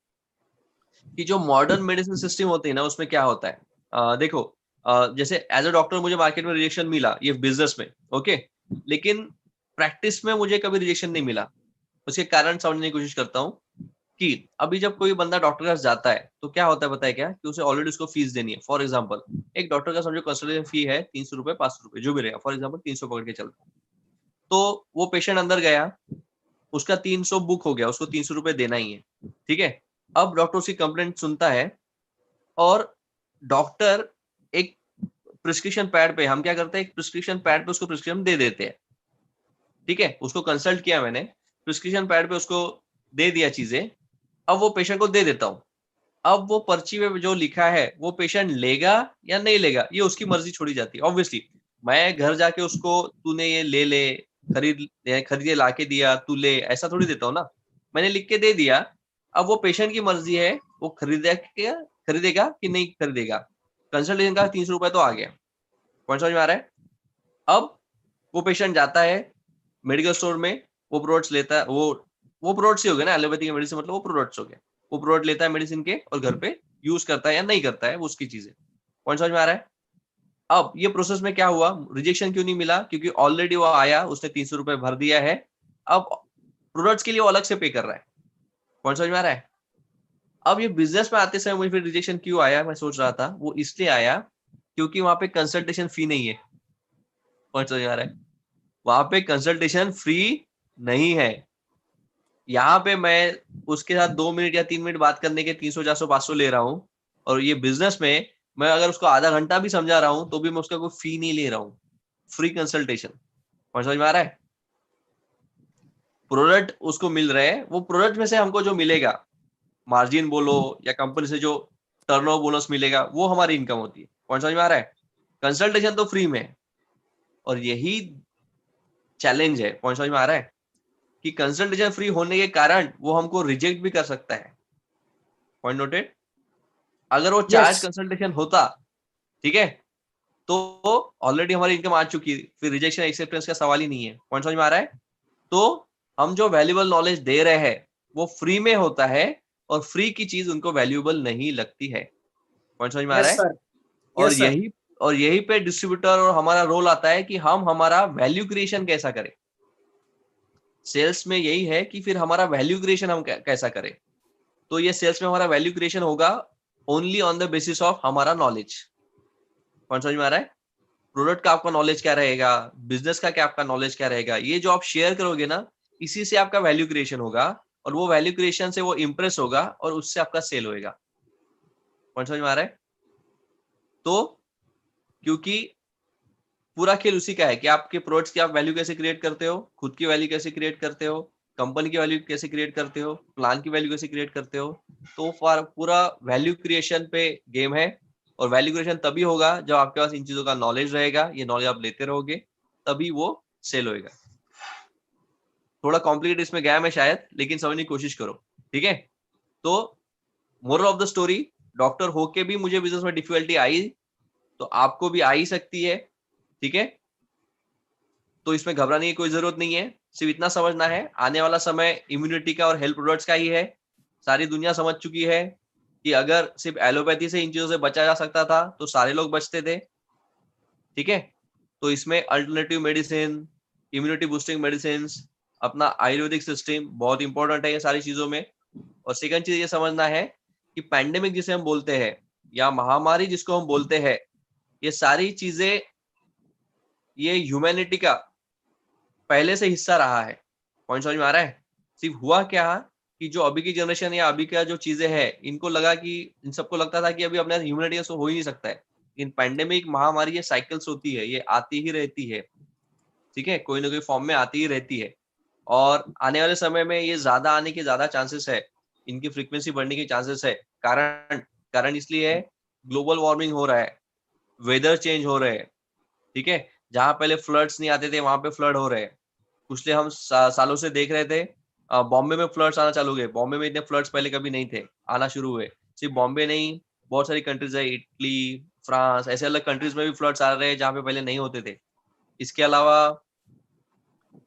कि जो मॉडर्न मेडिसिन सिस्टम होती है ना, उसमें क्या होता है, देखो, जैसे एज अ डॉक्टर मुझे मार्केट में रिजेक्शन मिला, ये बिजनेस में, ओके, लेकिन प्रैक्टिस में मुझे कभी रिजेक्शन नहीं मिला। उसके कारण समझने की कोशिश करता हूँ कि अभी जब कोई बंदा डॉक्टर के पास जाता है तो क्या होता है पता है क्या, कि उसे ऑलरेडी उसको फीस देनी है। फॉर एग्जांपल, एक डॉक्टर का समझो कंसल्टेशन फी है 300 रुपए, 500 रुपए, जो भी रहेगा, फॉर एग्जांपल 300 पकड़ के चलता है। तो वो पेशेंट अंदर गया, उसका 300 बुक हो गया, उसको 300 रुपए देना ही है, ठीक है। अब डॉक्टर उसकी कंप्लेंट सुनता है और डॉक्टर एक प्रिस्क्रिप्शन पैड पे, हम क्या करते हैं, एक प्रिस्क्रिप्शन पैड पे उसको प्रिस्क्रिप्शन दे देते हैं, ठीक है। उसको कंसल्ट किया मैंने, प्रिस्क्रिप्शन पैड पे उसको दे दिया चीजें, अब वो पेशेंट को दे देता हूँ। अब वो पर्ची में जो लिखा है वो पेशेंट लेगा या नहीं लेगा, ये उसकी मर्जी छोड़ी जाती है। ऑब्वियसली मैं घर जाके उसको तूने ये ले ले, खरीदे ला के दिया, तू ले, ऐसा थोड़ी देता हूँ ना। मैंने लिख के दे दिया, अब वो पेशेंट की मर्जी है, वो खरीदेगा कि नहीं खरीदेगा। कंसल्टेशन का 300 रुपए तो आ गया, पॉइंट समझ में आ रहा है। अब वो पेशेंट जाता है मेडिकल स्टोर में, वो प्रोडक्ट्स लेता है, वो प्रोडक्ट्स ही हो गए ना, एलोपैथी के मेडिसिन मतलब वो प्रोडक्ट्स हो गए। वो प्रोडक्ट लेता है मेडिसिन के और घर पे यूज करता है या नहीं करता है, वो उसकी चीज है। पॉइंट समझ में आ रहा है। अब ये प्रोसेस में क्या हुआ, रिजेक्शन क्यों नहीं मिला, क्योंकि ऑलरेडी वो आया, उसने 300 रुपए भर दिया है, अब प्रोडक्ट्स के लिए वो अलग से पे कर रहा है। पॉइंट समझ में आ रहा है। अब ये बिजनेस में आते समय मुझे फिर रिजेक्शन क्यों आया, मैं सोच रहा था, वो इसलिए आया क्योंकि वहां पे कंसल्टेशन फी नहीं है। पॉइंट समझ में आ रहा है। वहां पे कंसल्टेशन फ्री नहीं है। यहाँ पे मैं उसके साथ 2 मिनट या 3 मिनट बात करने के 300, 400, 500 ले रहा हूँ, और ये बिजनेस में मैं अगर उसको आधा घंटा भी समझा रहा हूँ तो भी मैं उसका कोई फी नहीं ले रहा हूँ, फ्री कंसल्टेशन। समझ में आ रहा है। प्रोडक्ट उसको मिल रहे हैं, वो प्रोडक्ट में से हमको जो मिलेगा, मार्जिन बोलो या कंपनी से जो टर्नओवर बोनस मिलेगा, वो हमारी इनकम होती है। पॉइंट समझ में आ रहा है। कंसल्टेशन तो फ्री में है, और यही चैलेंज है। पॉइंट समझ में आ रहा है कि कंसल्टेशन फ्री होने के कारण वो हमको रिजेक्ट भी कर सकता है। Point noted. अगर वो चार्ज कंसल्टेशन होता, ठीक है, तो ऑलरेडी हमारी इनकम आ चुकी है, फिर रिजेक्शन एक्सेप्टेंस का सवाल ही नहीं है। पॉइंट समझ में आ रहा है। तो हम जो वैल्यूएबल नॉलेज दे रहे हैं वो फ्री में होता है, और फ्री की चीज उनको वैल्यूएबल नहीं लगती है। पॉइंट समझ में आ रहा है। और यही पे डिस्ट्रीब्यूटर और हमारा रोल आता है कि हम हमारा वैल्यू क्रिएशन कैसा करें। सेल्स में यही है कि फिर हमारा वैल्यू क्रिएशन हम कैसा करें। तो ये सेल्स में हमारा वैल्यू क्रिएशन होगा only on the basis of हमारा नॉलेज। पॉइंट समझ में आ रहा है। प्रोडक्ट का आपका नॉलेज क्या रहेगा, बिजनेस का क्या आपका नॉलेज क्या रहेगा, ये जो आप शेयर करोगे ना, इसी से आपका वैल्यू क्रिएशन होगा, और वो वैल्यू क्रिएशन से वो इंप्रेस होगा और उससे आपका सेल होएगा। पॉइंट समझ में आ रहा है। तो क्योंकि पूरा खेल उसी का है कि आपके प्रोडक्ट्स की आप वैल्यू कैसे क्रिएट करते हो, खुद की वैल्यू कैसे क्रिएट करते हो, कंपनी की वैल्यू कैसे क्रिएट करते हो, प्लान की वैल्यू कैसे क्रिएट करते हो। तो पूरा वैल्यू क्रिएशन पे गेम है। और वैल्यू क्रिएशन तभी होगा जब आपके पास इन चीजों का नॉलेज रहेगा, ये नॉलेज आप लेते रहोगे, तभी वो सेल होएगा। थोड़ा कॉम्प्लिकेट इसमें गया मैं शायद, लेकिन समझने की कोशिश करो, ठीक है। तो moral of the story, doctor होके भी मुझे बिजनेस में डिफिकल्टी आई, तो आपको भी आ ही सकती है, ठीक है। तो इसमें घबराने की कोई जरूरत नहीं है। सिर्फ इतना समझना है, आने वाला समय इम्यूनिटी का और हेल्थ प्रोडक्ट्स का ही है। सारी दुनिया समझ चुकी है कि अगर सिर्फ एलोपैथी से इन चीजों से बचा जा सकता था तो सारे लोग बचते थे, ठीक है। तो इसमें alternative medicine, immunity boosting medicine, अपना आयुर्वेदिक सिस्टम बहुत इंपॉर्टेंट है ये सारी चीजों में। और सेकंड चीज ये समझना है कि पैंडेमिक जिसे हम बोलते हैं, या महामारी जिसको हम बोलते हैं, ये सारी चीजें, ये ह्यूमैनिटी का पहले से हिस्सा रहा है। पॉइंट समझ में आ रहा है। सिर्फ हुआ क्या कि जो अभी की जनरेशन या अभी का जो चीजें हैं, इनको लगा कि इन सबको लगता था कि अभी अपने ह्यूमैनिटी से हो ही नहीं सकता है। इन पैंडेमिक महामारी ये साइकिल्स होती है, ये आती ही रहती है, ठीक है, कोई ना कोई फॉर्म में आती ही रहती है। और आने वाले समय में ये ज्यादा आने के ज्यादा चांसेस है, इनकी फ्रीक्वेंसी बढ़ने के चांसेस है। कारण इसलिए है, ग्लोबल वार्मिंग हो रहा है, वेदर चेंज हो रहे हैं, ठीक है। जहां पहले फ्लड्स नहीं आते थे वहां पे फ्लड हो रहे हैं। पिछले हम सालों से देख रहे थे, बॉम्बे में फ्लड्स आना चालू हुए। बॉम्बे में इतने फ्लड्स पहले कभी नहीं थे, आना शुरू हुए। सिर्फ बॉम्बे नहीं, बहुत सारी कंट्रीज है, इटली, फ्रांस, ऐसे अलग कंट्रीज में भी फ्लड्स आ रहे हैं जहाँ पे पहले नहीं होते थे। इसके अलावा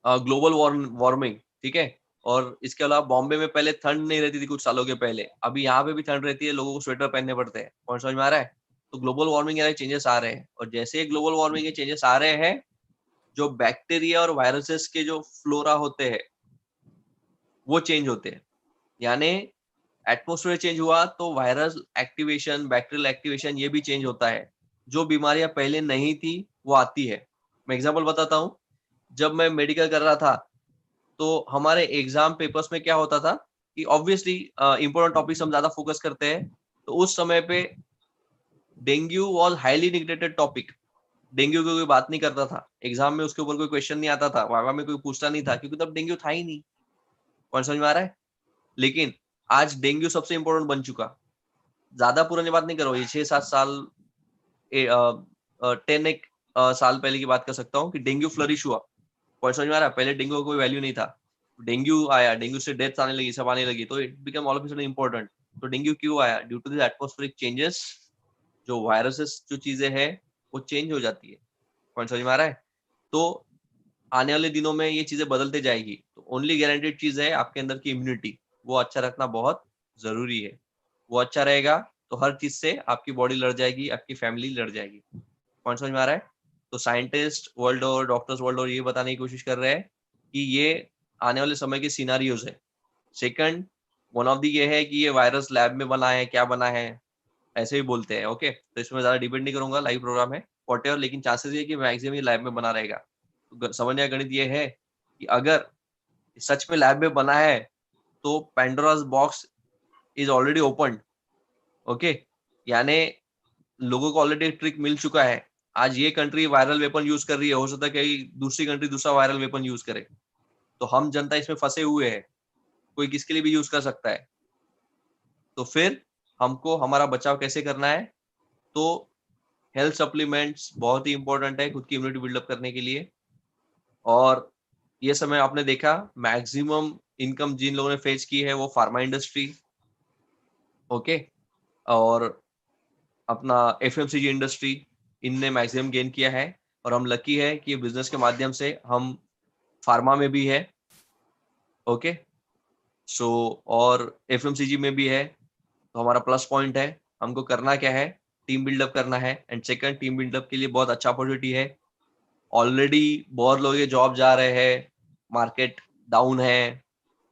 ग्लोबल वार्मिंग, ठीक है, और इसके अलावा बॉम्बे में पहले ठंड नहीं रहती थी कुछ सालों के पहले, अभी यहाँ पे भी ठंड रहती है, लोगों को स्वेटर पहनने पड़ते हैं। पॉइंट समझ में आ रहा है? तो ग्लोबल वार्मिंग के चेंजेस आ रहे हैं, और जैसे ग्लोबल वार्मिंग के चेंजेस आ रहे हैं, जो बैक्टीरिया और वायरसेस के जो फ्लोरा होते हैं वो चेंज होते हैं। यानी एटमोस्फेयर चेंज हुआ तो वायरल एक्टिवेशन, बैक्टीरियल एक्टिवेशन ये भी चेंज होता है। जो बीमारियां पहले नहीं थी वो आती है। मैं एग्जांपल बताता हूँ, जब मैं मेडिकल कर रहा था तो हमारे एग्जाम पेपर्स में क्या होता था कि ऑब्वियसली इंपॉर्टेंट टॉपिक्स हम ज्यादा फोकस करते हैं, तो उस समय पे dengue was highly neglected topic. Dengue की कोई बात नहीं करता था, एग्जाम में उसके ऊपर कोई क्वेश्चन नहीं आता था, वाइवा में कोई पूछता नहीं था, क्योंकि तब डेंगू था ही नहीं। कौन समझ में आ रहा है? लेकिन आज डेंगू सबसे इंपॉर्टेंट बन चुका। ज्यादा पुरानी बात नहीं करो, ये 6-7 साल 10 साल पहले की बात कर सकता हूँ कि डेंगू फ्लरिश हुआ। पॉइंट समझ में आ रहा है? पहले डेंगू का कोई वैल्यू नहीं था, डेंगू आया, डेंगू से डेथ आने लगी, सब आने लगी, तो it become all of a sudden important. तो डेंगू क्यों आया? Due to the atmospheric changes, जो वायरसेस जो चीजें हैं वो चेंज हो जाती है। पॉइंट समझ में आ रहा है? तो आने वाले दिनों में ये चीजें बदलते जाएगी। तो ओनली गारंटेड चीज है आपके अंदर की इम्यूनिटी, वो अच्छा रखना बहुत जरूरी है। वो अच्छा रहेगा तो हर चीज से आपकी बॉडी लड़ जाएगी, आपकी फैमिली लड़ जाएगी। पॉइंट समझ में आ रहा है? तो साइंटिस्ट वर्ल्ड और डॉक्टर्स वर्ल्ड और ये बताने की कोशिश कर रहे हैं कि ये आने वाले समय के सिनारियोज है। सेकंड, वन ऑफ दी ये है कि ये वायरस लैब में बना है, क्या बना है, ऐसे भी बोलते हैं। ओके, तो इसमें ज्यादा डिपेंड नहीं करूंगा, लाइव प्रोग्राम है वॉटेवर, लेकिन चांसेस ये कि मैक्सिमम ये लैब में बना रहेगा। तो समझने का गणित ये है कि अगर सच में लैब में बना है तो Pandora's box is already open. Okay, यानी लोगों को ऑलरेडी ट्रिक मिल चुका है। आज ये कंट्री वायरल वेपन यूज कर रही है, हो सकता है कि दूसरी कंट्री दूसरा वायरल वेपन यूज करे, तो हम जनता इसमें फंसे हुए हैं, कोई किसके लिए भी यूज कर सकता है। तो फिर हमको हमारा बचाव कैसे करना है? तो हेल्थ सप्लीमेंट्स बहुत ही इंपॉर्टेंट है खुद की इम्यूनिटी बिल्डअप करने के लिए। और ये समय आपने देखा मैक्सिमम इनकम जिन लोगों ने फेच की है वो फार्मा इंडस्ट्री, ओके, और अपना एफएमसीजी इंडस्ट्री, इनने मैक्सिमम गेन किया है। और हम लकी है कि बिजनेस के माध्यम से हम फार्मा में भी है, ओके, सो और एफएमसीजी में भी है, तो हमारा प्लस पॉइंट है। हमको करना क्या है? टीम बिल्डअप करना है। एंड सेकंड, टीम बिल्डअप के लिए बहुत अच्छा अपॉर्चुनिटी है। ऑलरेडी बहुत लोग ये जॉब जा रहे हैं, मार्केट डाउन है,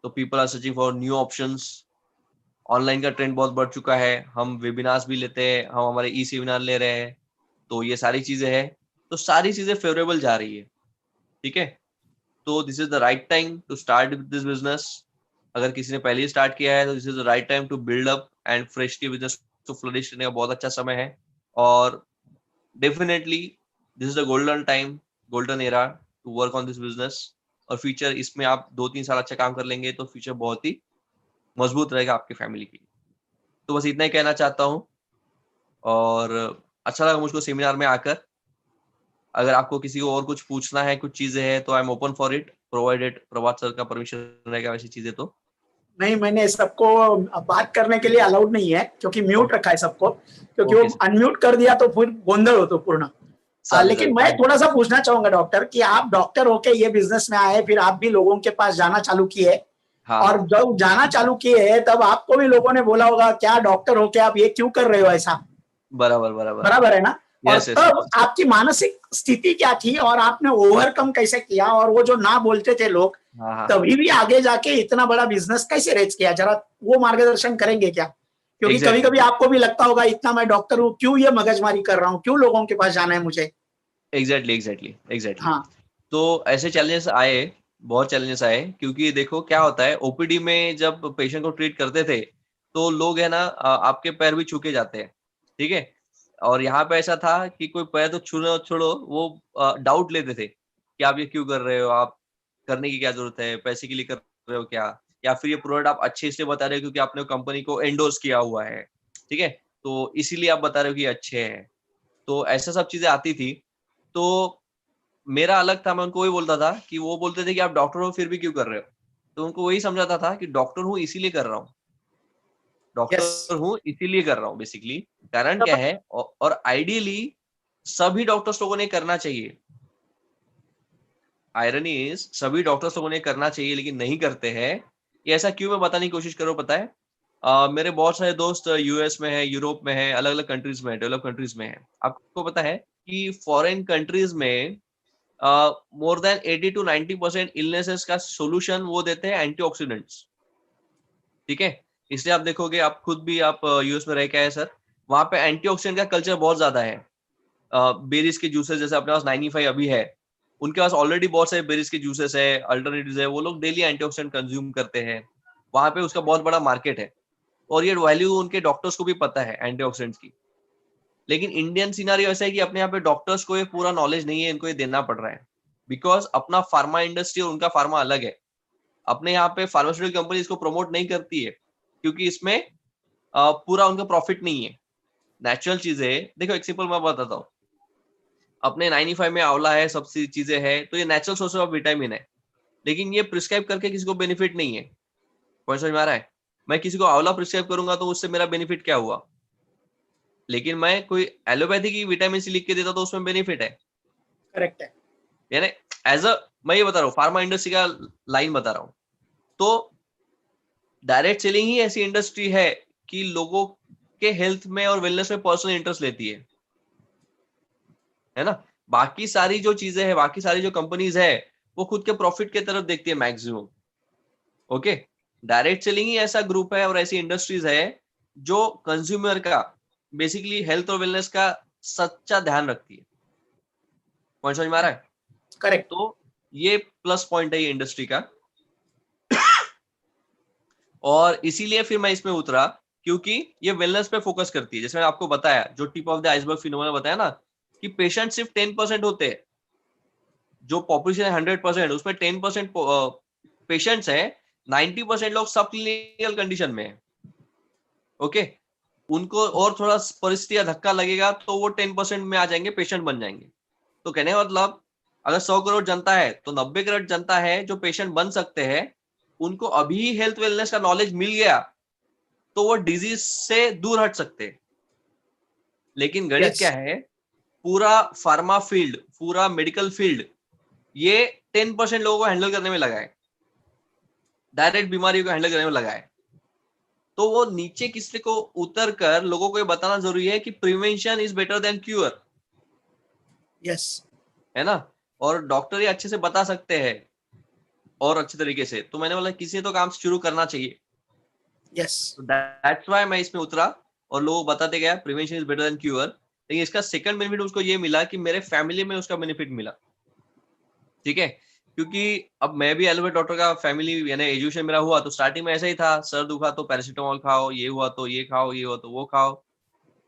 तो people are searching for new options. Online का ट्रेंड बहुत बढ़ चुका है, हम वेबिनार्स भी लेते हैं, हम हमारे ई सेमिनार ले रहे हैं, तो ये सारी चीजें हैं, तो सारी चीजें फेवरेबल जा रही है। ठीक है, तो this is the right time to start this business. अगर किसी ने पहले ही स्टार्ट किया है तो this is the right time to build up and freshly business to flourish करने का बहुत अच्छा समय है। और definitely this is the golden time, golden era to work on this business. और फ्यूचर इसमें आप 2-3 साल अच्छा काम कर लेंगे तो फ्यूचर बहुत ही मजबूत रहेगा आपकी फैमिली के लिए। तो बस इतना ही कहना चाहता हूँ, और अच्छा लगा मुझको सेमिनार में आकर। अगर आपको किसी को और कुछ पूछना है, कुछ चीजें हैं, तो I am open for it, provided Prabhat sir का परमिशन रहेगा वैसी चीजें। तो नहीं, मैंने सबको बात करने के लिए अलाउड नहीं है, क्योंकि म्यूट रखा है सबको, क्योंकि Okay, वो अनम्यूट कर दिया तो फिर गोंधल हो तो पूर्ण। लेकिन मैं थोड़ा सा पूछना चाहूंगा डॉक्टर कि आप डॉक्टर होके ये बिजनेस में आए, फिर आप भी लोगों के पास जाना चालू किए, हाँ, और जब जाना चालू किए तब आपको भी लोगों ने बोला होगा क्या डॉक्टर होके आप ये क्यों कर रहे हो ऐसा, बराबर बराबर बराबर है ना? और यस यस तब आपकी मानसिक स्थिति क्या थी और आपने ओवरकम कैसे किया, और वो जो ना बोलते थे लोग हाँ हाँ तभी भी आगे जाके इतना बड़ा बिजनेस कैसे रेज किया, जरा वो मार्गदर्शन करेंगे क्या? क्योंकि कभी एग्जैक्टली कभी आपको भी लगता होगा इतना मैं डॉक्टर हूँ, क्यों ये मगजमारी कर रहा हूँ, क्यों लोगों के पास जाना है मुझे। एग्जैक्टली। हाँ, तो ऐसे चैलेंजेस आए, बहुत चैलेंजेस आए, क्योंकि देखो क्या होता है, ओपीडी में जब पेशेंट को ट्रीट करते थे तो लोग है ना आपके पैर भी छू के जाते हैं, ठीक है। और यहाँ पे ऐसा था कि कोई पैर तो छूनो छोड़ो, वो डाउट लेते थे कि आप ये क्यों कर रहे हो, आप करने की क्या जरूरत है, पैसे के लिए कर रहे हो क्या, या फिर ये प्रोडक्ट आप अच्छे इसलिए बता रहे हो क्योंकि आपने कंपनी को एंडोर्स किया हुआ है, ठीक है, तो इसीलिए आप बता रहे हो कि अच्छे हैं। तो ऐसा सब चीजें आती थी। तो मेरा अलग था, मैं उनको वही बोलता था कि वो बोलते थे कि आप डॉक्टर हो फिर भी क्यों कर रहे हो, तो उनको वही समझाता था कि डॉक्टर हूँ इसीलिए कर रहा हूँ, यस, डॉक्टर हूँ इसीलिए कर रहा हूँ बेसिकली। कारण क्या है, और आइडियली सभी डॉक्टर्स लोगों ने करना चाहिए। आयरनी इज सभी डॉक्टर्स लोगों ने करना चाहिए लेकिन नहीं करते हैं। ये ऐसा क्यों, मैं बताने की कोशिश करो। पता है मेरे बहुत सारे दोस्त यूएस में है, यूरोप में है, अलग अलग कंट्रीज में है, डेवलप कंट्रीज में है। आपको पता है कि फॉरेन कंट्रीज में मोर देन 80 to 90% इलनेसेस का सोल्यूशन वो देते हैं एंटीऑक्सीडेंट्स। ठीक है, इसलिए आप देखोगे, आप खुद भी आप यूएस में रह के आए सर, वहां पे एंटीऑक्सीडेंट का कल्चर बहुत ज्यादा है। बेरीज के जूसेस जैसे अपने पास 95 अभी है, उनके पास ऑलरेडी बहुत सारे बेरीज के जूसेस है, अल्टरनेटिव्स है, वो लोग डेली एंटीऑक्सीडेंट कंज्यूम करते हैं। वहां पे उसका बहुत बड़ा मार्केट है और ये वैल्यू उनके डॉक्टर्स को भी पता है एंटीऑक्सीडेंट्स की। लेकिन इंडियन सिनारियो ऐसा है कि अपने यहाँ पे डॉक्टर्स को ये पूरा नॉलेज नहीं है, इनको ये देना पड़ रहा है बिकॉज अपना फार्मा इंडस्ट्री और उनका फार्मा अलग है। अपने यहाँ पे फार्मास्यूटिकल कंपनी इसको प्रमोट नहीं करती है क्योंकि इसमें पूरा उनका प्रॉफिट नहीं है। नेचुरल चीजें देखो, एक सिंपल मैं बताता हूँ, अपने 95 में आंवला है, सब चीजें है, तो ये नेचुरल सोर्स ऑफ विटामिन है, लेकिन ये प्रिस्क्राइब करके किसी को बेनिफिट नहीं है। पॉइंट समझ में आ रहा है? मैं किसी को आंवला प्रिस्क्राइब करूंगा तो उससे मेरा बेनिफिट क्या हुआ, लेकिन मैं कोई एलोपैथी की विटामिन सी लिख के देता तो उसमें बेनिफिट है। करेक्ट है। यानी एज अ, मैं ये बता रहा हूँ, फार्मा इंडस्ट्री का लाइन बता रहा हूँ। तो डायरेक्ट सेलिंग ही ऐसी इंडस्ट्री है कि लोगों के हेल्थ में और वेलनेस में पर्सनल इंटरेस्ट लेती है ना। बाकी सारी जो चीजें हैं, बाकी सारी जो कंपनीज है, वो खुद के प्रॉफिट के तरफ देखती है मैक्सिमम। ओके, डायरेक्ट सेलिंग ही ऐसा ग्रुप है और ऐसी इंडस्ट्रीज है जो कंज्यूमर का बेसिकली हेल्थ और वेलनेस का सच्चा ध्यान रखती है। पॉइंट समझ में आ रहा है? करेक्ट। तो ये प्लस पॉइंट है ये इंडस्ट्री का। और इसीलिए फिर मैं इसमें उतरा क्योंकि ये वेलनेस पे फोकस करती है। जैसे मैंने आपको बताया, जो tip of the iceberg phenomena बताया ना, कि पेशेंट सिर्फ 10% होते हैं, जो पॉपुलेशन है 100%, उसमें 10% पेशेंट्स है, 90% लोग सब क्लिनिकल कंडीशन में है। ओके, उनको और थोड़ा परिस्थिति या धक्का लगेगा तो वो 10% में आ जाएंगे, पेशेंट बन जाएंगे। तो कहने का मतलब, अगर 100 करोड़ जनता है तो 90 करोड़ जनता है जो पेशेंट बन सकते हैं। उनको अभी हेल्थ वेलनेस का नॉलेज मिल गया तो वो डिजीज से दूर हट सकते हैं। लेकिन गणित Yes. क्या है, पूरा फार्मा फील्ड, पूरा मेडिकल फील्ड, ये 10% लोगों को हैंडल करने में लगा है, डायरेक्ट बीमारियों को हैंडल करने में लगा है। तो वो नीचे किसी को उतर कर लोगों को ये बताना जरूरी है कि prevention is better than cure. Yes. है ना। और डॉक्टर ये अच्छे से बता सकते हैं और अच्छे तरीके से। तो मैंने बोला किसी तो काम शुरू करना चाहिए। यस। दैट्स व्हाई मैं इसमें उतरा और लोगों को बताते गया prevention is better than cure. लेकिन इसका सेकंड बेनिफिट उसको ये मिला कि मेरे फैमिली में उसका बेनिफिट मिला। ठीक है, क्योंकि अब मैं भी एलोपैथ डॉक्टर का फैमिली यानी एजुकेशन मेरा हुआ, तो स्टार्टिंग में ऐसा ही था, सर दुखा तो पैरासीटामोल खाओ, ये हुआ तो ये खाओ, ये हुआ तो वो खाओ।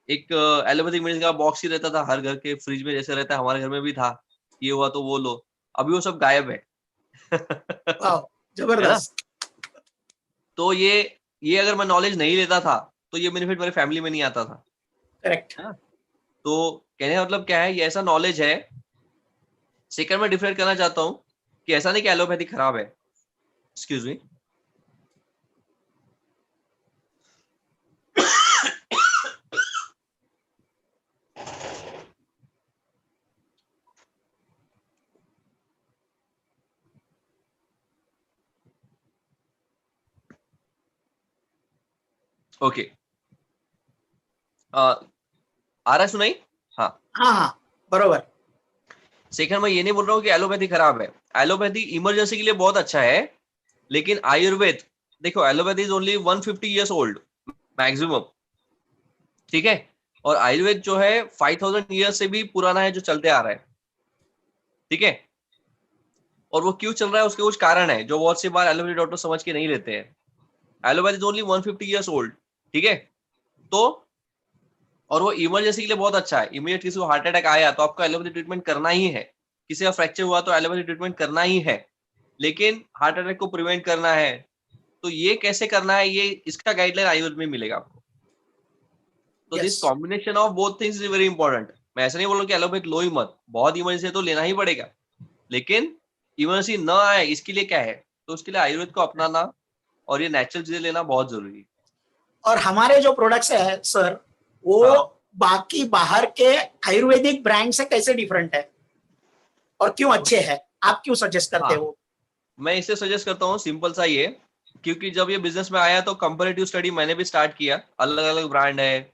एक एलोपैथिक मेडिसिन का बॉक्स ही रहता था हर घर के फ्रिज में, जैसे रहता है हमारे घर में भी था, ये हुआ तो वो लो। अभी वो सब गायब है। वाह, जबरदस्त। तो ये अगर मैं नॉलेज नहीं लेता था तो ये बेनिफिट मेरे फैमिली में नहीं आता था। करेक्ट। तो कहने का मतलब क्या है, ये ऐसा नॉलेज है। सेकंड में डिफरेंट करना चाहता हूं कि ऐसा नहीं कि एलोपैथी खराब है। Excuse me. ओके, आ रहा है सुनाई? हाँ हाँ हाँ, बरोबर। सेकंड मैं ये नहीं बोल रहा हूँ कि एलोपैथी खराब है। एलोपैथी इमरजेंसी के लिए बहुत अच्छा है, लेकिन आयुर्वेद, देखो allopathy is only 150 years old maximum. ठीक है, और आयुर्वेद जो है 5000 ईयर्स से भी पुराना है, जो चलते आ रहा है। ठीक है, और वो क्यों चल रहा है उसके कुछ कारण है जो बहुत सी बार एलोपैथी डॉक्टर समझ के नहीं लेते हैं। Allopathy is only 150 years old. ठीक है, तो और वो इमरजेंसी के लिए बहुत अच्छा है। इमीडिएट किसी को हार्ट अटैक आया तो आपको एलोपैथी ट्रीटमेंट करना ही है, किसी का फ्रैक्चर हुआ तो एलोपैथी ट्रीटमेंट करना ही है। लेकिन हार्ट अटैक को प्रिवेंट करना है तो ये कैसे करना है, ये इसका गाइडलाइन आयुर्वेद में मिलेगा आपको। तो this combination of both things is very important. मैं ऐसा नहीं बोल रहा कि एलोपैथ लो ही मत, बहुत इमरजेंसी है तो लेना ही पड़ेगा, लेकिन इमरजेंसी न आए इसके लिए क्या है, तो उसके लिए आयुर्वेद को अपनाना और ये नेचुरल चीजें लेना बहुत जरूरी है। और हमारे जो प्रोडक्ट्स है सर, वो बाकी बाहर के आयुर्वेदिक ब्रांड से कैसे डिफरेंट है और क्यों अच्छे हैं? आप क्यों सजेस्ट करते हाँ। हो? मैं इसे सजेस्ट करता हूँ, सिंपल सा ये, क्योंकि जब ये बिजनेस में आया तो कंपैरेटिव स्टडी मैंने भी स्टार्ट किया। अलग अलग ब्रांड है,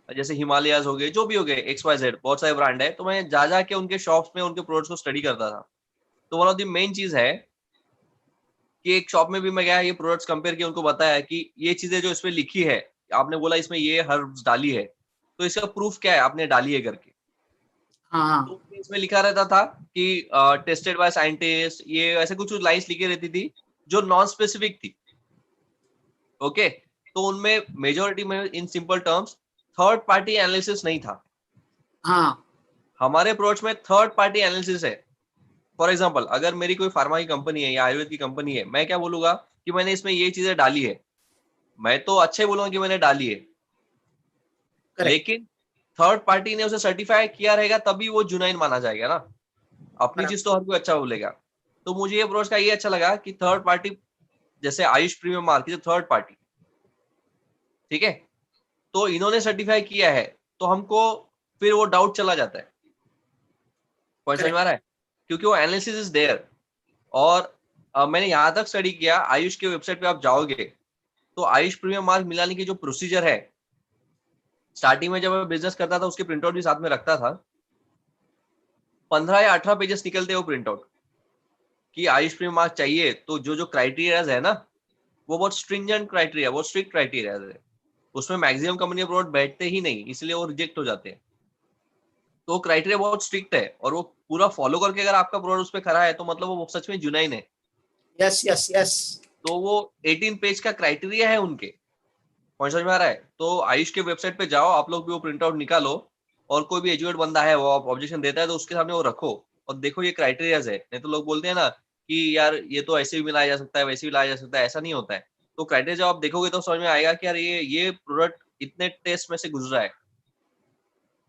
जैसे हिमालयाज हो गए, जो भी हो गए, XYZ, बहुत सारे ब्रांड है। तो मैं जा के उनके शॉप्स में उनके प्रोडक्ट्स को स्टडी करता था। तो वन ऑफ द मेन चीज है कि एक शॉप में भी मैं गया, ये प्रोडक्ट्स कंपेयर किए, उनको बताया कि ये चीजें जो इसमें लिखी है, आपने बोला इसमें ये हर्ब्स डाली है, तो इसका प्रूफ क्या है आपने डाली है करके। हाँ तो इसमें लिखा रहता था कि टेस्टेड बाय साइंटिस्ट, ये ऐसे कुछ लाइंस लिखी रहती थी जो नॉन स्पेसिफिक थी। ओके, तो उनमें मेजोरिटी में in simple terms third party analysis नहीं था। हाँ हमारे अप्रोच में थर्ड पार्टी एनालिसिस है। फॉर एग्जांपल, अगर मेरी कोई फार्मा की कंपनी है या आयुर्वेद की कंपनी है, मैं क्या बोलूंगा कि मैंने इसमें ये चीजें डाली है, मैं तो अच्छे बोलूंगा कि मैंने डाली है, करेक्ट। लेकिन थर्ड पार्टी ने उसे सर्टिफाई किया रहेगा तभी वो जुनाइन माना जाएगा ना। अपनी चीज तो हर कोई अच्छा बोलेगा। तो मुझे ये अप्रोच का ये अच्छा लगा कि थर्ड पार्टी, जैसे Ayush premium market third party, ठीक है, तो इन्होंने सर्टिफाई किया है, तो हमको फिर वो डाउट चला जाता है। पॉइंट समझ में आ रहा है? क्योंकि वो एनालिसिस इज देयर। और मैंने यहाँ तक स्टडी किया, आयुष के वेबसाइट पे आप जाओगे तो आयुष प्रीमियम मार्क मिलाने की जो प्रोसीजर है, स्टार्टिंग में जब मैं बिजनेस करता था उसके प्रिंटआउट भी साथ में रखता था, 15 या 18 पेजेस निकलते वो प्रिंटआउट कि आयुष प्रीमियम मार्क चाहिए। तो जो जो क्राइटेरियाज है ना, वो बहुत स्ट्रिंजेंट क्राइटेरिया, बहुत स्ट्रिक्ट क्राइटेरियाज है। उसमें मैक्सिमम कंपनी प्रोडक्ट बैठते ही नहीं, इसलिए वो रिजेक्ट हो जाते हैं। तो क्राइटेरिया बहुत स्ट्रिक्ट है, और वो पूरा फॉलो करके अगर आपका प्रोडक्ट उस पर खरा है तो मतलब वो सच में जुनाइन है। Yes yes yes. तो वो 18 पेज का क्राइटेरिया है उनके। पॉइंट समझ में आ रहा है? तो आयुष के वेबसाइट पे जाओ, आप लोग भी वो प्रिंट आउट निकालो, और कोई भी एजुकेट बंदा है वो ऑब्जेक्शन देता है तो उसके सामने वो रखो और देखो ये क्राइटेरियाज है। नहीं तो लोग बोलते हैं ना कि यार ये तो ऐसे भी मिलाया जा सकता है, वैसे भी लाया जा सकता है, ऐसा नहीं होता है। तो क्राइटेरिया जब आप देखोगे तो समझ में आएगा कि यार ये प्रोडक्ट इतने टेस्ट में से गुजरा है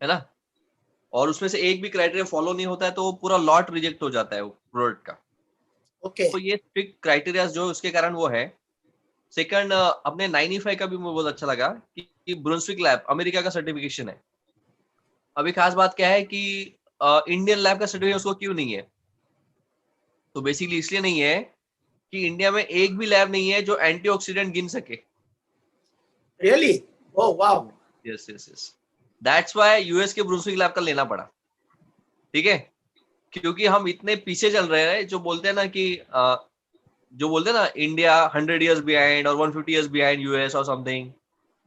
ना। और उसमें से एक भी क्राइटेरिया फॉलो नहीं होता है तो पूरा लॉट रिजेक्ट हो जाता है वो प्रोडक्ट का। ओके। तो ये स्ट्रिक्ट क्राइटेरिया जो उसके कारण वो है। सेकंड, अपने 95 का भी मुझे बहुत अच्छा लगा कि ब्रुंसविक लैब अमेरिका का सर्टिफिकेशन है। अभी खास बात क्या है कि इंडियन लैब का सर्टिफिकेशन उसको क्यों नहीं है? तो बेसिकली इसलिए नहीं है कि इंडिया में एक भी लैब नहीं है जो एंटीऑक्सीडेंट गिन सके। Really? Oh wow. Yes yes yes, that's why US के ब्रुंसविक लैब का लेना पड़ा। ठीक है, क्योंकि हम इतने पीछे चल रहे हैं, जो बोलते हैं ना कि जो बोलते हैं ना इंडिया 100 इयर्स बिहाइंड और 150 इयर्स बिहाइंड यूएस और समथिंग,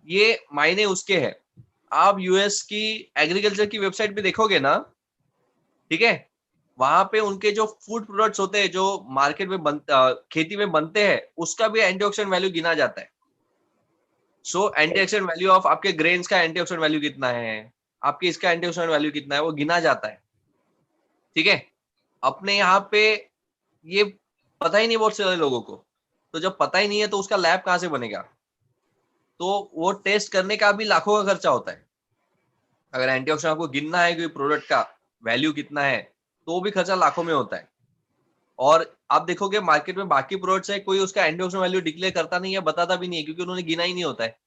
ये मायने उसके हैं। आप यूएस की एग्रीकल्चर की वेबसाइट पे देखोगे ना, ठीक है, वहां पे उनके जो फूड प्रोडक्ट्स होते हैं जो मार्केट में खेती में बनते हैं, उसका भी एंटीऑक्सीडेंट वैल्यू गिना जाता है। सो एंटीऑक्सीडेंट वैल्यू ऑफ आपके ग्रेन्स का एंटीऑक्सीडेंट वैल्यू कितना है, आपके इसका एंटीऑक्सीडेंट वैल्यू कितना है, वो गिना जाता है। ठीक है, अपने यहाँ पे ये पता ही नहीं बहुत सारे लोगों को। तो जब पता ही नहीं है तो उसका लैब कहाँ से बनेगा? तो वो टेस्ट करने का भी लाखों का खर्चा होता है। अगर एंटीऑक्सीडेंट आपको गिनना है कि प्रोडक्ट का वैल्यू कितना है, तो वो भी खर्चा लाखों में होता है। और आप देखोगे मार्केट में बाकी प्रोडक्ट्स है, कोई उसका एंटीऑक्सीडेंट वैल्यू डिक्लेयर करता नहीं है, बताता भी नहीं है, क्योंकि उन्होंने गिना ही नहीं होता है।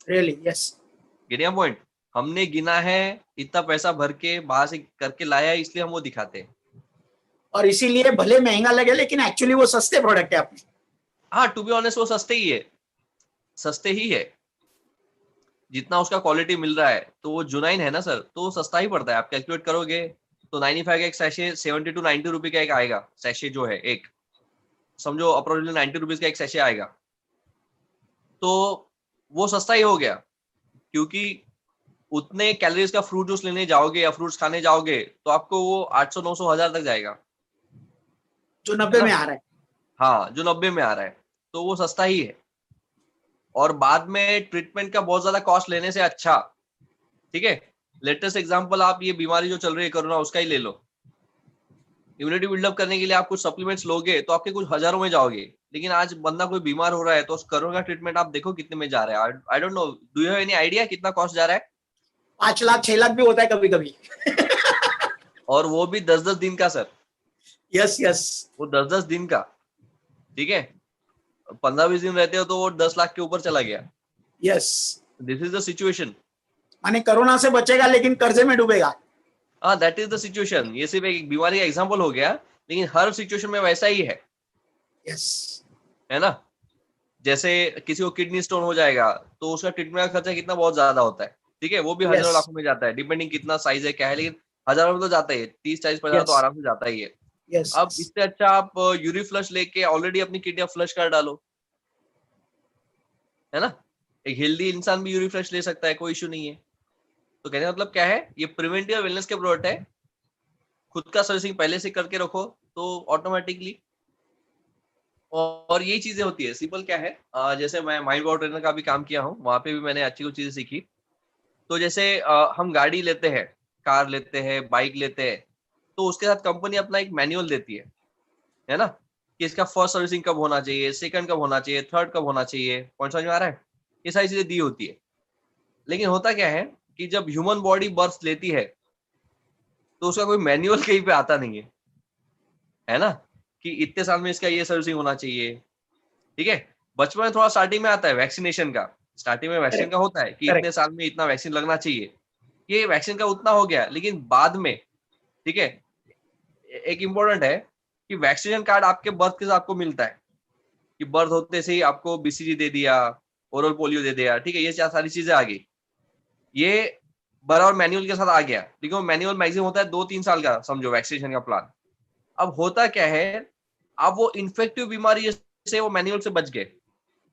रियली? यस। गिनिया पॉइंट, हमने गिना है, इतना पैसा भर के बाहर से करके लाया है, इसलिए हम वो दिखाते हैं। और इसीलिए भले महंगा लगे लेकिन एक्चुअली वो सस्ते प्रोडक्ट है अपने। हाँ, टू बी ऑनेस्ट वो सस्ते ही है, सस्ते ही है। जितना उसका क्वालिटी मिल रहा है तो वो जुनाइन है ना सर, तो वो सस्ता ही पड़ता है। आप कैलकुलेट करोगे तो 95 का एक सैशे 70 to 90 रुपए का एक आएगा। सैशे जो है एक, समझो अप्रोक्सीमेटली 90 रुपीज का एक सैशे आएगा, तो वो सस्ता ही हो गया। क्योंकि उतने कैलोरीज का फ्रूट जूस लेने जाओगे या फ्रूट्स खाने जाओगे तो आपको वो 800 900 1000 तक जाएगा, जो 90 में आ रहा है। हाँ, जो 90 में आ रहा है, तो वो सस्ता ही है। और बाद में ट्रीटमेंट का बहुत ज्यादा कॉस्ट लेने से अच्छा, ठीक है, लेटेस्ट एग्जांपल आप ये बीमारी जो चल रही है कोरोना, उसका ही ले लो। इम्यूनिटी बिल्डअप करने के लिए आप कुछ सप्लीमेंट्स लोगे तो आपके कुछ हजारों में जाओगे, लेकिन आज बंदा कोई बीमार हो रहा है तो उस कोरोना का ट्रीटमेंट आप देखो कितने में जा रहा है। I don't know, do you have any idea कितना कॉस्ट जा रहा है? 5 लाख 6 लाख भी होता है कभी कभी। और वो भी 10-10 दिन का सर। Yes yes. वो 10-10 दिन का, ठीक है, 15-20 दिन रहते हो तो वो 10 लाख के ऊपर चला गया। Yes. This is the situation. माने कोरोना से बचेगा लेकिन कर्जे में डूबेगा। हाँ, दैट इज द सिचुएशन। ये सिर्फ एक बीमारी का एग्जांपल हो गया, लेकिन हर सिचुएशन में वैसा ही है। यस, है ना? जैसे किसी को किडनी स्टोन हो जाएगा तो उसका ट्रीटमेंट का खर्चा कितना बहुत ज्यादा होता है, ठीक है, वो भी हजारों Yes. लाखों में जाता है, डिपेंडिंग कितना साइज है क्या है, लेकिन हजारों में तो जाता है, 30-40-50 तो Yes. आराम से जाता ही है। यस, अब इससे अच्छा आप यूरिन फ्लश लेके ऑलरेडी अपनी किडनी फ्लश कर डालो, है ना? एक हेल्दी इंसान भी यूरिन फ्लश ले सकता है, कोई इशू नहीं है। तो कहने का मतलब क्या है, ये प्रिवेंटिव वेलनेस के प्रोडक्ट है। खुद का सर्विसिंग पहले से करके रखो तो ऑटोमेटिकली, और यही चीजें होती है। सिंपल क्या है, जैसे मैं माइंड पावर ट्रेनर का भी काम किया हूँ, वहां पे भी मैंने अच्छी कुछ चीजें सीखी। तो जैसे हम गाड़ी लेते हैं, कार लेते हैं, बाइक लेते हैं, तो उसके साथ कंपनी अपना एक मैनुअल देती है ना, कि इसका फर्स्ट सर्विसिंग कब होना चाहिए, सेकंड कब होना चाहिए, थर्ड कब होना चाहिए। पॉइंट समझ में आ रहा है? ये सारी चीजें दी होती है। लेकिन होता क्या है कि जब ह्यूमन बॉडी बर्थ लेती है तो उसका कोई मैनुअल कहीं पे आता नहीं है ना, कि इतने साल में इसका ये सर्विसिंग होना चाहिए, ठीक है। बचपन में थोड़ा स्टार्टिंग में आता है वैक्सीनेशन का, स्टार्टिंग में वैक्सीन का होता है कि Correct. इतने साल में इतना वैक्सीन लगना चाहिए, ये वैक्सीन का उतना हो गया। लेकिन बाद में, ठीक है, एक इम्पोर्टेंट है कि वैक्सीनेशन कार्ड आपके बर्थ के साथ आपको मिलता है, कि बर्थ होते से ही आपको बीसीजी दे दिया, ओरल पोलियो दे दिया, ठीक है, ये सारी चीजें आ गई, ये बराबर मैनुअल के साथ आ गया। लेकिन वो मैनुअल मैक्सिमम होता है 2-3 साल का, समझो वैक्सीनेशन का प्लान। अब होता क्या है, अब वो इन्फेक्टिव बीमारी से वो मैनुअल से बच गए,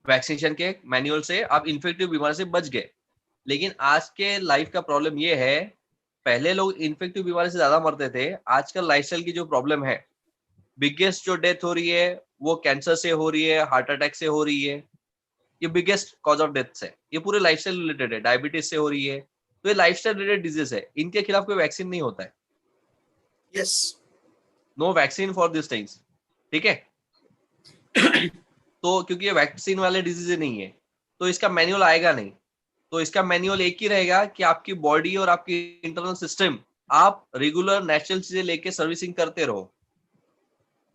वैक्सीनेशन के मैनुअल से आप इन्फेक्टिव बीमारी से बच गए। लेकिन आज के लाइफ का प्रॉब्लम ये है, पहले लोग इन्फेक्टिव बीमारी से ज्यादा मरते थे, आजकल लाइफस्टाइल की जो प्रॉब्लम है, बिगेस्ट जो डेथ हो रही है वो कैंसर से हो रही है, हार्ट अटैक से हो रही है, ये बिगेस्ट कॉज ऑफ डेथ है, ये पूरे लाइफस्टाइल रिलेटेड है, डायबिटीज से हो रही है। तो ये लाइफस्टाइल रिलेटेड डिजीज है, इनके खिलाफ कोई वैक्सीन नहीं होता है। Yes, no vaccine for this things, ठीक है। तो क्योंकि ये वैक्सीन वाले डिजीज नहीं है, तो इसका मैनुअल आएगा नहीं। तो इसका मैनुअल एक ही रहेगा कि आपकी बॉडी और आपकी इंटरनल सिस्टम, आप रेगुलर नेचुरल चीजें लेके सर्विसिंग करते रहो,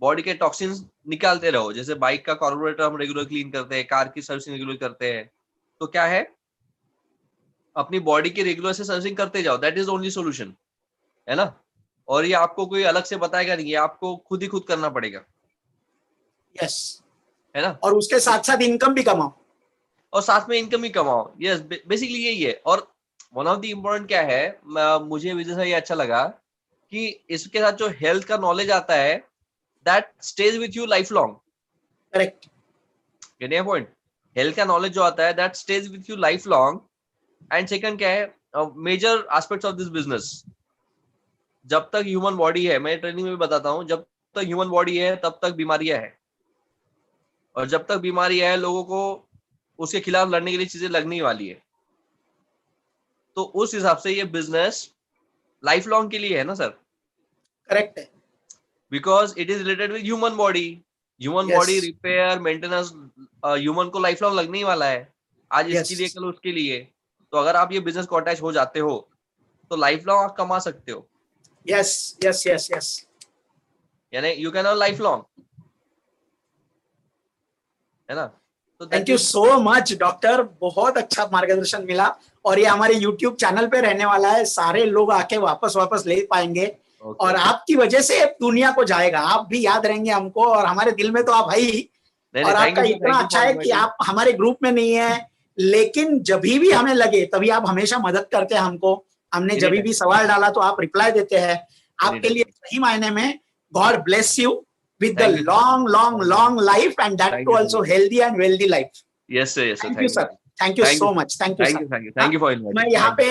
बॉडी के टॉक्सिन्स निकालते रहो। जैसे बाइक का कार्बोरेटर हम रेगुलर क्लीन करते हैं, कार की सर्विसिंग रेगुलर करते हैं, तो क्या है, अपनी बॉडी की रेगुलर से सर्विसिंग करते जाओ, दैट इज ओनली सोल्यूशन, है ना। और ये आपको कोई अलग से बताएगा नहीं, ये आपको खुद ही खुद करना पड़ेगा, यस, है ना। और उसके साथ साथ इनकम भी कमाओ, और साथ में इनकम ही कमाओ, यस, बेसिकली यही है। और वन ऑफ द इम्पोर्टेंट क्या है, मुझे बिजनेस में ये अच्छा लगा कि इसके साथ जो हेल्थ का नॉलेज आता है, that stage with you life long. Correct, getting a point? Health का नॉलेज जो आता है, that stage with you life long. And second क्या है, major aspects of this business, जब तक ह्यूमन बॉडी है, मैं ट्रेनिंग में भी बताता हूँ, जब तक ह्यूमन बॉडी है तब तक बीमारियां है, और जब तक बीमारी है लोगों को उसके खिलाफ लड़ने के लिए चीजें लगने वाली है। तो उस हिसाब से ये बिजनेस लाइफ लॉन्ग के लिए है ना सर, करेक्ट है, because it is related with human body. Human Yes. Body repair maintenance human को लाइफ लॉन्ग लगने ही वाला है, आज Yes. इसके लिए कल उसके लिए। तो अगर आप ये बिजनेस को अटैच हो जाते हो तो लाइफ लॉन्ग आप कमा सकते हो, यस, यस, यस, यस, यानी you can earn life long, है ना। तो thank you so much doctor, बहुत अच्छा मार्गदर्शन मिला। और ये हमारे YouTube चैनल पे रहने वाला है, सारे लोग आके वापस ले पाएंगे, और आपकी वजह से दुनिया को जाएगा, आप भी याद रहेंगे हमको, और हमारे दिल में तो आप है ही। और आपका इतना अच्छा है कि आप हमारे ग्रुप में नहीं है, लेकिन जब भी हमें लगे तभी आप हमेशा मदद करते हैं हमको। हमने जब भी सवाल डाला तो आप रिप्लाई देते हैं। आपके लिए सही मायने में God bless you with the long life, and that too also healthy and wealthy life. Yes sir, yes sir. Thank you sir, thank you so much, thank you sir. Thank you for inviting. मैं यहाँ पे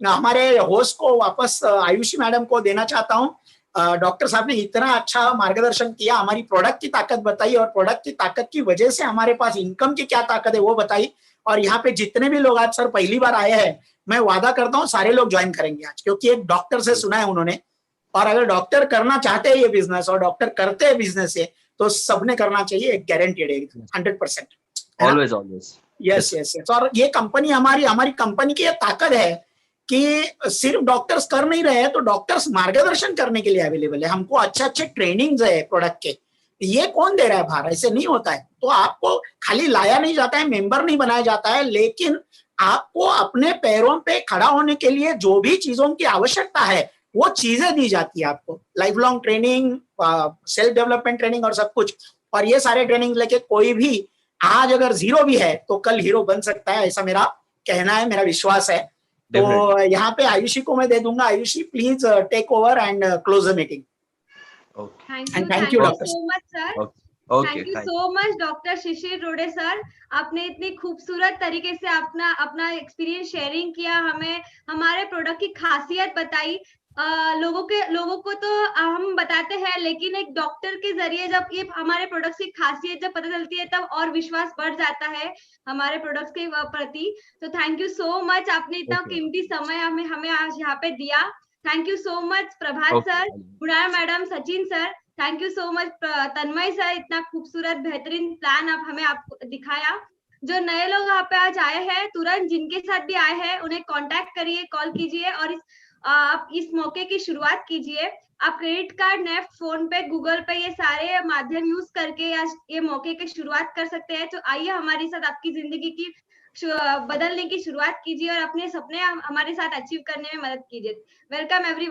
हमारे host को वापस Ayushi madam को देना चाहता हूँ। डॉक्टर साहब ने इतना अच्छा मार्गदर्शन किया, हमारी प्रोडक्ट की ताकत बताई, और प्रोडक्ट की ताकत की वजह से हमारे पास इनकम की क्या ताकत है वो बताई। और यहाँ पे जितने भी लोग आज सर पहली बार आए हैं, मैं वादा करता हूँ सारे लोग ज्वाइन करेंगे आज, क्योंकि एक डॉक्टर से सुना है उन्होंने। और अगर डॉक्टर करना चाहते हैं ये बिजनेस, और डॉक्टर करते हैं बिजनेस से, तो सबने करना चाहिए, गारंटेड है 100%। Always always, yes yes yes. और ये कंपनी हमारी कंपनी की ये ताकत है कि सिर्फ डॉक्टर्स कर नहीं रहे हैं, तो डॉक्टर्स मार्गदर्शन करने के लिए अवेलेबल है। हमको अच्छे ट्रेनिंग्स है प्रोडक्ट के, ये कौन दे रहा है बाहर, ऐसे नहीं होता है। तो आपको खाली लाया नहीं जाता है, मेंबर नहीं बनाया जाता है, लेकिन आपको अपने पैरों पे खड़ा होने के लिए जो भी चीजों की आवश्यकता है, वो चीजें दी जाती है आपको, life long training, self development training और सब कुछ। और ये सारे ट्रेनिंग लेके कोई भी आज अगर जीरो भी है तो कल हीरो बन सकता है, ऐसा मेरा कहना है, मेरा विश्वास है। तो Definitely. यहाँ पे आयुषी को मैं दे दूंगा। Aayushi please take over and close the meeting. Okay. Thank you, doctor. so much, sir. Okay. Okay. Thank you Thank so much doctor Shishir Rode sir. आपने इतनी खूबसूरत तरीके से अपना अपना एक्सपीरियंस शेयरिंग किया, हमें हमारे प्रोडक्ट की खासियत बताई। लोगों को तो हम बताते हैं, लेकिन एक डॉक्टर के जरिए जब ये हमारे प्रोडक्ट्स की खासियत जब पता चलती है तब और विश्वास बढ़ जाता है हमारे प्रोडक्ट्स के प्रति। तो थैंक यू सो मच, आपने इतना Okay. कीमती समय हमें आज यहाँ पे दिया। Thank you so much Prabhat Okay. Sir, Gunar madam, Sachin sir, thank you so much Tanmay sir, इतना खूबसूरत बेहतरीन प्लान हमें आपको दिखाया। जो नए लोग यहाँ पे आज आए हैं, तुरंत जिनके साथ भी आए हैं उन्हें कांटेक्ट करिए, कॉल कीजिए और आप इस मौके की शुरुआत कीजिए। आप क्रेडिट कार्ड, नेफ्ट, फोन पे, गूगल पे, ये सारे माध्यम यूज करके आज ये मौके की शुरुआत कर सकते हैं। तो आइए हमारे साथ आपकी जिंदगी की बदलने की शुरुआत कीजिए और अपने सपने हमारे साथ अचीव करने में मदद कीजिए। Welcome everyone.